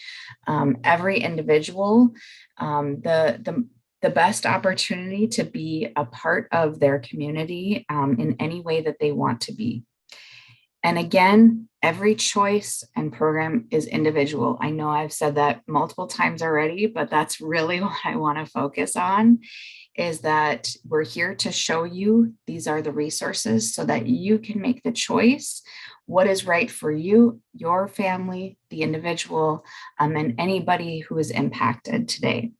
every individual the best opportunity to be a part of their community in any way that they want to be. And again, every choice and program is individual. I know I've said that multiple times already, but that's really what I want to focus on, is that we're here to show you these are the resources so that you can make the choice what is right for you, your family, the individual, and anybody who is impacted today.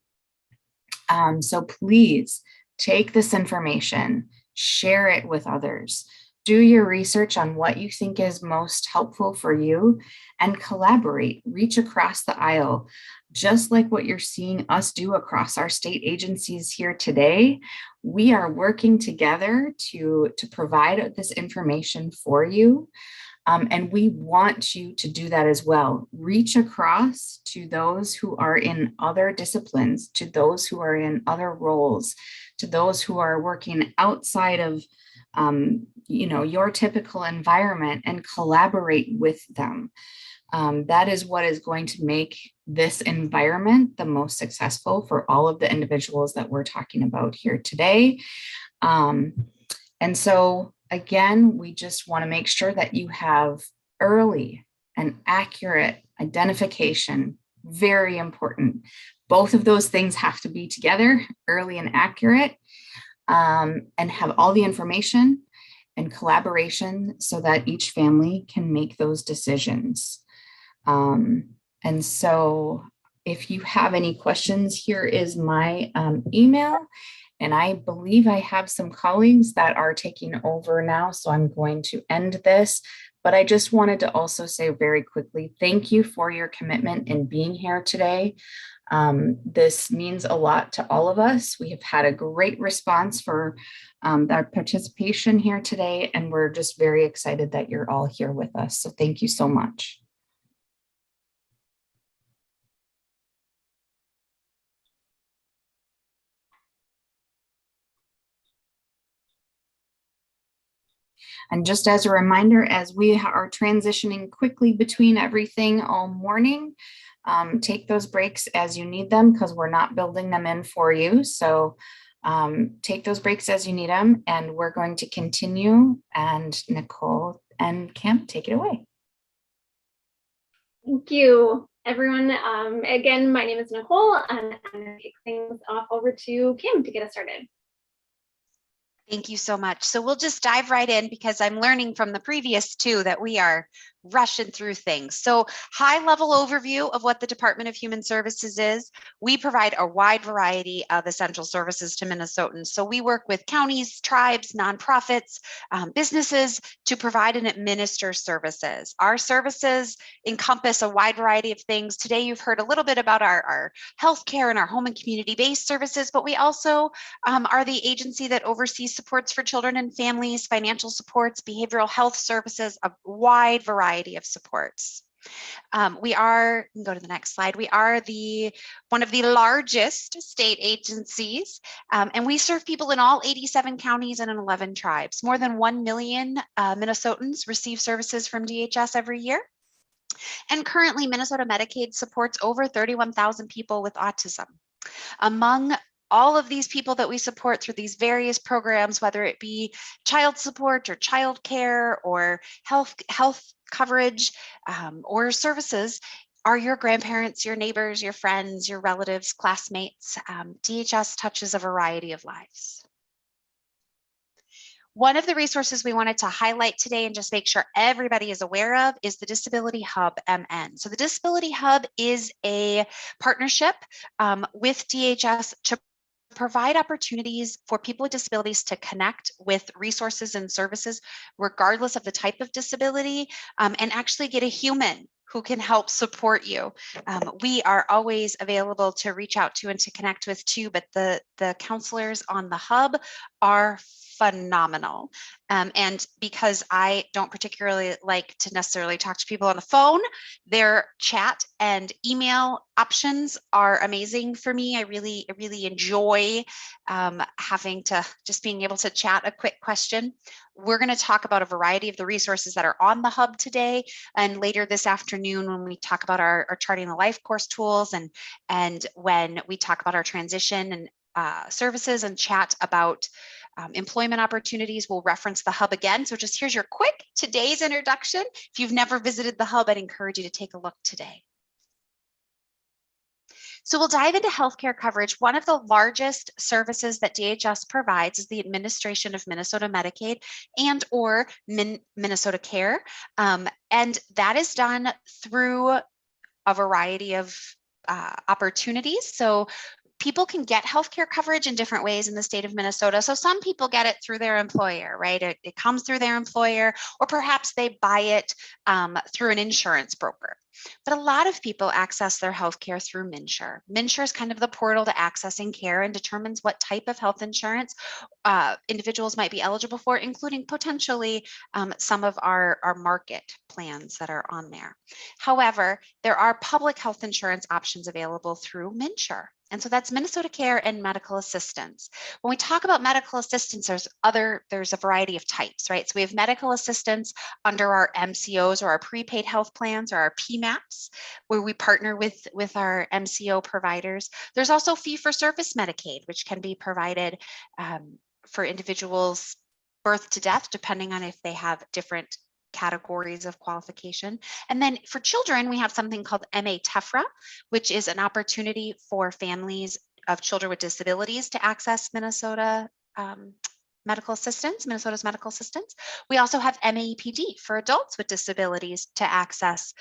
So please take this information, share it with others. Do your research on what you think is most helpful for you and collaborate, reach across the aisle. Just like what you're seeing us do across our state agencies here today, we are working together to provide this information for you. And we want you to do that as well. Reach across to those who are in other disciplines, to those who are in other roles, to those who are working outside of your typical environment, and collaborate with them. That is what is going to make this environment the most successful for all of the individuals that we're talking about here today. And so again, we just want to make sure that you have early and accurate identification. Very important. Both of those things have to be together, early and accurate, and have all the information and collaboration so that each family can make those decisions. And so if you have any questions, here is my email. And I believe I have some colleagues that are taking over now, so I'm going to end this. But I just wanted to also say very quickly, thank you for your commitment in being here today. This means a lot to all of us. We have had a great response for our participation here today, and we're just very excited that you're all here with us. So thank you so much. And just as a reminder, as we are transitioning quickly between everything all morning, take those breaks as you need them, because we're not building them in for you. So take those breaks as you need them, and we're going to continue. And Nicole and Kim, take it away. Thank you, everyone. Again, my name is Nicole, and I'm going to kick things off over to Kim to get us started. Thank you so much. So we'll just dive right in, because I'm learning from the previous two that we are rushing through things. So high level overview of what the Department of Human Services is. We provide a wide variety of essential services to Minnesotans. So we work with counties, tribes, nonprofits, businesses to provide and administer services. Our services encompass a wide variety of things. Today, you've heard a little bit about our healthcare and our home and community-based services, but we also are the agency that oversees supports for children and families, financial supports, behavioral health services, a wide variety of supports. We are, go to the next slide, we are one of the largest state agencies, and we serve people in all 87 counties and in 11 tribes. More than 1 million Minnesotans receive services from DHS every year. And currently, Minnesota Medicaid supports over 31,000 people with autism. Among all of these people that we support through these various programs, whether it be child support or child care or health coverage or services, are your grandparents, your neighbors, your friends, your relatives, classmates. DHS touches a variety of lives. One of the resources we wanted to highlight today and just make sure everybody is aware of is the Disability Hub MN. So the Disability Hub is a partnership with DHS to provide opportunities for people with disabilities to connect with resources and services, regardless of the type of disability, and actually get a human who can help support you. We are always available to reach out to and to connect with too, but the counselors on the hub are phenomenal. And because I don't particularly like to necessarily talk to people on the phone, their chat and email options are amazing for me. I really enjoy having to just being able to chat a quick question. We're going to talk about a variety of the resources that are on the hub today, and later this afternoon when we talk about our Charting the Life course tools, and when we talk about our transition and services and chat about employment opportunities, we'll reference the hub again. So just here's your quick today's introduction. If you've never visited the hub, I'd encourage you to take a look today. So we'll dive into healthcare coverage. One of the largest services that DHS provides is the administration of Minnesota Medicaid and or Minnesota Care. And that is done through a variety of opportunities. So people can get healthcare coverage in different ways in the state of Minnesota. So some people get it through their employer, right? It comes through their employer, or perhaps they buy it through an insurance broker. But a lot of people access their healthcare through MNsure. MNsure is kind of the portal to accessing care and determines what type of health insurance individuals might be eligible for, including potentially some of our market plans that are on there. However, there are public health insurance options available through MNsure. And so that's Minnesota Care and medical assistance. When we talk about medical assistance, there's a variety of types, right? So we have medical assistance under our MCOs or our prepaid health plans or our PMAPs, where we partner with our MCO providers. There's also fee-for-service Medicaid, which can be provided for individuals birth to death, depending on if they have different categories of qualification. And then for children, we have something called MA TEFRA, which is an opportunity for families of children with disabilities to access Minnesota's medical assistance. We also have MAPD for adults with disabilities to access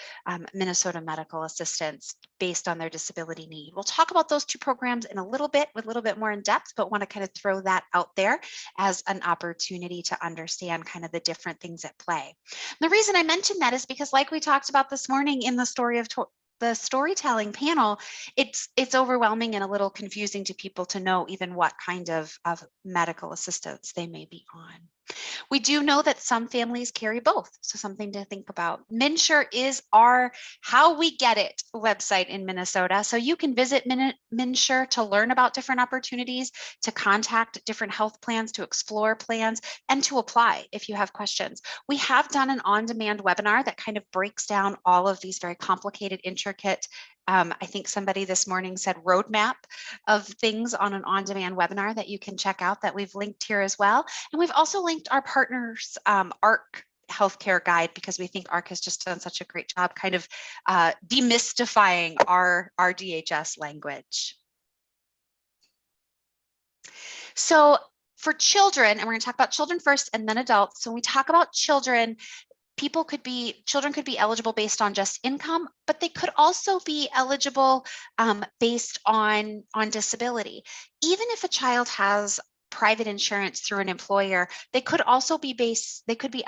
Minnesota medical assistance based on their disability need. We'll talk about those two programs in a little bit more in depth, but want to kind of throw that out there as an opportunity to understand kind of the different things at play. And the reason I mentioned that is because, like we talked about this morning in the the storytelling panel, it's overwhelming and a little confusing to people to know even what kind of medical assistance they may be on. We do know that some families carry both, so something to think about. MNsure is our How We Get It website in Minnesota, so you can visit MNsure to learn about different opportunities, to contact different health plans, to explore plans, and to apply if you have questions. We have done an on-demand webinar that kind of breaks down all of these very complicated, intricate, I think somebody this morning said roadmap of things on an on-demand webinar that you can check out that we've linked here as well. And we've also linked our partners ARC healthcare guide, because we think ARC has just done such a great job kind of demystifying our DHS language. So for children, and we're going to talk about children first and then adults. So when we talk about children, children could be eligible based on just income, but they could also be eligible based on disability. Even if a child has private insurance through an employer, they could also be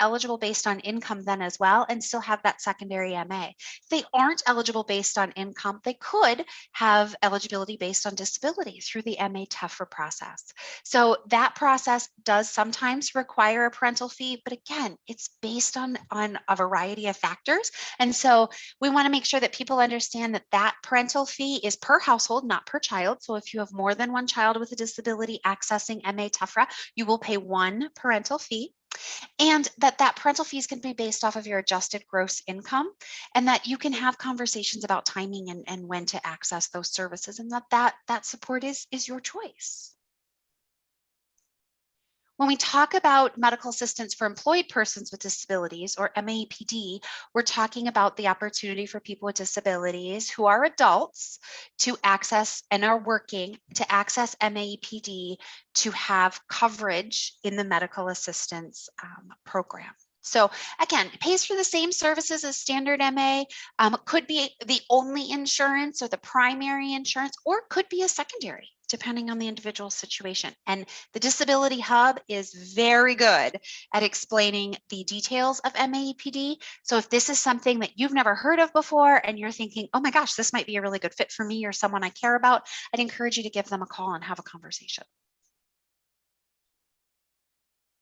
eligible based on income then as well and still have that secondary MA. If they aren't eligible based on income, they could have eligibility based on disability through the MA TEFRA process. So that process does sometimes require a parental fee, but again, it's based on a variety of factors. And so we want to make sure that people understand that parental fee is per household, not per child. So if you have more than one child with a disability accessing MA TEFRA, you will pay one parental fee, and that parental fees can be based off of your adjusted gross income, and that you can have conversations about timing and when to access those services, and that support is your choice. When we talk about medical assistance for employed persons with disabilities, or MAPD, we're talking about the opportunity for people with disabilities who are adults to access and are working to access MAPD to have coverage in the medical assistance program. So again, it pays for the same services as standard MA, could be the only insurance or the primary insurance, or could be a secondary, depending on the individual situation. And the Disability Hub is very good at explaining the details of MAPD. So if this is something that you've never heard of before and you're thinking, oh my gosh, this might be a really good fit for me or someone I care about, I'd encourage you to give them a call and have a conversation.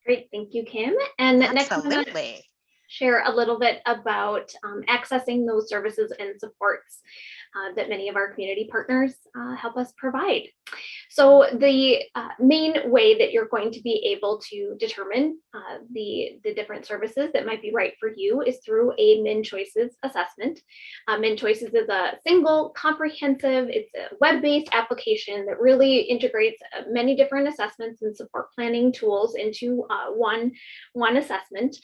Great, thank you, Kim. And next, Absolutely. I'm going to share a little bit about accessing those services and supports that many of our community partners help us provide. So the main way that you're going to be able to determine the different services that might be right for you is through a MnChoices assessment. MnChoices is a single, comprehensive, it's a web-based application that really integrates many different assessments and support planning tools into one assessment.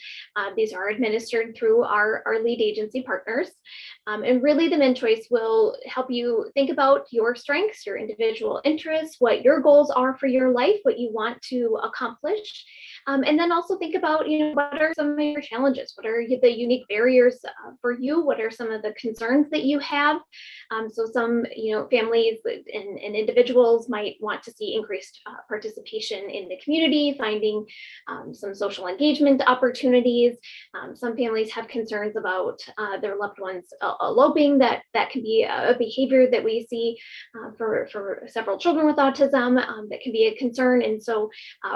These are administered through our lead agency partners. And really the MnChoice will help you think about your strengths, your individual interests, what your goals are for your life, what you want to accomplish, And then also think about, what are some of your challenges? What are the unique barriers for you? What are some of the concerns that you have? So some, families and individuals might want to see increased participation in the community, finding some social engagement opportunities. Some families have concerns about their loved ones eloping. That can be a behavior that we see for several children with autism that can be a concern. And so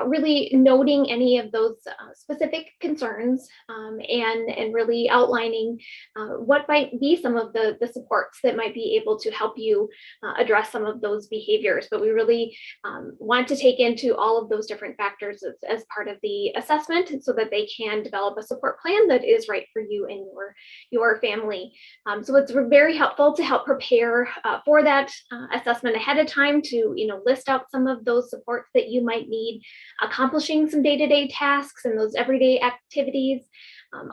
really noting any of those specific concerns and really outlining what might be some of the supports that might be able to help you address some of those behaviors. But we really want to take into all of those different factors as part of the assessment so that they can develop a support plan that is right for you and your family. So it's very helpful to help prepare for that assessment ahead of time to list out some of those supports that you might need, accomplishing some day-to-day tasks and those everyday activities.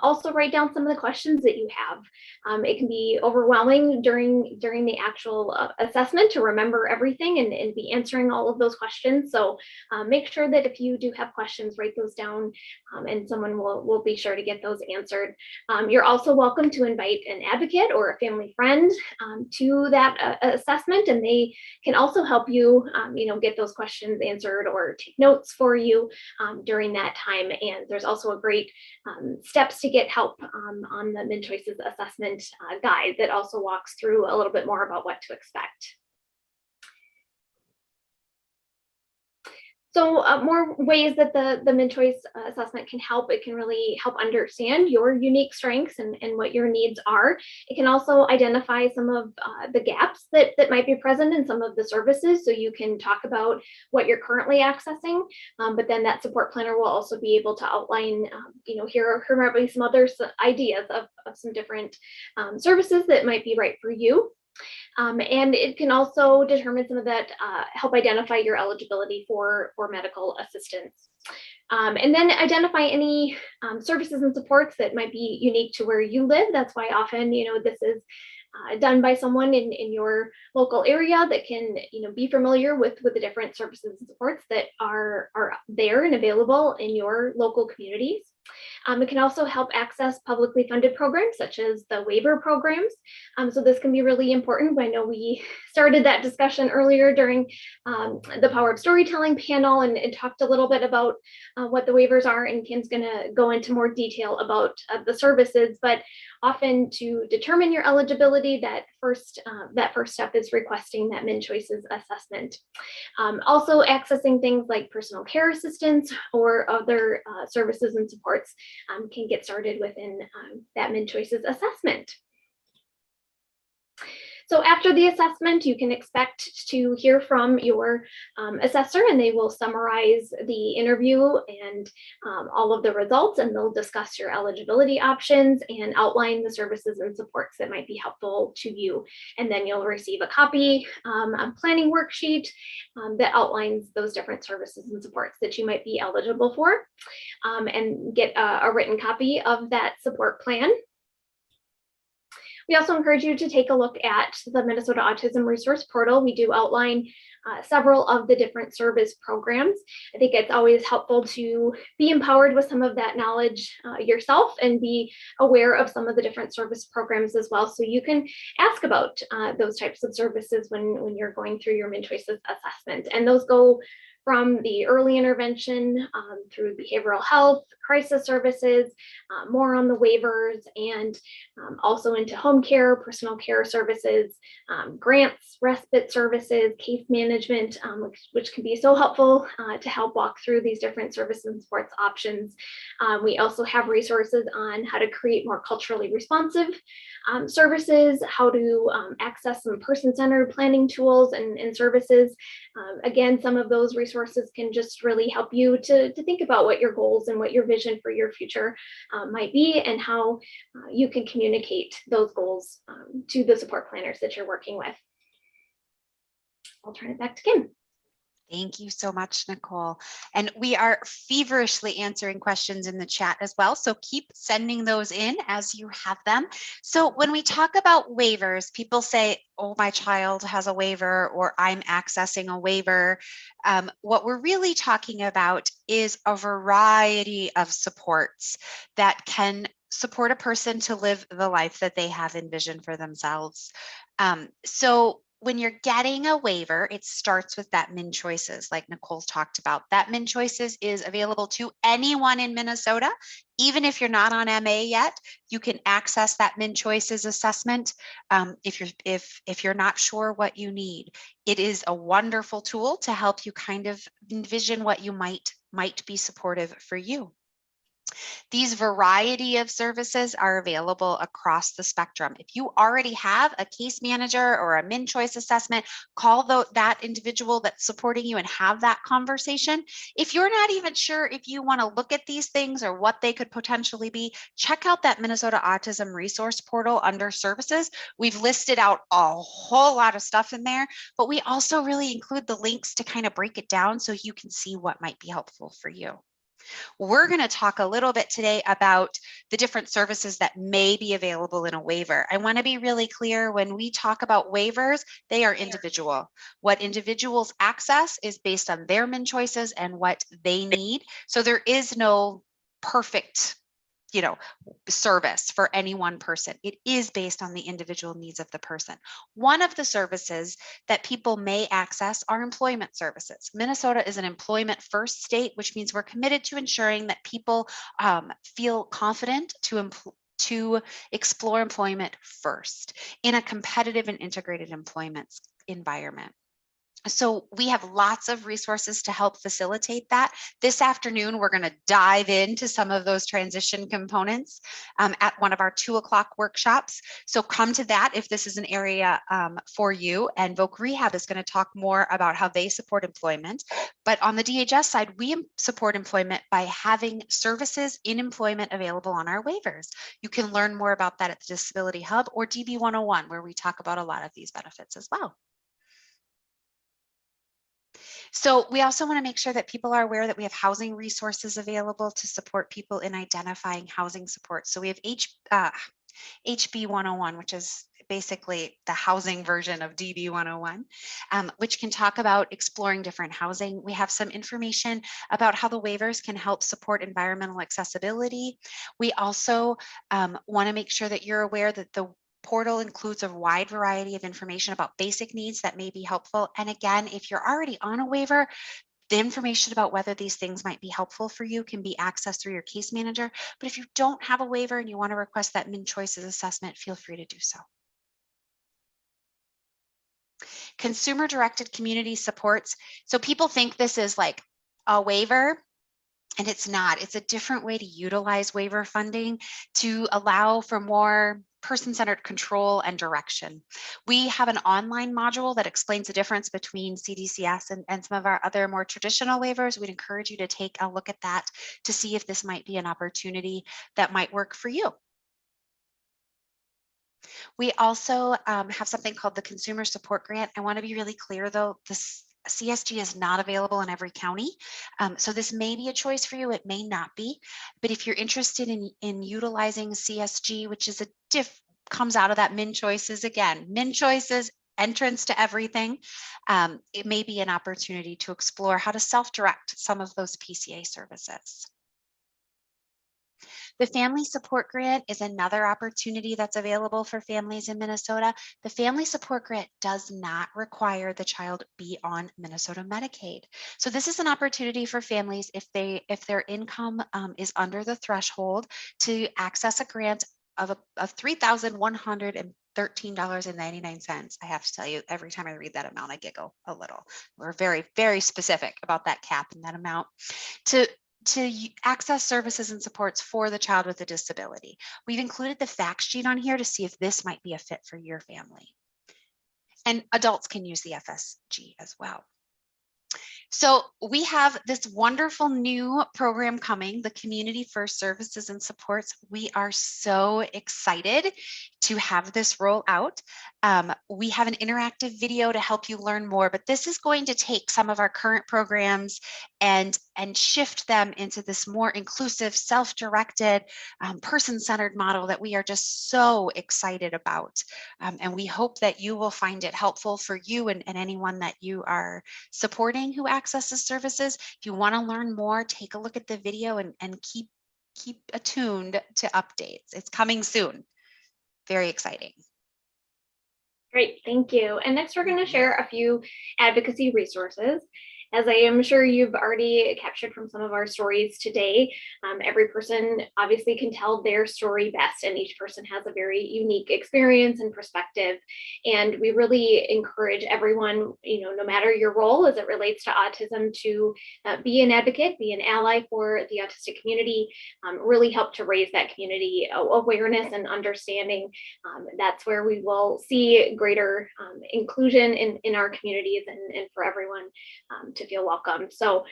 Also write down some of the questions that you have. It can be overwhelming during the actual assessment to remember everything and be answering all of those questions. So make sure that if you do have questions, write those down and someone will be sure to get those answered. You're also welcome to invite an advocate or a family friend to that assessment, and they can also help you, get those questions answered or take notes for you during that time. And there's also a great steps to get help on the MnChoices assessment guide that also walks through a little bit more about what to expect. So more ways that the MnChoice assessment can help. It can really help understand your unique strengths and what your needs are. It can also identify some of the gaps that might be present in some of the services. So you can talk about what you're currently accessing, but then that support planner will also be able to outline, here might be some other ideas of some different services that might be right for you. And it can also determine some of that, help identify your eligibility for medical assistance. And then identify any services and supports that might be unique to where you live. That's why often, this is done by someone in your local area that can, be familiar with the different services and supports that are there and available in your local communities. It can also help access publicly funded programs such as the Waiver programs. So this can be really important. I know we started that discussion earlier during the Power of Storytelling panel and talked a little bit about what the waivers are, and Kim's going to go into more detail about the services. But often to determine your eligibility, that first step is requesting that MnChoices assessment. Also accessing things like personal care assistance or other services and supports can get started within that MnChoices assessment. So after the assessment, you can expect to hear from your assessor, and they will summarize the interview and all of the results, and they'll discuss your eligibility options and outline the services and supports that might be helpful to you. And then you'll receive a copy, a planning worksheet that outlines those different services and supports that you might be eligible for, and get a written copy of that support plan. We also encourage you to take a look at the Minnesota Autism Resource Portal. We do outline several of the different service programs. I think it's always helpful to be empowered with some of that knowledge yourself and be aware of some of the different service programs as well. So you can ask about those types of services when you're going through your MnChoices assessment. And those go from the early intervention through behavioral health, crisis services, more on the waivers, and also into home care, personal care services, grants, respite services, case management, which can be so helpful to help walk through these different services and supports options. We also have resources on how to create more culturally responsive services, how to access some person-centered planning tools and services. Again, some of those resources can just really help you to think about what your goals and what your vision for your future might be, and how you can communicate those goals to the support planners that you're working with. I'll turn it back to Kim. Thank you so much, Nicole. And we are feverishly answering questions in the chat as well. So keep sending those in as you have them. So when we talk about waivers, people say, oh, my child has a waiver, or I'm accessing a waiver. What we're really talking about is a variety of supports that can support a person to live the life that they have envisioned for themselves. So when you're getting a waiver, it starts with that Min Choices, like Nicole talked about. That Min Choices is available to anyone in Minnesota. Even if you're not on MA yet, you can access that Min Choices assessment if you're not sure what you need. It is a wonderful tool to help you kind of envision what you might be supportive for you. These variety of services are available across the spectrum. If you already have a case manager or a Min Choice assessment, call that individual that's supporting you and have that conversation. If you're not even sure if you want to look at these things or what they could potentially be, check out that Minnesota Autism Resource Portal under services. We've listed out a whole lot of stuff in there, but we also really include the links to kind of break it down so you can see what might be helpful for you. We're going to talk a little bit today about the different services that may be available in a waiver. I want to be really clear, when we talk about waivers, they are individual. What individuals access is based on their Min Choices and what they need. So there is no perfect, service for any one person. It is based on the individual needs of the person. One of the services that people may access are employment services. Minnesota is an employment first state, which means we're committed to ensuring that people feel confident to explore employment first in a competitive and integrated employment environment. So we have lots of resources to help facilitate that. This afternoon, we're going to dive into some of those transition components at one of our 2 o'clock workshops. So come to that if this is an area for you. And Voc Rehab is going to talk more about how they support employment. But on the DHS side, we support employment by having services in employment available on our waivers. You can learn more about that at the Disability Hub or DB 101, where we talk about a lot of these benefits as well. So we also want to make sure that people are aware that we have housing resources available to support people in identifying housing support. So we have HB 101, which is basically the housing version of DB 101, which can talk about exploring different housing. We have some information about how the waivers can help support environmental accessibility. We also want to make sure that you're aware that the portal includes a wide variety of information about basic needs that may be helpful. And again, if you're already on a waiver, the information about whether these things might be helpful for you can be accessed through your case manager. But if you don't have a waiver and you want to request that Min Choices assessment, feel free to do so. Consumer-directed community supports. So people think this is like a waiver, and it's not. It's a different way to utilize waiver funding to allow for more person-centered control and direction. We have an online module that explains the difference between CDCS and some of our other more traditional waivers. We'd encourage you to take a look at that to see if this might be an opportunity that might work for you. We also have something called the Consumer Support Grant. I want to be really clear though, this CSG is not available in every county. So this may be a choice for you, it may not be. But if you're interested in utilizing CSG, which is comes out of that Min Choices, again, Min Choices, entrance to everything, it may be an opportunity to explore how to self-direct some of those PCA services. The Family Support Grant is another opportunity that's available for families in Minnesota. The Family Support Grant does not require the child be on Minnesota Medicaid. So this is an opportunity for families if their income is under the threshold to access a grant of $3,113.99. I have to tell you, every time I read that amount, I giggle a little. We're very, very specific about that cap and that amount to access services and supports for the child with a disability. We've included the fact sheet on here to see if this might be a fit for your family. And adults can use the FSG as well. So we have this wonderful new program coming, the Community First Services and Supports. We are so excited to have this roll out. We have an interactive video to help you learn more, but this is going to take some of our current programs and shift them into this more inclusive, self-directed, person-centered model that we are just so excited about. And we hope that you will find it helpful for you and anyone that you are supporting who accesses services. If you want to learn more, take a look at the video and keep attuned to updates. It's coming soon. Very exciting. Great, thank you. And next we're going to share a few advocacy resources. As I am sure you've already captured from some of our stories today, every person obviously can tell their story best, and each person has a very unique experience and perspective. And we really encourage everyone, no matter your role as it relates to autism, to be an advocate, be an ally for the autistic community, really help to raise that community awareness and understanding. That's where we will see greater inclusion in our communities and for everyone to feel welcome. So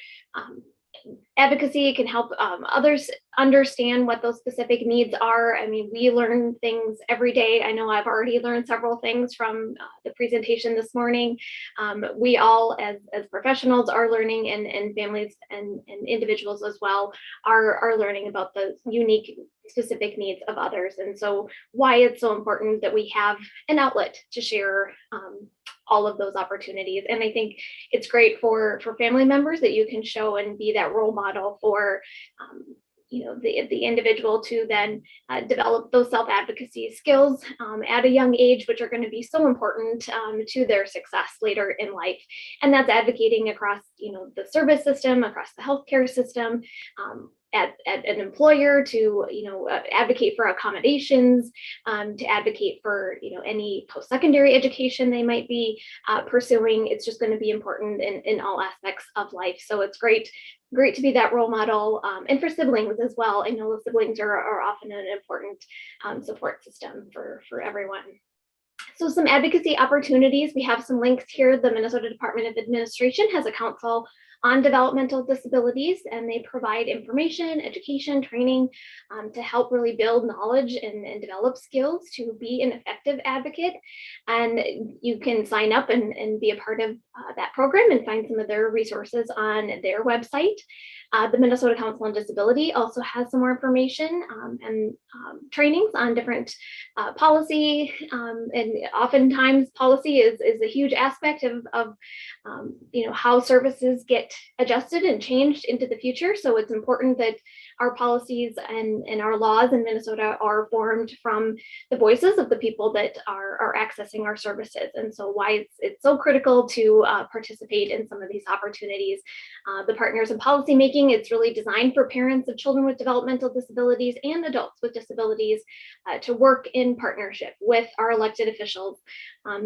advocacy can help others understand what those specific needs are. I mean, we learn things every day. I know I've already learned several things from the presentation this morning. We all as professionals are learning, and families and individuals as well are learning about the unique specific needs of others. And so why it's so important that we have an outlet to share all of those opportunities. And I think it's great for family members that you can show and be that role model for the individual to then develop those self-advocacy skills at a young age, which are going to be so important to their success later in life. And that's advocating across the service system, across the healthcare system, at an employer, to advocate for accommodations, to advocate for any post-secondary education they might be pursuing. It's just going to be important in all aspects of life. So it's great to be that role model, and for siblings as well. I know the siblings are often an important support system for everyone. So some advocacy opportunities, we have some links here. The Minnesota Department of Administration has a council on developmental disabilities, and they provide information, education, training to help really build knowledge and develop skills to be an effective advocate. And you can sign up and be a part of that program and find some of their resources on their website. The Minnesota Council on Disability also has some more information and trainings on different policy, and oftentimes policy is a huge aspect of how services get adjusted and changed into the future. So it's important that our policies and our laws in Minnesota are formed from the voices of the people that are accessing our services. And so why it's so critical to participate in some of these opportunities. The Partners in Policymaking, it's really designed for parents of children with developmental disabilities and adults with disabilities to work in partnership with our elected officials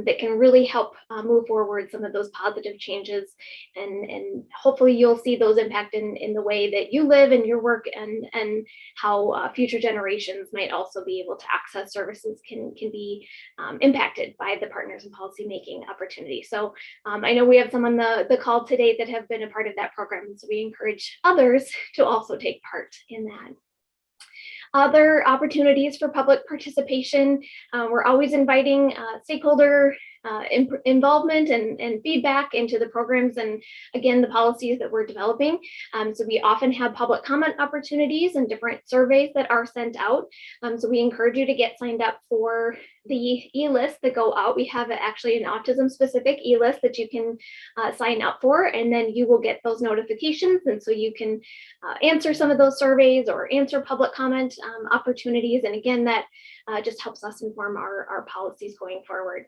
that can really help move forward some of those positive changes. And hopefully you'll see those impact in the way that you live and your work, and how future generations might also be able to access services can be impacted by the Partners in Policymaking opportunity. So I know we have some on the call today that have been a part of that program, so we encourage others to also take part in that. Other opportunities for public participation, we're always inviting stakeholder involvement and feedback into the programs and, again, the policies that we're developing. So we often have public comment opportunities and different surveys that are sent out. So we encourage you to get signed up for the e-list that go out. We have actually an autism specific e-list that you can sign up for, and then you will get those notifications. And so you can answer some of those surveys or answer public comment opportunities. And again, that just helps us inform our policies going forward.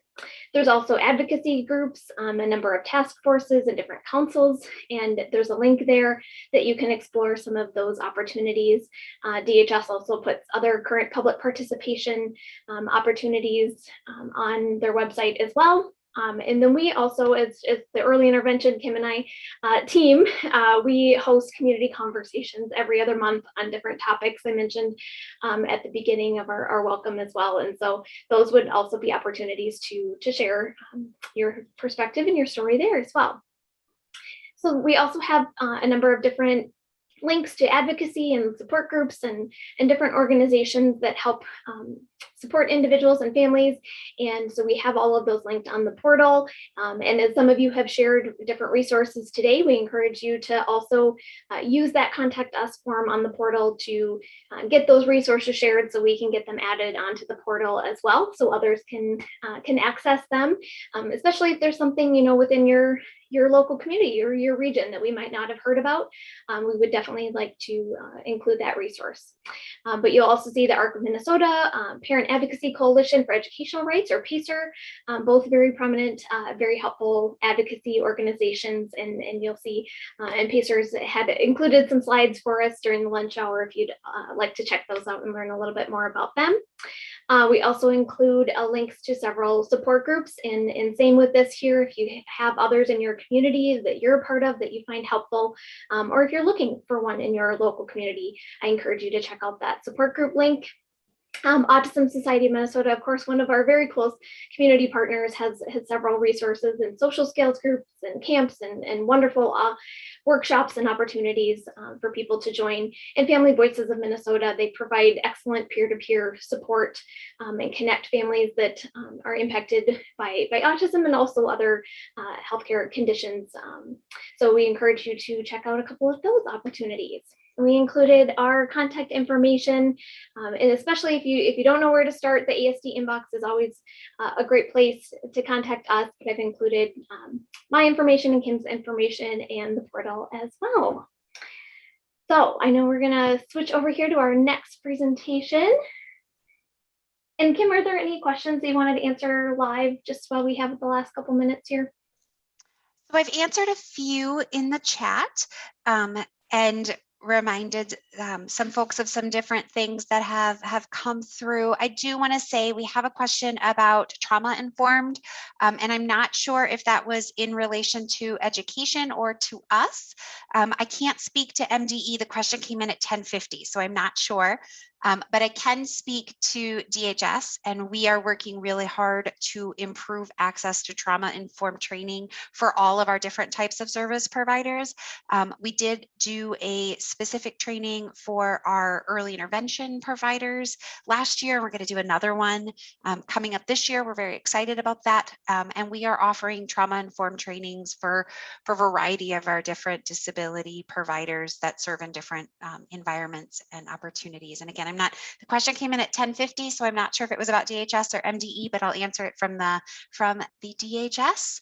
There's also advocacy groups, a number of task forces and different councils, and there's a link there that you can explore some of those opportunities. DHS also puts other current public participation opportunities on their website as well. And then we also, as the early intervention, Kim and I team, we host community conversations every other month on different topics I mentioned at the beginning of our welcome as well. And so those would also be opportunities to share your perspective and your story there as well. So we also have a number of different links to advocacy and support groups and different organizations that help support individuals and families. And so we have all of those linked on the portal. And as some of you have shared different resources today, we encourage you to also use that contact us form on the portal to get those resources shared so we can get them added onto the portal as well, so others can access them, especially if there's something, you know, within your local community or your region that we might not have heard about. We would definitely like to include that resource. But you'll also see the ARC of Minnesota, Parent Advocacy Coalition for Educational Rights, or PACER, both very prominent, very helpful advocacy organizations. And you'll see, and PACER's had included some slides for us during the lunch hour if you'd like to check those out and learn a little bit more about them. We also include links to several support groups, and same with this here. If you have others in your community that you're a part of that you find helpful, or if you're looking for one in your local community, I encourage you to check out that support group link. Autism Society of Minnesota, of course, one of our very close community partners, has several resources and social skills groups and camps and wonderful workshops and opportunities for people to join. And Family Voices of Minnesota, they provide excellent peer-to-peer support and connect families that are impacted by autism and also other healthcare conditions. So we encourage you to check out a couple of those opportunities. We included our contact information, and especially if you don't know where to start, the ASD inbox is always a great place to contact us. But I've included my information and Kim's information and the portal as well. So I know we're gonna switch over here to our next presentation. And Kim, are there any questions that you wanted to answer live just while we have the last couple minutes here? So I've answered a few in the chat, and reminded some folks of some different things that have come through. I do want to say we have a question about trauma informed, and I'm not sure if that was in relation to education or to us. I can't speak to MDE. The question came in at 10:50, so I'm not sure. But I can speak to DHS, and we are working really hard to improve access to trauma-informed training for all of our different types of service providers. We did do a specific training for our early intervention providers last year. We're going to do another one coming up this year. We're very excited about that. And we are offering trauma-informed trainings for a variety of our different disability providers that serve in different environments and opportunities. And again, the question came in at 10:50, so I'm not sure if it was about DHS or MDE, but I'll answer it from the DHS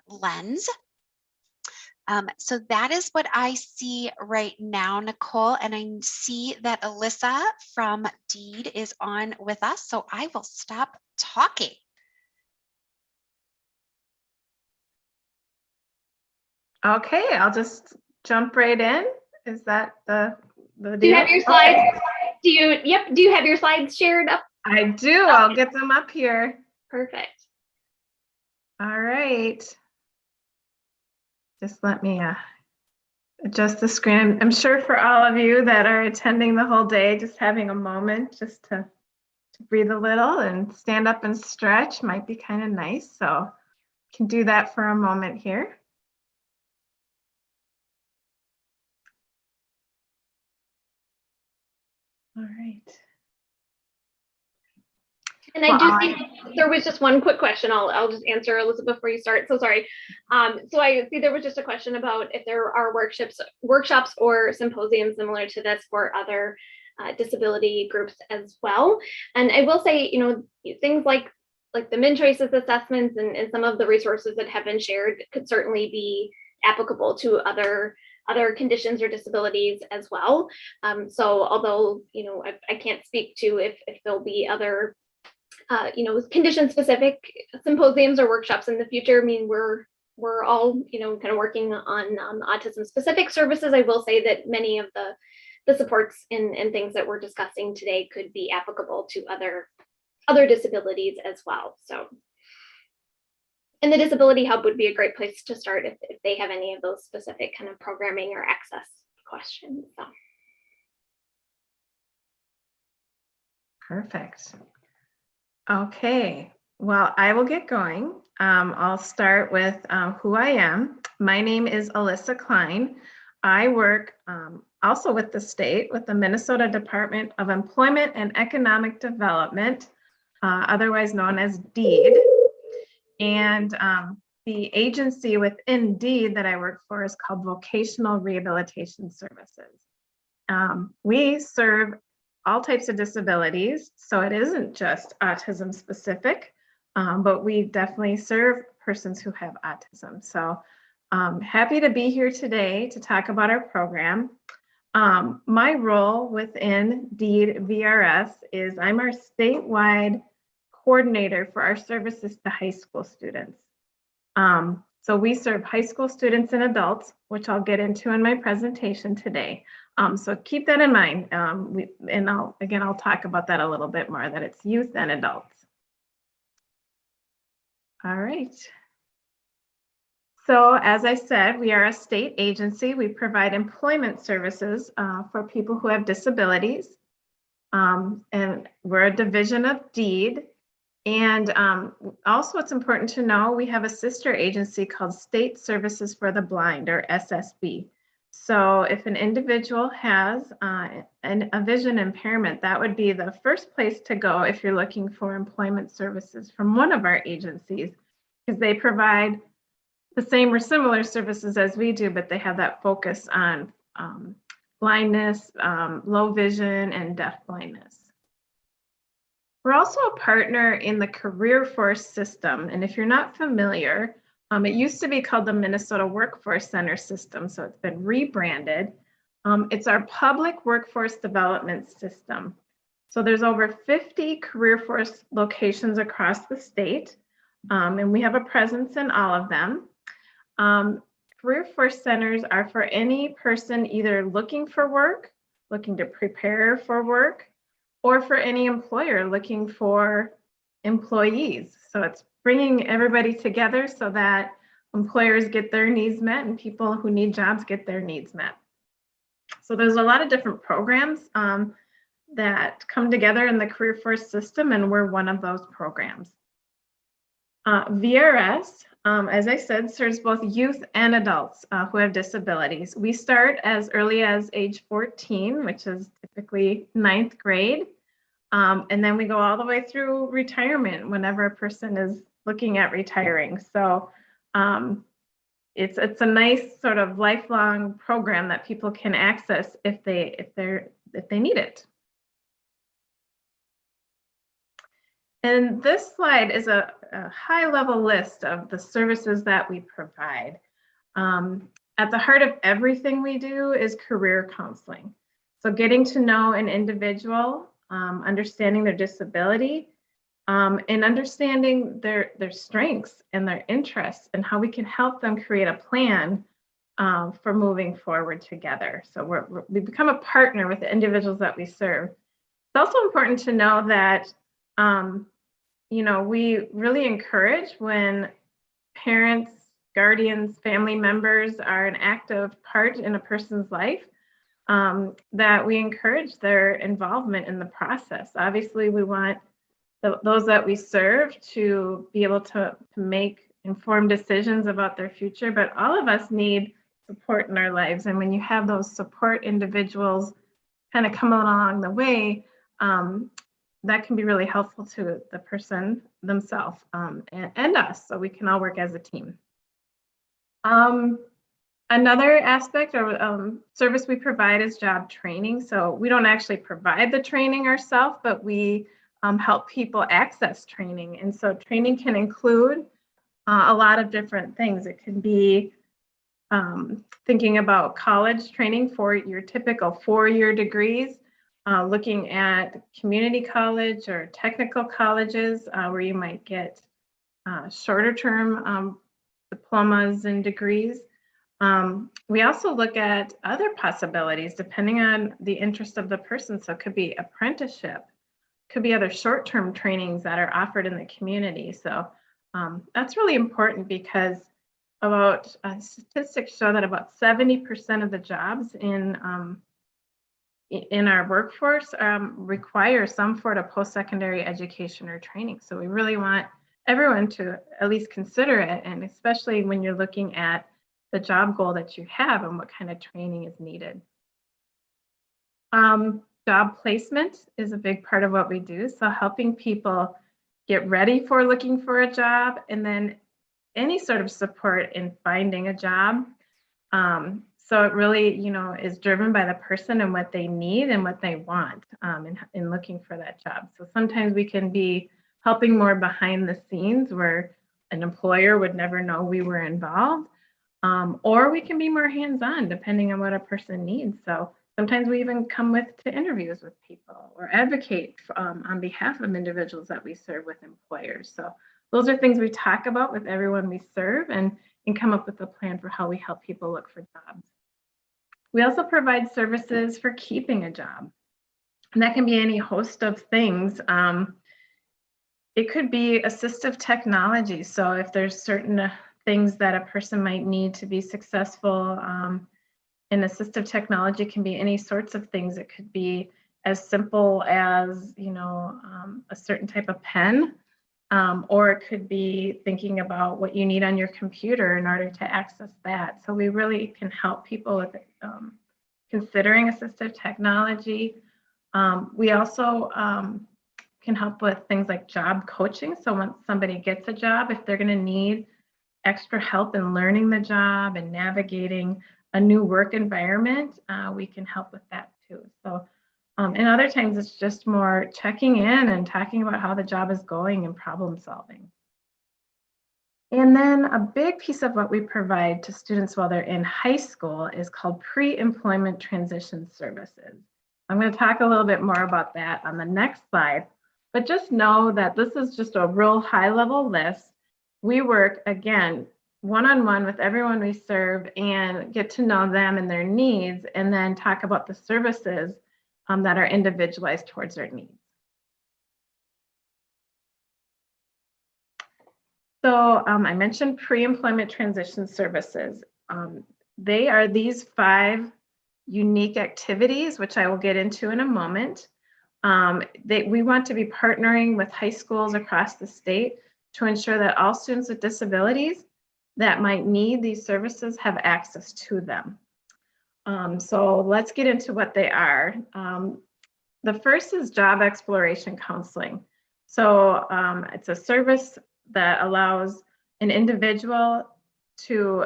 lens. So that is what I see right now, Nicole, and I see that Alyssa from Adhd is on with us, so I will stop talking. Okay, I'll just jump right in. Is that the deal? Do you have your slides? Okay. Do you have your slides shared up? I do. Okay. I'll get them up here. Perfect. All right. Just let me adjust the screen. I'm sure for all of you that are attending the whole day, just having a moment just to breathe a little and stand up and stretch might be kind of nice. So you can do that for a moment here. All right. And I do see there was just one quick question. I'll just answer, Alyssa, before you start. So sorry. So I see there was just a question about if there are workshops or symposiums similar to this for other disability groups as well. And I will say, you know, things like the MinChoices assessments and some of the resources that have been shared could certainly be applicable to other conditions or disabilities as well. So although, you know, I can't speak to if there'll be other you know, condition specific symposiums or workshops in the future. I mean, we're all, you know, kind of working on autism specific services. I will say that many of the supports and things that we're discussing today could be applicable to other disabilities as well. So, and the Disability Hub would be a great place to start if they have any of those specific kind of programming or access questions. So. Perfect. Okay, well, I will get going. I'll start with who I am. My name is Alyssa Klein. I work also with the state, with the Minnesota Department of Employment and Economic Development, otherwise known as DEED. And the agency within DEED that I work for is called Vocational Rehabilitation Services. We serve all types of disabilities, so it isn't just autism specific, but we definitely serve persons who have autism. So happy to be here today to talk about our program. My role within DEED VRS is I'm our statewide coordinator for our services to high school students. So we serve high school students and adults, which I'll get into in my presentation today. So keep that in mind. I'll talk about that a little bit more, that it's youth and adults. All right. So as I said, we are a state agency. We provide employment services for people who have disabilities. And we're a division of DEED. And also it's important to know we have a sister agency called State Services for the Blind, or SSB. So if an individual has a vision impairment, that would be the first place to go if you're looking for employment services from one of our agencies, because they provide the same or similar services as we do, but they have that focus on blindness, low vision, and deaf blindness. We're also a partner in the Career Force system. And if you're not familiar, it used to be called the Minnesota Workforce Center system, so it's been rebranded. It's our public workforce development system. So there's over 50 Career Force locations across the state, and we have a presence in all of them. Career Force centers are for any person either looking for work, looking to prepare for work, or for any employer looking for employees. So it's bringing everybody together so that employers get their needs met and people who need jobs get their needs met. So there's a lot of different programs that come together in the Career Force system, and we're one of those programs. VRS, as I said, serves both youth and adults who have disabilities. We start as early as age 14, which is typically 9th grade. And then we go all the way through retirement whenever a person is looking at retiring. So it's a nice sort of lifelong program that people can access if they need it. And this slide is a high-level list of the services that we provide. At the heart of everything we do is career counseling. So getting to know an individual, understanding their disability, and understanding their strengths and their interests, and how we can help them create a plan for moving forward together. So we become a partner with the individuals that we serve. It's also important to know that we really encourage when parents, guardians, family members are an active part in a person's life, that we encourage their involvement in the process. Obviously, we want those that we serve to be able to make informed decisions about their future, but all of us need support in our lives. And when you have those support individuals kind of come along the way, that can be really helpful to the person themselves and us, so we can all work as a team. Another aspect or service we provide is job training. So we don't actually provide the training ourselves, but we help people access training. And so training can include a lot of different things. It can be thinking about college training for your typical 4-year degrees, looking at community college or technical colleges where you might get shorter term diplomas and degrees. We also look at other possibilities depending on the interest of the person. So it could be apprenticeship, could be other short-term trainings that are offered in the community. So that's really important because statistics show that about 70% of the jobs in our workforce require some sort of post-secondary education or training. So we really want everyone to at least consider it, and especially when you're looking at the job goal that you have and what kind of training is needed. Job placement is a big part of what we do. So helping people get ready for looking for a job, and then any sort of support in finding a job. So it really, is driven by the person and what they need and what they want in looking for that job. So sometimes we can be helping more behind the scenes where an employer would never know we were involved, or we can be more hands-on depending on what a person needs. So sometimes we even come to interviews with people or advocate on behalf of individuals that we serve with employers. So those are things we talk about with everyone we serve and come up with a plan for how we help people look for jobs. We also provide services for keeping a job. And that can be any host of things. It could be assistive technology. So if there's certain things that a person might need to be successful, and assistive technology can be any sorts of things. It could be as simple as, a certain type of pen, or it could be thinking about what you need on your computer in order to access that. So we really can help people with considering assistive technology. We also can help with things like job coaching. So once somebody gets a job, if they're going to need extra help in learning the job and navigating a new work environment, we can help with that too. So, and other times it's just more checking in and talking about how the job is going and problem solving. And then a big piece of what we provide to students while they're in high school is called pre-employment transition services. I'm going to talk a little bit more about that on the next slide, but just know that this is just a real high-level list. We work, again, one-on-one with everyone we serve and get to know them and their needs, and then talk about the services that are individualized towards their needs. So I mentioned pre-employment transition services. They are these 5 unique activities, which I will get into in a moment. We want to be partnering with high schools across the state to ensure that all students with disabilities that might need these services have access to them. So let's get into what they are. The first is job exploration counseling. So it's a service that allows an individual to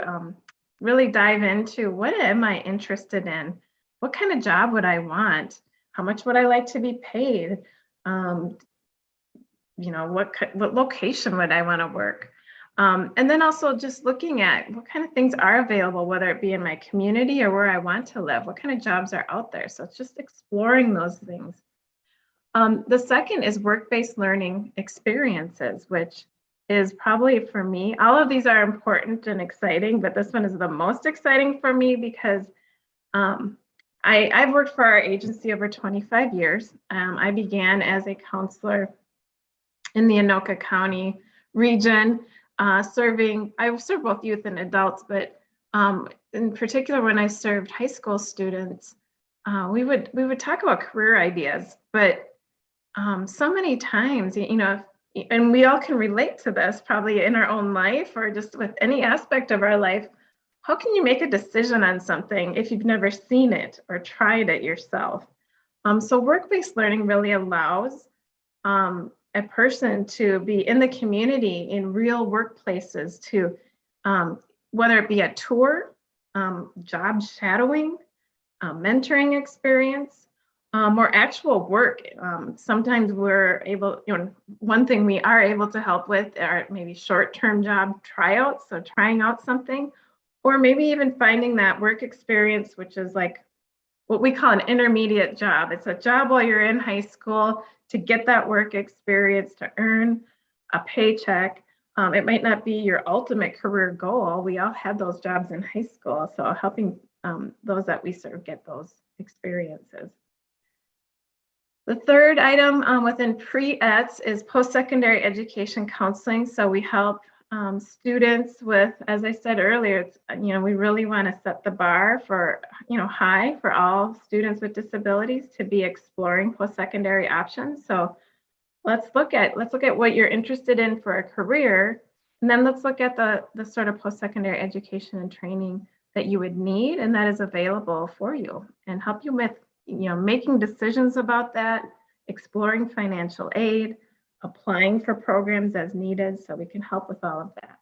really dive into, what am I interested in? What kind of job would I want? How much would I like to be paid? What location would I want to work? And then also just looking at what kind of things are available, whether it be in my community or where I want to live, what kind of jobs are out there. So it's just exploring those things. The second is work-based learning experiences, which is probably for me, all of these are important and exciting, but this one is the most exciting for me because I've worked for our agency over 25 years. I began as a counselor in the Anoka County region, I served both youth and adults, but in particular, when I served high school students, we would talk about career ideas, but so many times, and we all can relate to this probably in our own life or just with any aspect of our life. How can you make a decision on something if you've never seen it or tried it yourself? So work-based learning really allows a person to be in the community in real workplaces to, whether it be a tour, job shadowing, mentoring experience, or actual work. Sometimes we're able, one thing we are able to help with are maybe short-term job tryouts, so trying out something, or maybe even finding that work experience, which is like what we call an intermediate job. It's a job while you're in high school to get that work experience, to earn a paycheck. It might not be your ultimate career goal. We all had those jobs in high school, so helping those that we serve get those experiences. The third item within pre-ETS is post-secondary education counseling. So we help students with, as I said earlier, it's, we really want to set the bar for, high for all students with disabilities to be exploring post-secondary options. So let's look at what you're interested in for a career, And then let's look at the sort of post-secondary education and training that you would need and that is available for you, and help you with, making decisions about that, exploring financial aid, applying for programs as needed, so we can help with all of that.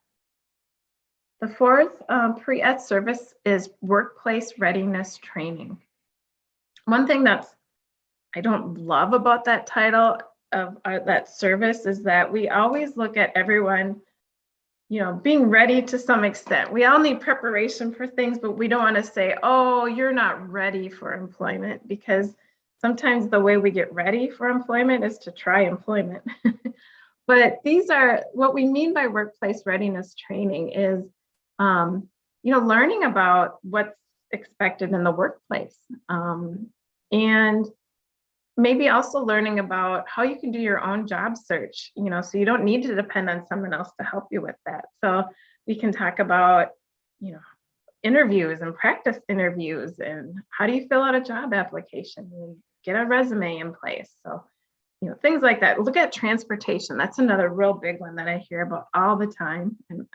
The fourth pre-ed service is workplace readiness training. One thing that's I don't love about that title of that service is that we always look at everyone, being ready to some extent. We all need preparation for things, but we don't want to say, oh, you're not ready for employment, because sometimes the way we get ready for employment is to try employment. But these are what we mean by workplace readiness training is, learning about what's expected in the workplace, and maybe also learning about how you can do your own job search, so you don't need to depend on someone else to help you with that. So we can talk about, interviews and practice interviews, and how do you fill out a job application and get a resume in place. So, things like that. Look at transportation. That's another real big one that I hear about all the time, and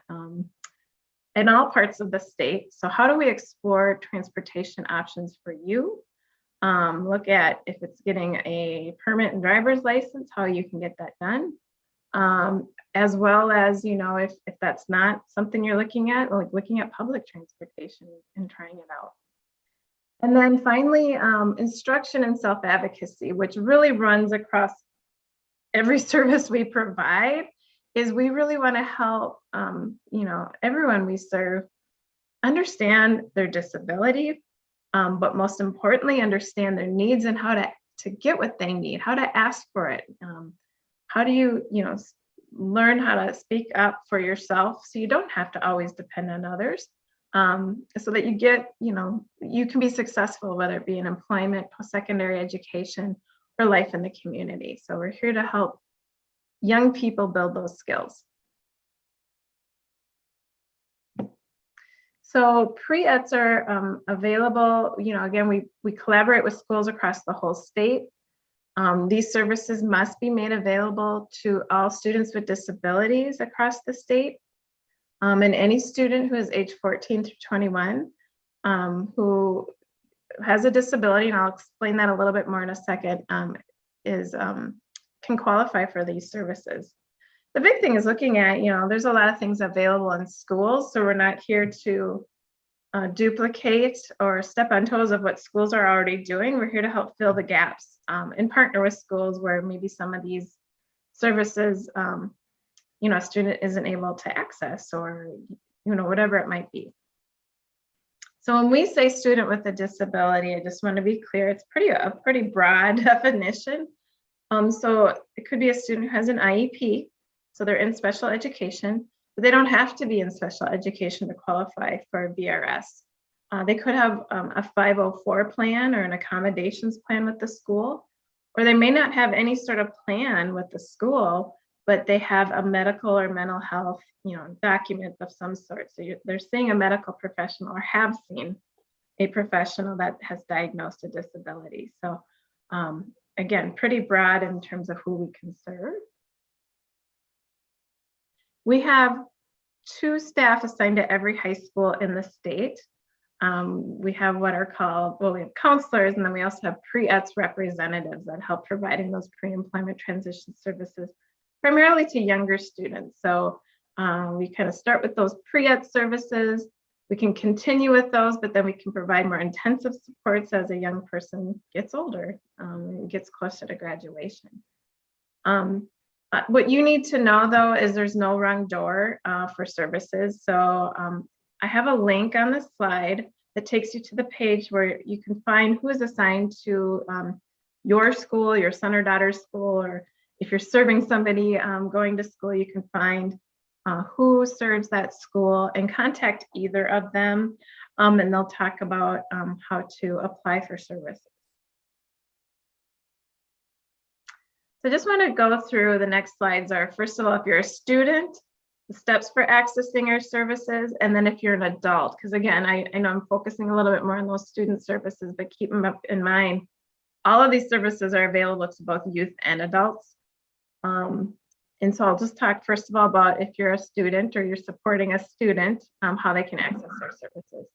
in all parts of the state. So how do we explore transportation options for you? Look at if it's getting a permit and driver's license, how you can get that done. As well as, if that's not something you're looking at, like looking at public transportation and trying it out. And then finally, instruction and self-advocacy, which really runs across every service we provide, is we really want to help, everyone we serve understand their disability, but most importantly, understand their needs and how to get what they need, how to ask for it. How do you, learn how to speak up for yourself so you don't have to always depend on others, so that you get, you can be successful, whether it be in employment, post-secondary education, or life in the community. So we're here to help young people build those skills. So pre-eds are available, again, we collaborate with schools across the whole state. These services must be made available to all students with disabilities across the state. And any student who is age 14 through 21 who has a disability, and I'll explain that a little bit more in a second, can qualify for these services. The big thing is looking at, there's a lot of things available in schools, so we're not here to duplicate or step on toes of what schools are already doing. We're here to help fill the gaps and partner with schools where maybe some of these services, a student isn't able to access, or, whatever it might be. So when we say student with a disability, I just want to be clear, it's a pretty broad definition. So it could be a student who has an IEP, so they're in special education, but they don't have to be in special education to qualify for VRS. They could have a 504 plan or an accommodations plan with the school, or they may not have any sort of plan with the school, but they have a medical or mental health, document of some sort. So they're seeing a medical professional or have seen a professional that has diagnosed a disability. So again, pretty broad in terms of who we can serve. We have 2 staff assigned to every high school in the state. We have what are called, we have counselors, and then we also have pre-ETS representatives that help providing those pre-employment transition services, primarily to younger students. So we kind of start with those pre-ETS services. We can continue with those, but then we can provide more intensive supports as a young person gets older and gets closer to graduation. What you need to know, though, is there's no wrong door for services. So I have a link on the slide that takes you to the page where you can find who is assigned to your school, your son or daughter's school, or if you're serving somebody going to school, you can find who serves that school and contact either of them, and they'll talk about how to apply for services. So I just want to go through the next slides are, first of all, if you're a student, the steps for accessing our services, and then if you're an adult, because again, I know I'm focusing a little bit more on those student services, but keep them up in mind. All of these services are available to both youth and adults. And so I'll just talk first of all about if you're a student or you're supporting a student, how they can access our services.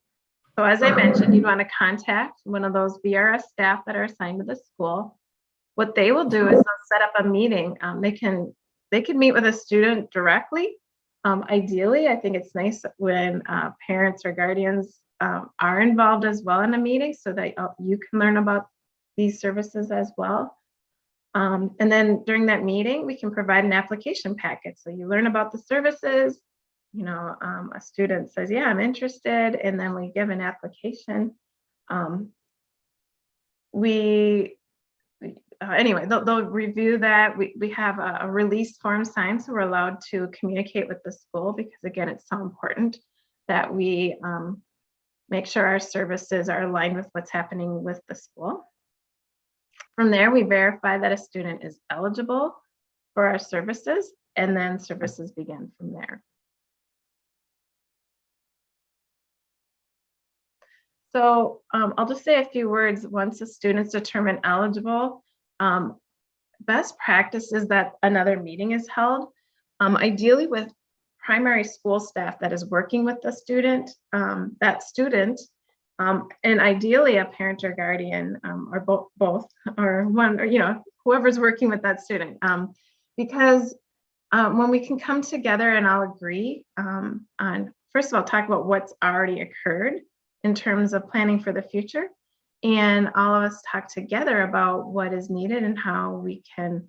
So as I mentioned, you'd want to contact one of those VRS staff that are assigned to the school. What they will do is they'll set up a meeting. They can meet with a student directly. Ideally, I think it's nice when parents or guardians are involved as well in a meeting so that you can learn about these services as well. And then during that meeting, we can provide an application packet. So you learn about the services, you know, a student says, yeah, I'm interested. And then we give an application. Anyway, they'll review that. We have a release form signed, so we're allowed to communicate with the school because again, it's so important that we make sure our services are aligned with what's happening with the school. From there, we verify that a student is eligible for our services, and then services begin from there. So I'll just say a few words. Once a student's determined eligible, best practice is that another meeting is held, ideally with primary school staff that is working with the student, and ideally a parent or guardian, or both, or one, or you know, whoever's working with that student, because when we can come together and I'll agree on, first of all, talk about what's already occurred in terms of planning for the future, and all of us talk together about what is needed and how we can,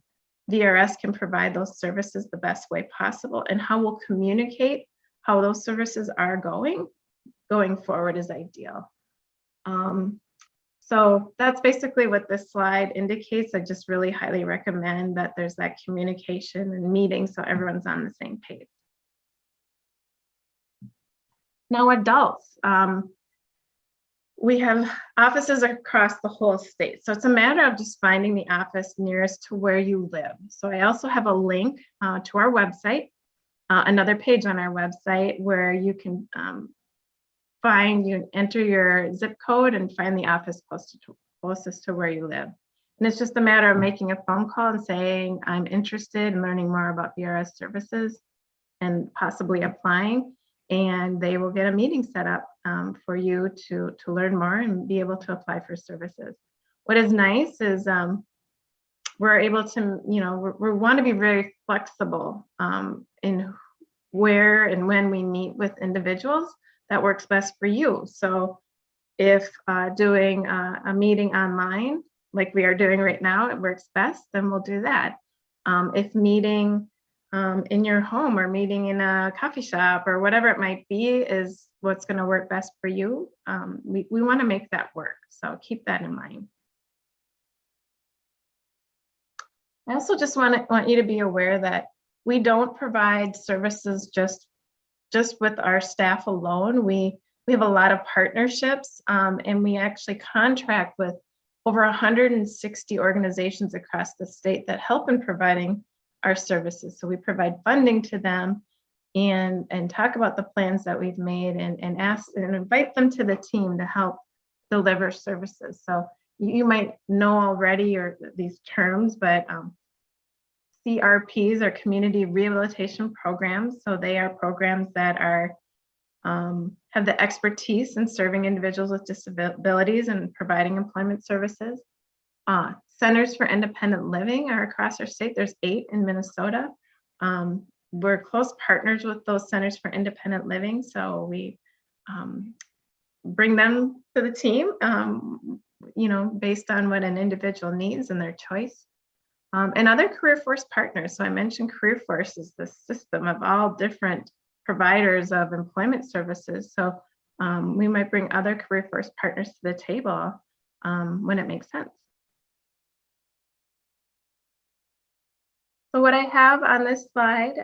VRS can provide those services the best way possible, and how we'll communicate how those services are going forward is ideal. So that's basically what this slide indicates. I just really highly recommend that there's that communication and meeting so everyone's on the same page. Now adults, we have offices across the whole state. So it's a matter of just finding the office nearest to where you live. So I also have a link to our website, another page on our website where you can enter your zip code and find the office closest to where you live. And it's just a matter of making a phone call and saying, I'm interested in learning more about VRS services and possibly applying, and they will get a meeting set up for you to learn more and be able to apply for services. What is nice is we're able to, you know, we want to be very flexible in where and when we meet with individuals that works best for you. So if doing a meeting online, like we are doing right now, it works best, then we'll do that. If meeting in your home or meeting in a coffee shop or whatever it might be is what's going to work best for you, we want to make that work. So keep that in mind. I also just want you to be aware that we don't provide services just with our staff alone. We have a lot of partnerships, and we actually contract with over 160 organizations across the state that help in providing our services. So we provide funding to them and talk about the plans that we've made and ask and invite them to the team to help deliver services. So you might know already these terms, but CRPs are community rehabilitation programs. So they are programs that are have the expertise in serving individuals with disabilities and providing employment services. Centers for Independent Living are across our state. There's 8 in Minnesota. We're close partners with those Centers for Independent Living. So we bring them to the team, you know, based on what an individual needs and their choice. And other career force partners. So I mentioned career force is the system of all different providers of employment services. So we might bring other career force partners to the table when it makes sense. So what I have on this slide,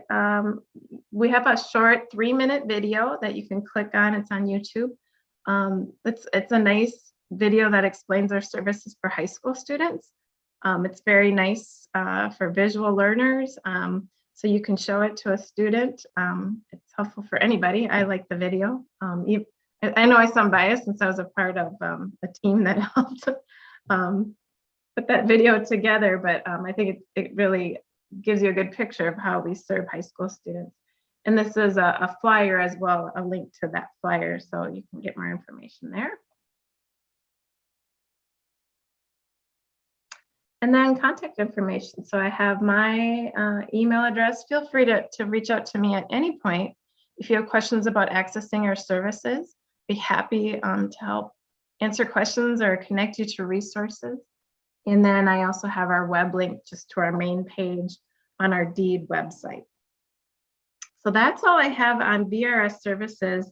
we have a short 3-minute video that you can click on. It's on YouTube. It's a nice video that explains our services for high school students. It's very nice for visual learners, so you can show it to a student. It's helpful for anybody. I like the video. I know I sound biased since I was a part of a team that helped put that video together, but I think it really gives you a good picture of how we serve high school students. And this is a flyer as well, a link to that flyer, so you can get more information there. And then contact information. So I have my email address. Feel free to reach out to me at any point if you have questions about accessing our services. Be happy to help answer questions or connect you to resources. And then I also have our web link just to our main page on our DEED website. So that's all I have on VRS services.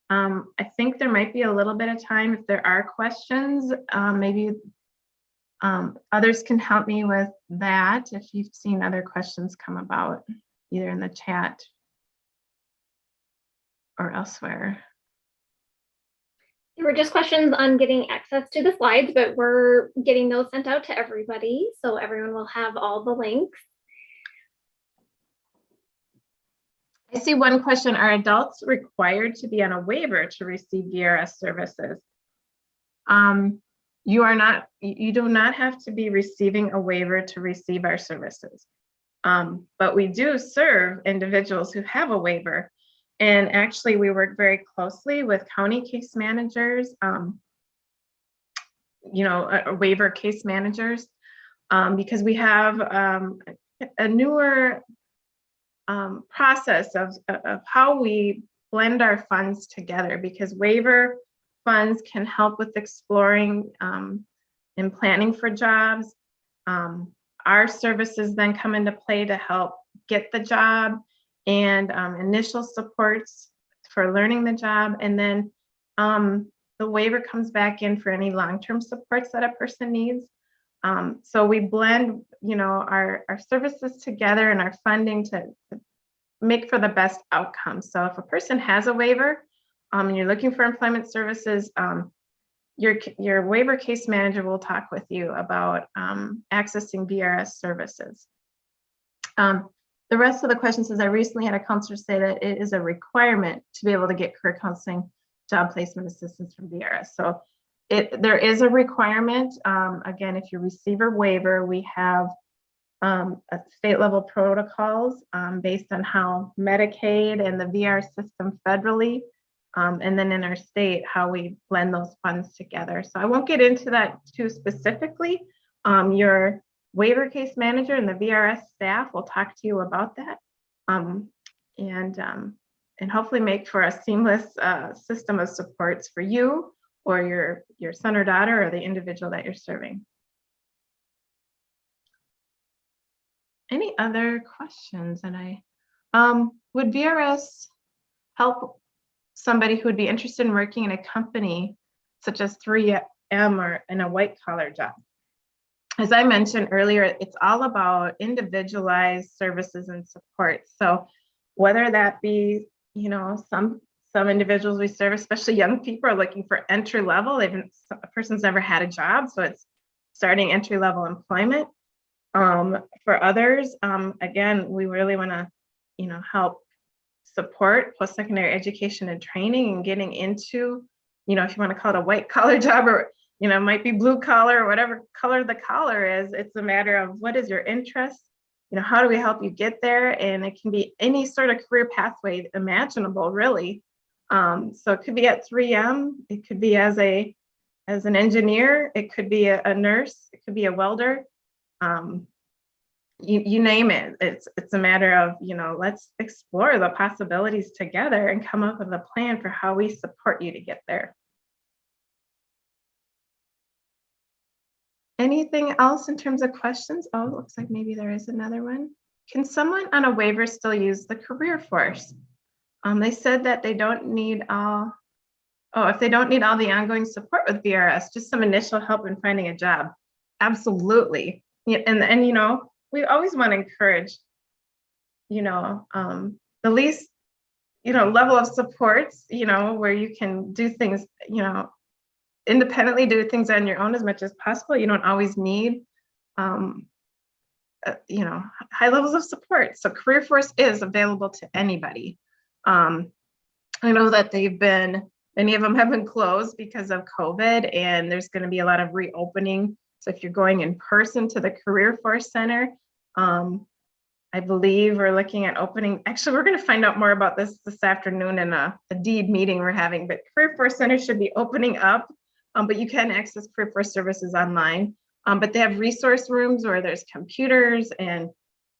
I think there might be a little bit of time if there are questions. Maybe others can help me with that if you've seen other questions come about either in the chat or elsewhere. There were just questions on getting access to the slides, but we're getting those sent out to everybody, so everyone will have all the links. I see one question: are adults required to be on a waiver to receive VRS services? You are not. You do not have to be receiving a waiver to receive our services, but we do serve individuals who have a waiver. And actually, we work very closely with county case managers, waiver case managers, because we have a newer process of how we blend our funds together, because waiver funds can help with exploring and planning for jobs. Our services then come into play to help get the job and initial supports for learning the job. And then the waiver comes back in for any long-term supports that a person needs. So we blend, our services together and our funding to make for the best outcome. So if a person has a waiver and you're looking for employment services, your waiver case manager will talk with you about accessing VRS services. The rest of the question says, I recently had a counselor say that it is a requirement to be able to get career counseling job placement assistance from VRS. So there is a requirement. Again, if you receive a waiver, we have a state level protocols based on how Medicaid and the VR system federally, and then in our state, how we blend those funds together. So I won't get into that too specifically. Your waiver case manager and the VRS staff will talk to you about that, and hopefully make for a seamless system of supports for you or your son or daughter or the individual that you're serving. Any other questions? And would VRS help somebody who would be interested in working in a company such as 3M or in a white collar job? As I mentioned earlier, it's all about individualized services and support. So whether that be, some individuals we serve, especially young people, are looking for entry level. A person's never had a job, so it's starting entry level employment. For others, again, we really want to, help support post-secondary education and training and getting into, if you want to call it a white collar job or it might be blue collar or whatever color the collar is. It's a matter of what is your interest, how do we help you get there? And it can be any sort of career pathway imaginable, really. So it could be at 3M, it could be as an engineer, it could be a nurse, it could be a welder. You name it. It's a matter of, let's explore the possibilities together and come up with a plan for how we support you to get there. Anything else in terms of questions? Oh, it looks like maybe there is another one. Can someone on a waiver still use the career force? They said that they don't need if they don't need all the ongoing support with VRS, just some initial help in finding a job. Absolutely. And we always want to encourage, the least, level of supports, where you can do things, independently, do things on your own as much as possible. You don't always need, high levels of support. So Career Force is available to anybody. I know that many of them have been closed because of COVID, and there's going to be a lot of reopening. So if you're going in person to the Career Force Center, I believe we're looking at opening, actually, we're going to find out more about this afternoon in a Adhd meeting we're having, but Career Force Center should be opening up, but you can access Career Force services online. But they have resource rooms where there's computers and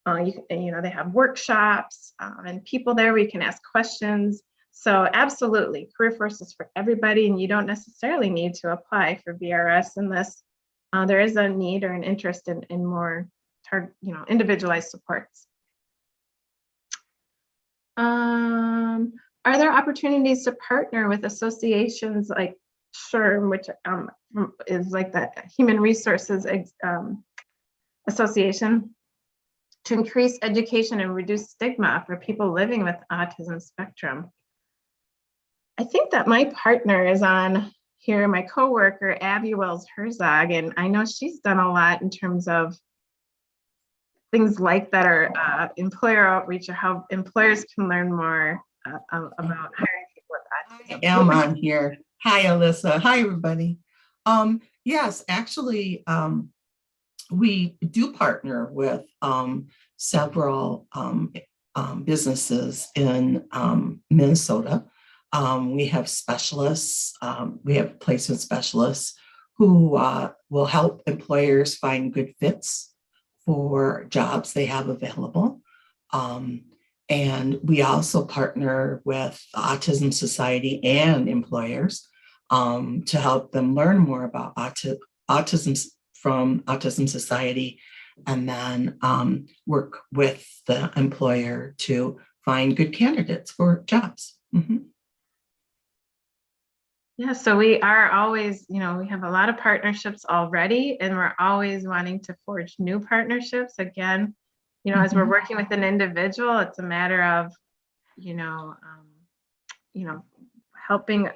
they have workshops and people there where you can ask questions. So absolutely, Career Force is for everybody, and you don't necessarily need to apply for VRS unless there is a need or an interest in more individualized supports. Are there opportunities to partner with associations like SHRM, which is like the Human Resources Association, to increase education and reduce stigma for people living with autism spectrum? I think that my partner is on here, my coworker, Abby Wells Herzog, and I know she's done a lot in terms of things like that, are employer outreach, or how employers can learn more about hiring people with autism. I am on here. Hi, Alyssa. Hi, everybody. Yes, actually, we do partner with several businesses in Minnesota. We have specialists, we have placement specialists who will help employers find good fits for jobs they have available. And we also partner with the Autism Society and employers to help them learn more about autism from Autism Society, and then work with the employer to find good candidates for jobs. Mm-hmm. Yeah, so we are always, we have a lot of partnerships already, and we're always wanting to forge new partnerships. Again, as we're working with an individual, it's a matter of, helping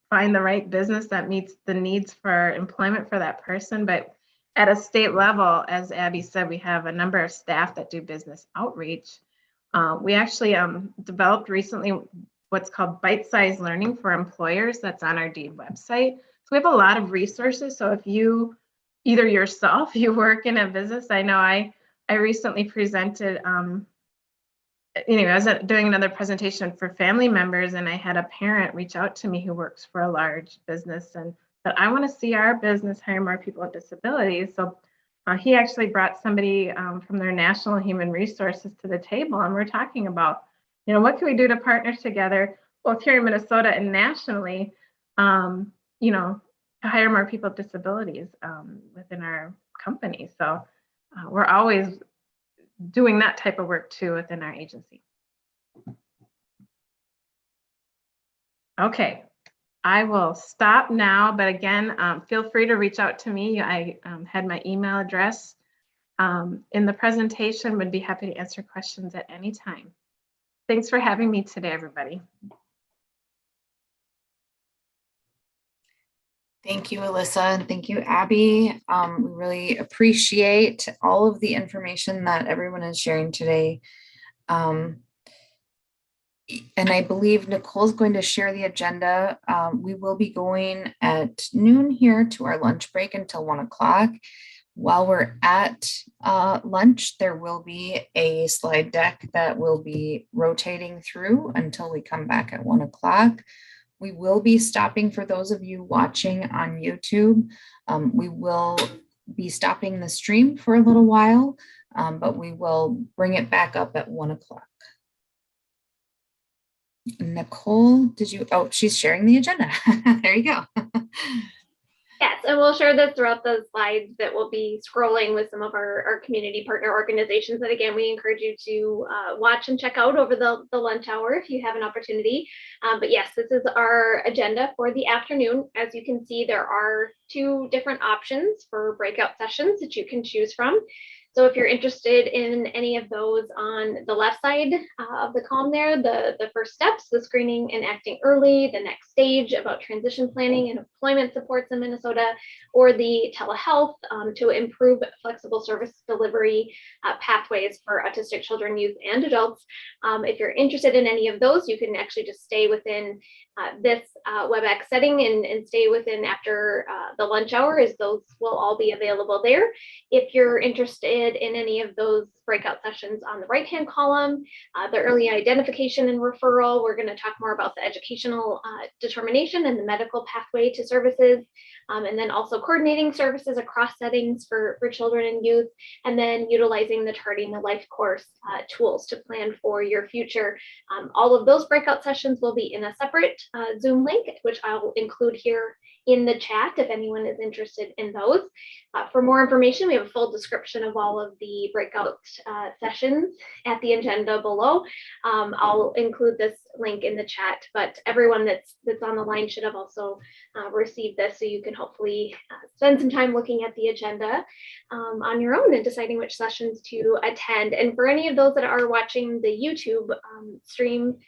find the right business that meets the needs for employment for that person. But at a state level, as Abby said, we have a number of staff that do business outreach. We actually developed recently what's called bite-sized learning for employers. That's on our Adhd website. So we have a lot of resources. So if you, either yourself, you work in a business, I know I recently presented, I was doing another presentation for family members, and I had a parent reach out to me who works for a large business and said, I want to see our business hire more people with disabilities. So he actually brought somebody from their national human resources to the table, and we're talking about, what can we do to partner together, both here in Minnesota and nationally, to hire more people with disabilities within our company. So we're always doing that type of work too within our agency. Okay, I will stop now, but again, feel free to reach out to me. I had my email address in the presentation, would be happy to answer questions at any time. Thanks for having me today, everybody. Thank you, Alyssa, and thank you, Abby. We really appreciate all of the information that everyone is sharing today. And I believe Nicole's going to share the agenda. We will be going at noon here to our lunch break until 1 o'clock. While we're at lunch, there will be a slide deck that will be rotating through until we come back at 1 o'clock. We will be stopping for those of you watching on YouTube. We will be stopping the stream for a little while, but we will bring it back up at 1 o'clock. Nicole, she's sharing the agenda. There you go. Yes, and we'll share this throughout the slides that we'll be scrolling with some of our community partner organizations that, again, we encourage you to watch and check out over the lunch hour if you have an opportunity. But yes, this is our agenda for the afternoon. As you can see, there are 2 different options for breakout sessions that you can choose from. So if you're interested in any of those, on the left side of the column there, the first steps, the screening and acting early, the next stage about transition planning and employment supports in Minnesota, or the telehealth to improve flexible service delivery pathways for autistic children, youth, and adults. If you're interested in any of those, you can actually just stay within this WebEx setting and stay within after the lunch hour, as those will all be available there. If you're interested interested in any of those breakout sessions on the right-hand column, the early identification and referral, we're going to talk more about the educational determination and the medical pathway to services, and then also coordinating services across settings for children and youth, and then utilizing the Charting the Life course tools to plan for your future. All of those breakout sessions will be in a separate Zoom link, which I'll include here in the chat if anyone is interested in those. For more information, we have a full description of all of the breakout sessions at the agenda below. I'll include this link in the chat, but everyone that's on the line should have also received this, so you can hopefully spend some time looking at the agenda on your own and deciding which sessions to attend. And for any of those that are watching the YouTube stream,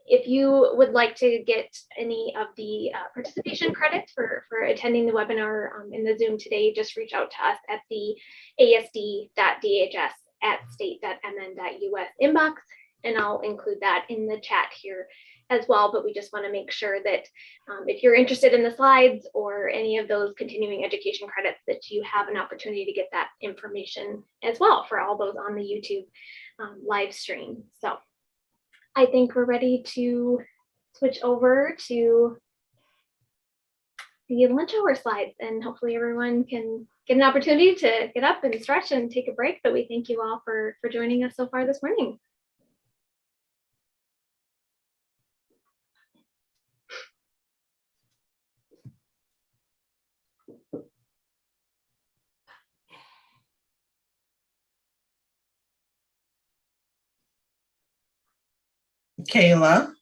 if you would like to get any of the participation credits for attending the webinar in the Zoom today, just reach out to us at the asd.dhs@state.mn.us inbox, and I'll include that in the chat here as well. But we just want to make sure that if you're interested in the slides or any of those continuing education credits, that you have an opportunity to get that information as well for all those on the YouTube live stream. So I think we're ready to switch over to the lunch hour slides, and hopefully everyone can get an opportunity to get up and stretch and take a break. But we thank you all for joining us so far this morning. Kayla.